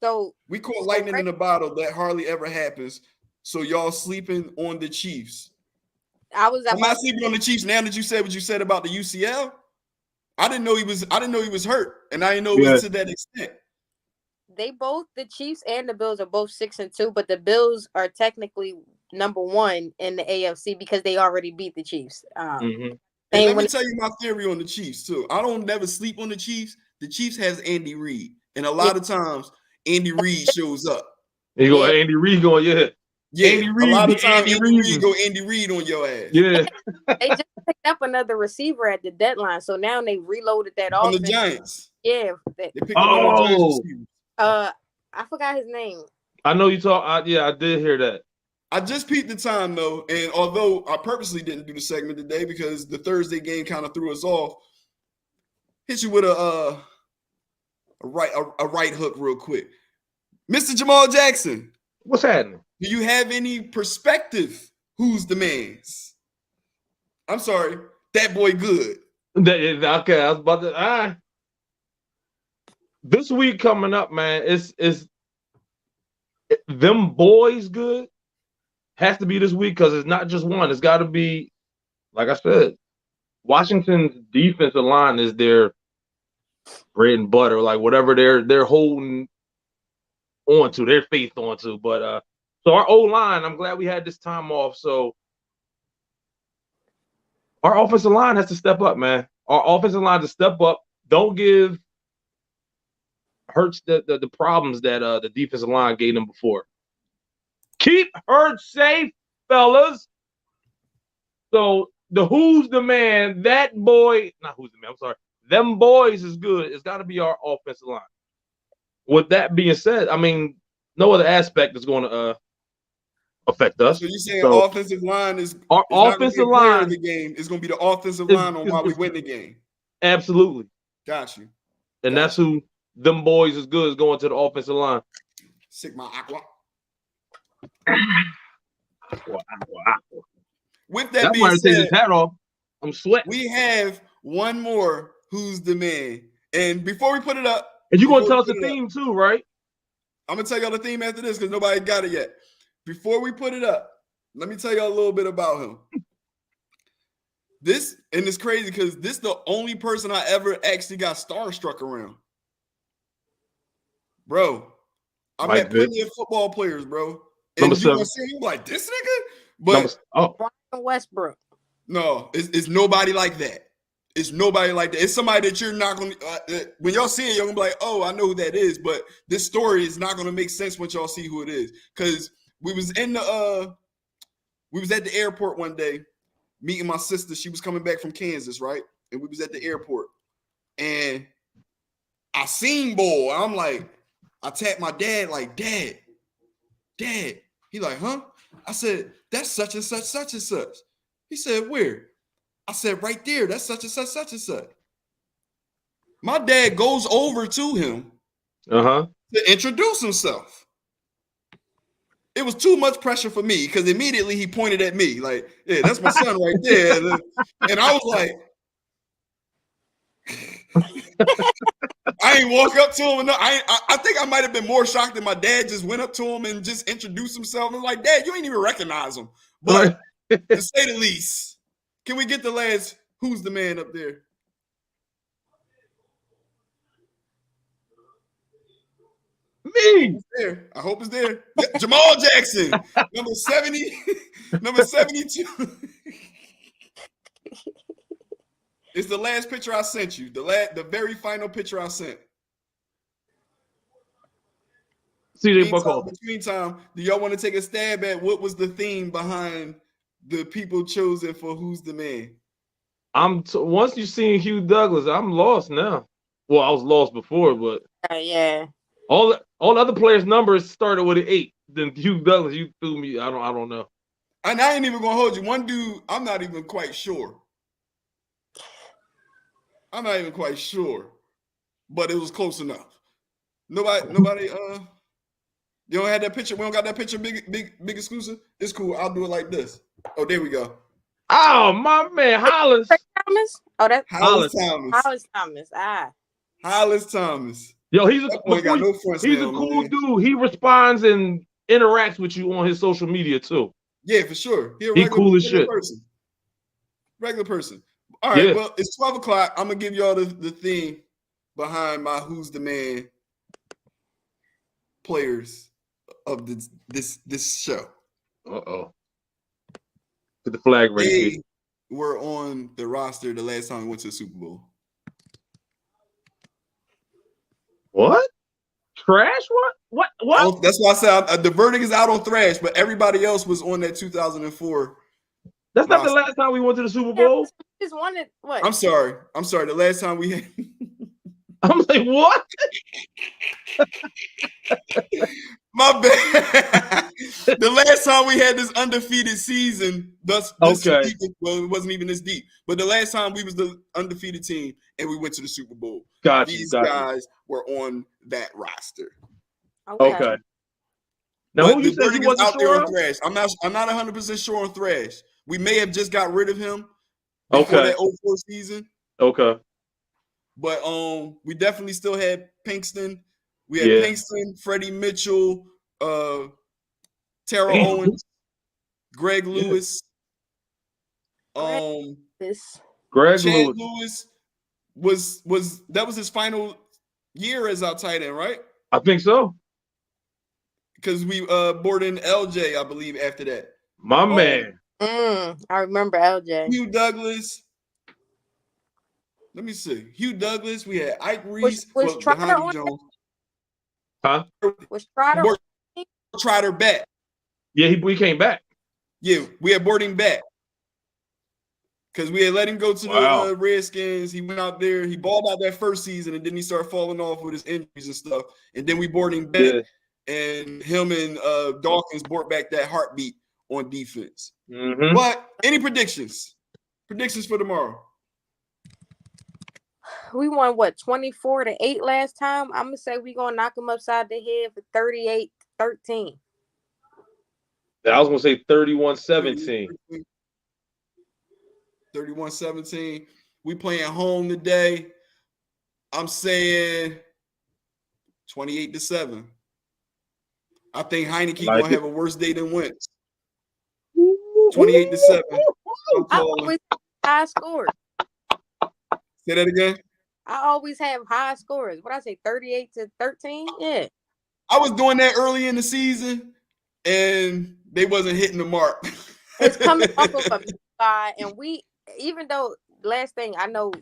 So we caught lightning in a bottle. That hardly ever happens. So y'all sleeping on the Chiefs. I was I'm not sleeping on the Chiefs now that you said what you said about the UCL. I didn't know he was hurt, and I didn't know it was to that extent. The Chiefs and the Bills are both 6-2, but the Bills are technically number 1 in the AFC because they already beat the Chiefs. And let me tell you my theory on the Chiefs too. I don't never sleep on the Chiefs. The Chiefs has Andy Reid, and a lot of times Andy Reid shows up. You go Andy Reid going, Andy Reid, a lot of times Andy Reid go Andy Reid on your ass. Yeah. They just picked up another receiver at the deadline, so now they reloaded that on offense. the Giants. Yeah. They picked up one of the Giants receivers. I forgot his name. I know you talk. I did hear that. I just peeped the time though, and although I purposely didn't do the segment today because the Thursday game kind of threw us off, hit you with a right hook real quick. Mr. Jamal Jackson, what's happening? Do you have any perspective? Who's the man's? I'm sorry, that boy good. Okay, I was about to. This week coming up, man, is them boys good? Has to be this week because it's not just one. It's got to be, like I said, Washington's defensive line is their bread and butter, like whatever they're holding onto, their faith onto. But so our O-line, I'm glad we had this time off. So our offensive line has to step up, man. Our offensive line to step up. Don't give Hurts the problems that the defensive line gave them before. Keep Hurts safe, fellas. So who's the man? That boy, not who's the man. I'm sorry. Them boys is good. It's got to be our offensive line. With that being said, I mean, no other aspect is going to affect us. So you're saying offensive line is our offensive line of the game is going to be the offensive line on why we win the game. Absolutely. Got you. And that's who them boys is good is going to the offensive line. Sigma Aqua. Aqua. With that being said, take his hat off. I'm sweating. We have one more who's the man. And before we put it up, and you're going to tell us the theme too, right? I'm going to tell y'all the theme after this because nobody got it yet. Before we put it up, let me tell y'all a little bit about him. It's crazy because this is the only person I ever actually got starstruck around. Bro, I met plenty of football players, bro. And you're going to see him like, this nigga? But Brian Westbrook. No, it's nobody like that. It's nobody like that. It's somebody that you're not going to, when y'all see it, you're going to be like, oh, I know who that is. But this story is not going to make sense once y'all see who it is. Because we was at the airport one day meeting my sister. She was coming back from Kansas, right? And we was at the airport. And I seen boy. I'm like, I tapped my dad like, Dad. He like, huh? I said, that's such and such, such and such. He said, where? I said, right there. That's such and such, such and such. My dad goes over to him to introduce himself. It was too much pressure for me because immediately he pointed at me like, yeah, that's my son right there. And I was like, I ain't walk up to him. I think I might have been more shocked that my dad just went up to him and just introduced himself. I'm like, Dad, you ain't even recognize him. But to say the least, can we get the last who's the man up there? Me. I hope it's there. Jamal Jackson, number 70, number 72. It's the last picture I sent you. The very final picture I sent. Between time, do y'all want to take a stab at what was the theme behind the people chosen for who's the man? Once you seen Hugh Douglas, I'm lost now. Well, I was lost before, but yeah. All the other players' numbers started with an 8. Then Hugh Douglas, you threw me. I don't know. And I ain't even gonna hold you. One dude, I'm not even quite sure. But it was close enough. Nobody. You don't have that picture. We don't got that picture. Big exclusive. It's cool. I'll do it like this. Oh, there we go. Oh, my man, Hollis. Thomas. Oh, that's Hollis Thomas. Hollis Thomas. Hollis Thomas. Yo, That boy got no fronts he's now, a cool man. dude. He responds and interacts with you on his social media too. Yeah, for sure. He a He regular, cool as regular shit. person. Regular person. All right, Yeah. well, it's 12 o'clock. I'm going to give y'all the thing behind my Who's the Man players of this show. Uh-oh. Get the flag ready, They Pete. were on the roster the last time we went to the Super Bowl. What? Trash? What? That's why I said the verdict is out on Thrash, but everybody else was on that 2004. That's not the roster. last time we went to the Super Bowl. Just wanted what? I'm sorry. The last time we had I'm like, what? my bad. The last time we had this undefeated season, this Okay. deep, well, it wasn't even this deep, but the last time we was the undefeated team and we went to the Super Bowl. These guys were on that roster. Okay. Now, But who you the said you verdict is wasn't out there sure on of? Thrash. I'm not 100% sure on Thrash. We may have just got rid of him before that 04 season. Okay. But we definitely still had Pinkston. We had Pinkston, Freddie Mitchell, Terrell Owens, Greg Lewis. Greg Chad Lewis was that was his final year as our tight end, right? I think so. Because we brought in LJ, I believe, after that. My man. I remember LJ. Hugh Douglas. Let me see. Hugh Douglas. We had Ike Reese. Was Trotter on Jones. Huh? Was Trotter? Trotter back. Yeah, he came back. Yeah, we had brought him back. Because we had let him go to the Redskins. He went out there. He balled out that first season, and then he started falling off with his injuries and stuff. And then we brought him back. Yeah. And him and Dawkins brought back that heartbeat on defense. Mm-hmm. But any predictions? Predictions for tomorrow? We won, 24-8 last time? I'm going to say we're going to knock them upside the head for 38-13. I was going to say 31-17. 31-17. We playing home today. I'm saying 28-7. I think Heineke going to have a worse day than Wentz. 28-7. I always have high scores. Say that again. I always have high scores. What I say, 38-13? Yeah. I was doing that early in the season, and they wasn't hitting the mark. It's coming off of a bye, and we, even though last thing I know,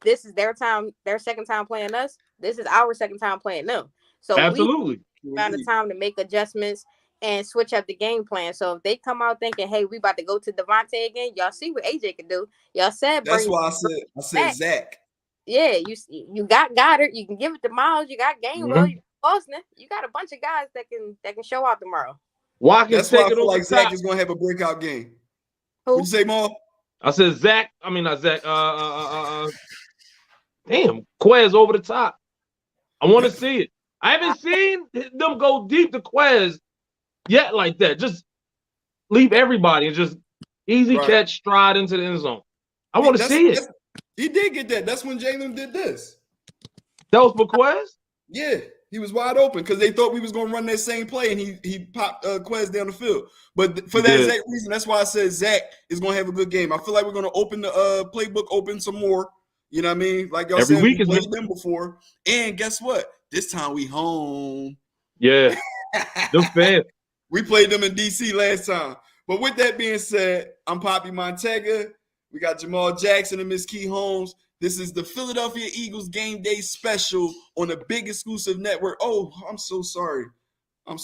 this is their time, their second time playing us. This is our second time playing them. So absolutely, we found the time to make adjustments and switch up the game plan. So if they come out thinking, "Hey, we about to go to Devontae again," y'all see what AJ can do. Y'all said that's why I said Zach. Yeah, you got Goddard. You can give it to Miles. You got Gainwell. You got Boston. You got a bunch of guys that can show out tomorrow. That's why I feel like Zach is going to have a breakout game. Who? What'd you say, Maul? I said Zach. I mean, not Zach. Damn, Quez over the top. I want to see it. I haven't seen them go deep to Quez yet like that. Just leave everybody and just easy catch, stride into the end zone. I want to see it. He did get that. That's when Jalen did this. That was for Quez? Yeah. He was wide open because they thought we was going to run that same play, and he popped Quez down the field. But for that exact reason, that's why I said Zach is going to have a good game. I feel like we're going to open the playbook, open some more. You know what I mean? Like y'all said, we played them before. And guess what? This time we home. Yeah. Those fans. We played them in D.C. last time. But with that being said, I'm Poppy Montega. We got Jamal Jackson and Miss Kee Holmes. This is the Philadelphia Eagles Game Day special on the big exclusive network. Oh, I'm so sorry. I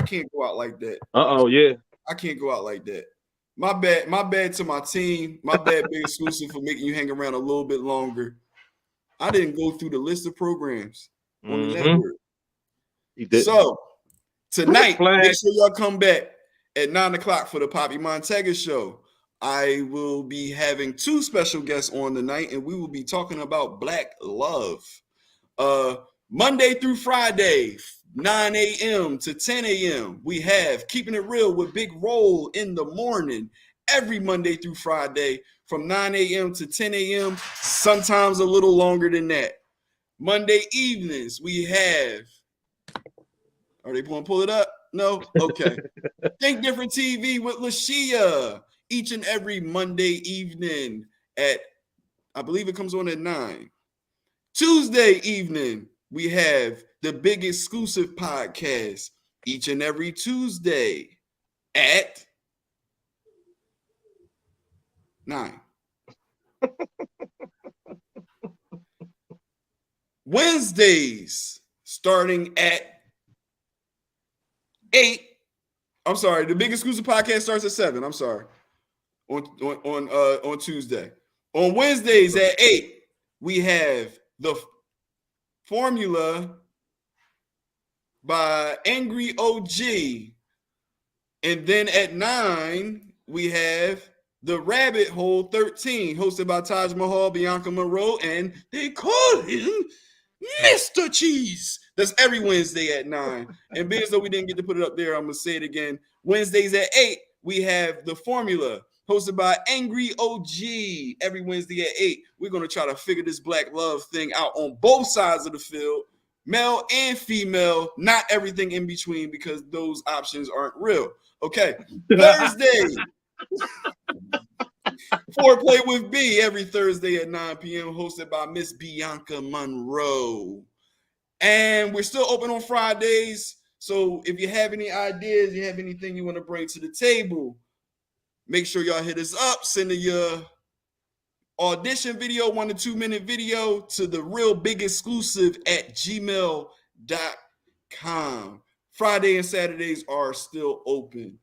can't go out like that. Yeah. I can't go out like that. My bad to my team. My bad, big exclusive, for making you hang around a little bit longer. I didn't go through the list of programs on the network. So tonight, make sure y'all come back at 9:00 for the Poppy Montega show. I will be having 2 special guests on tonight, and we will be talking about Black love. Monday through Friday, 9 a.m. to 10 a.m. We have Keeping It Real with Big Roll in the morning every Monday through Friday from 9 a.m. to 10 a.m., sometimes a little longer than that. Monday evenings, we have. Are they going to pull it up? No? Okay. Think Different TV with Lashia each and every Monday evening at, I believe it comes on at 9. Tuesday evening, we have the Big Exclusive Podcast each and every Tuesday at 9. Wednesdays, starting at 8. I'm sorry, the Big Exclusive Podcast starts at 7. I'm sorry. On Tuesday. On Wednesdays at 8, we have the Formula by Angry OG. And then at 9, we have the Rabbit Hole 13, hosted by Taj Mahal, Bianca Monroe, and they call him Mr. Cheese. That's every Wednesday at 9. And being as though we didn't get to put it up there, I'm going to say it again. Wednesdays at 8, we have the Formula, hosted by Angry OG. Every Wednesday at 8, we're going to try to figure this black love thing out on both sides of the field, male and female, not everything in between, because those options aren't real. Okay. Thursday, Foreplay with B, every Thursday at 9 p.m., hosted by Miss Bianca Monroe. And we're still open on Fridays. So if you have any ideas, you have anything you want to bring to the table, make sure y'all hit us up. Send your audition video, 1 to 2 minute video, to the Real Big Exclusive at gmail.com. Friday and Saturdays are still open.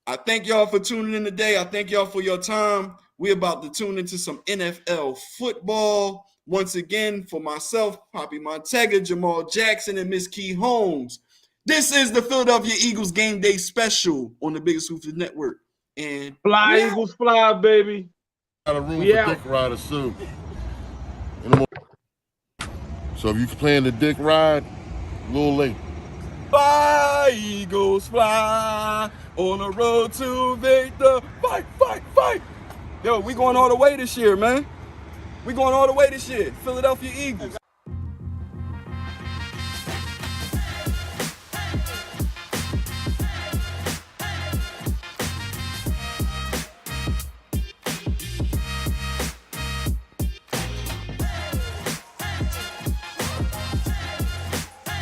I thank y'all for tuning in today. I thank y'all for your time. We're about to tune into some NFL football. Once again, for myself, Poppy Montega, Jamal Jackson, and Miss Kee Holmes. This is the Philadelphia Eagles Game Day Special on the Big Exclusive Network. And fly, Eagles, fly, baby. Got a room for dick riders soon. So if you playing the dick ride, a little late. Fly, Eagles, fly on the road to victory. Fight, fight, fight. Yo, we going all the way this year, man. We going all the way this year. Philadelphia Eagles.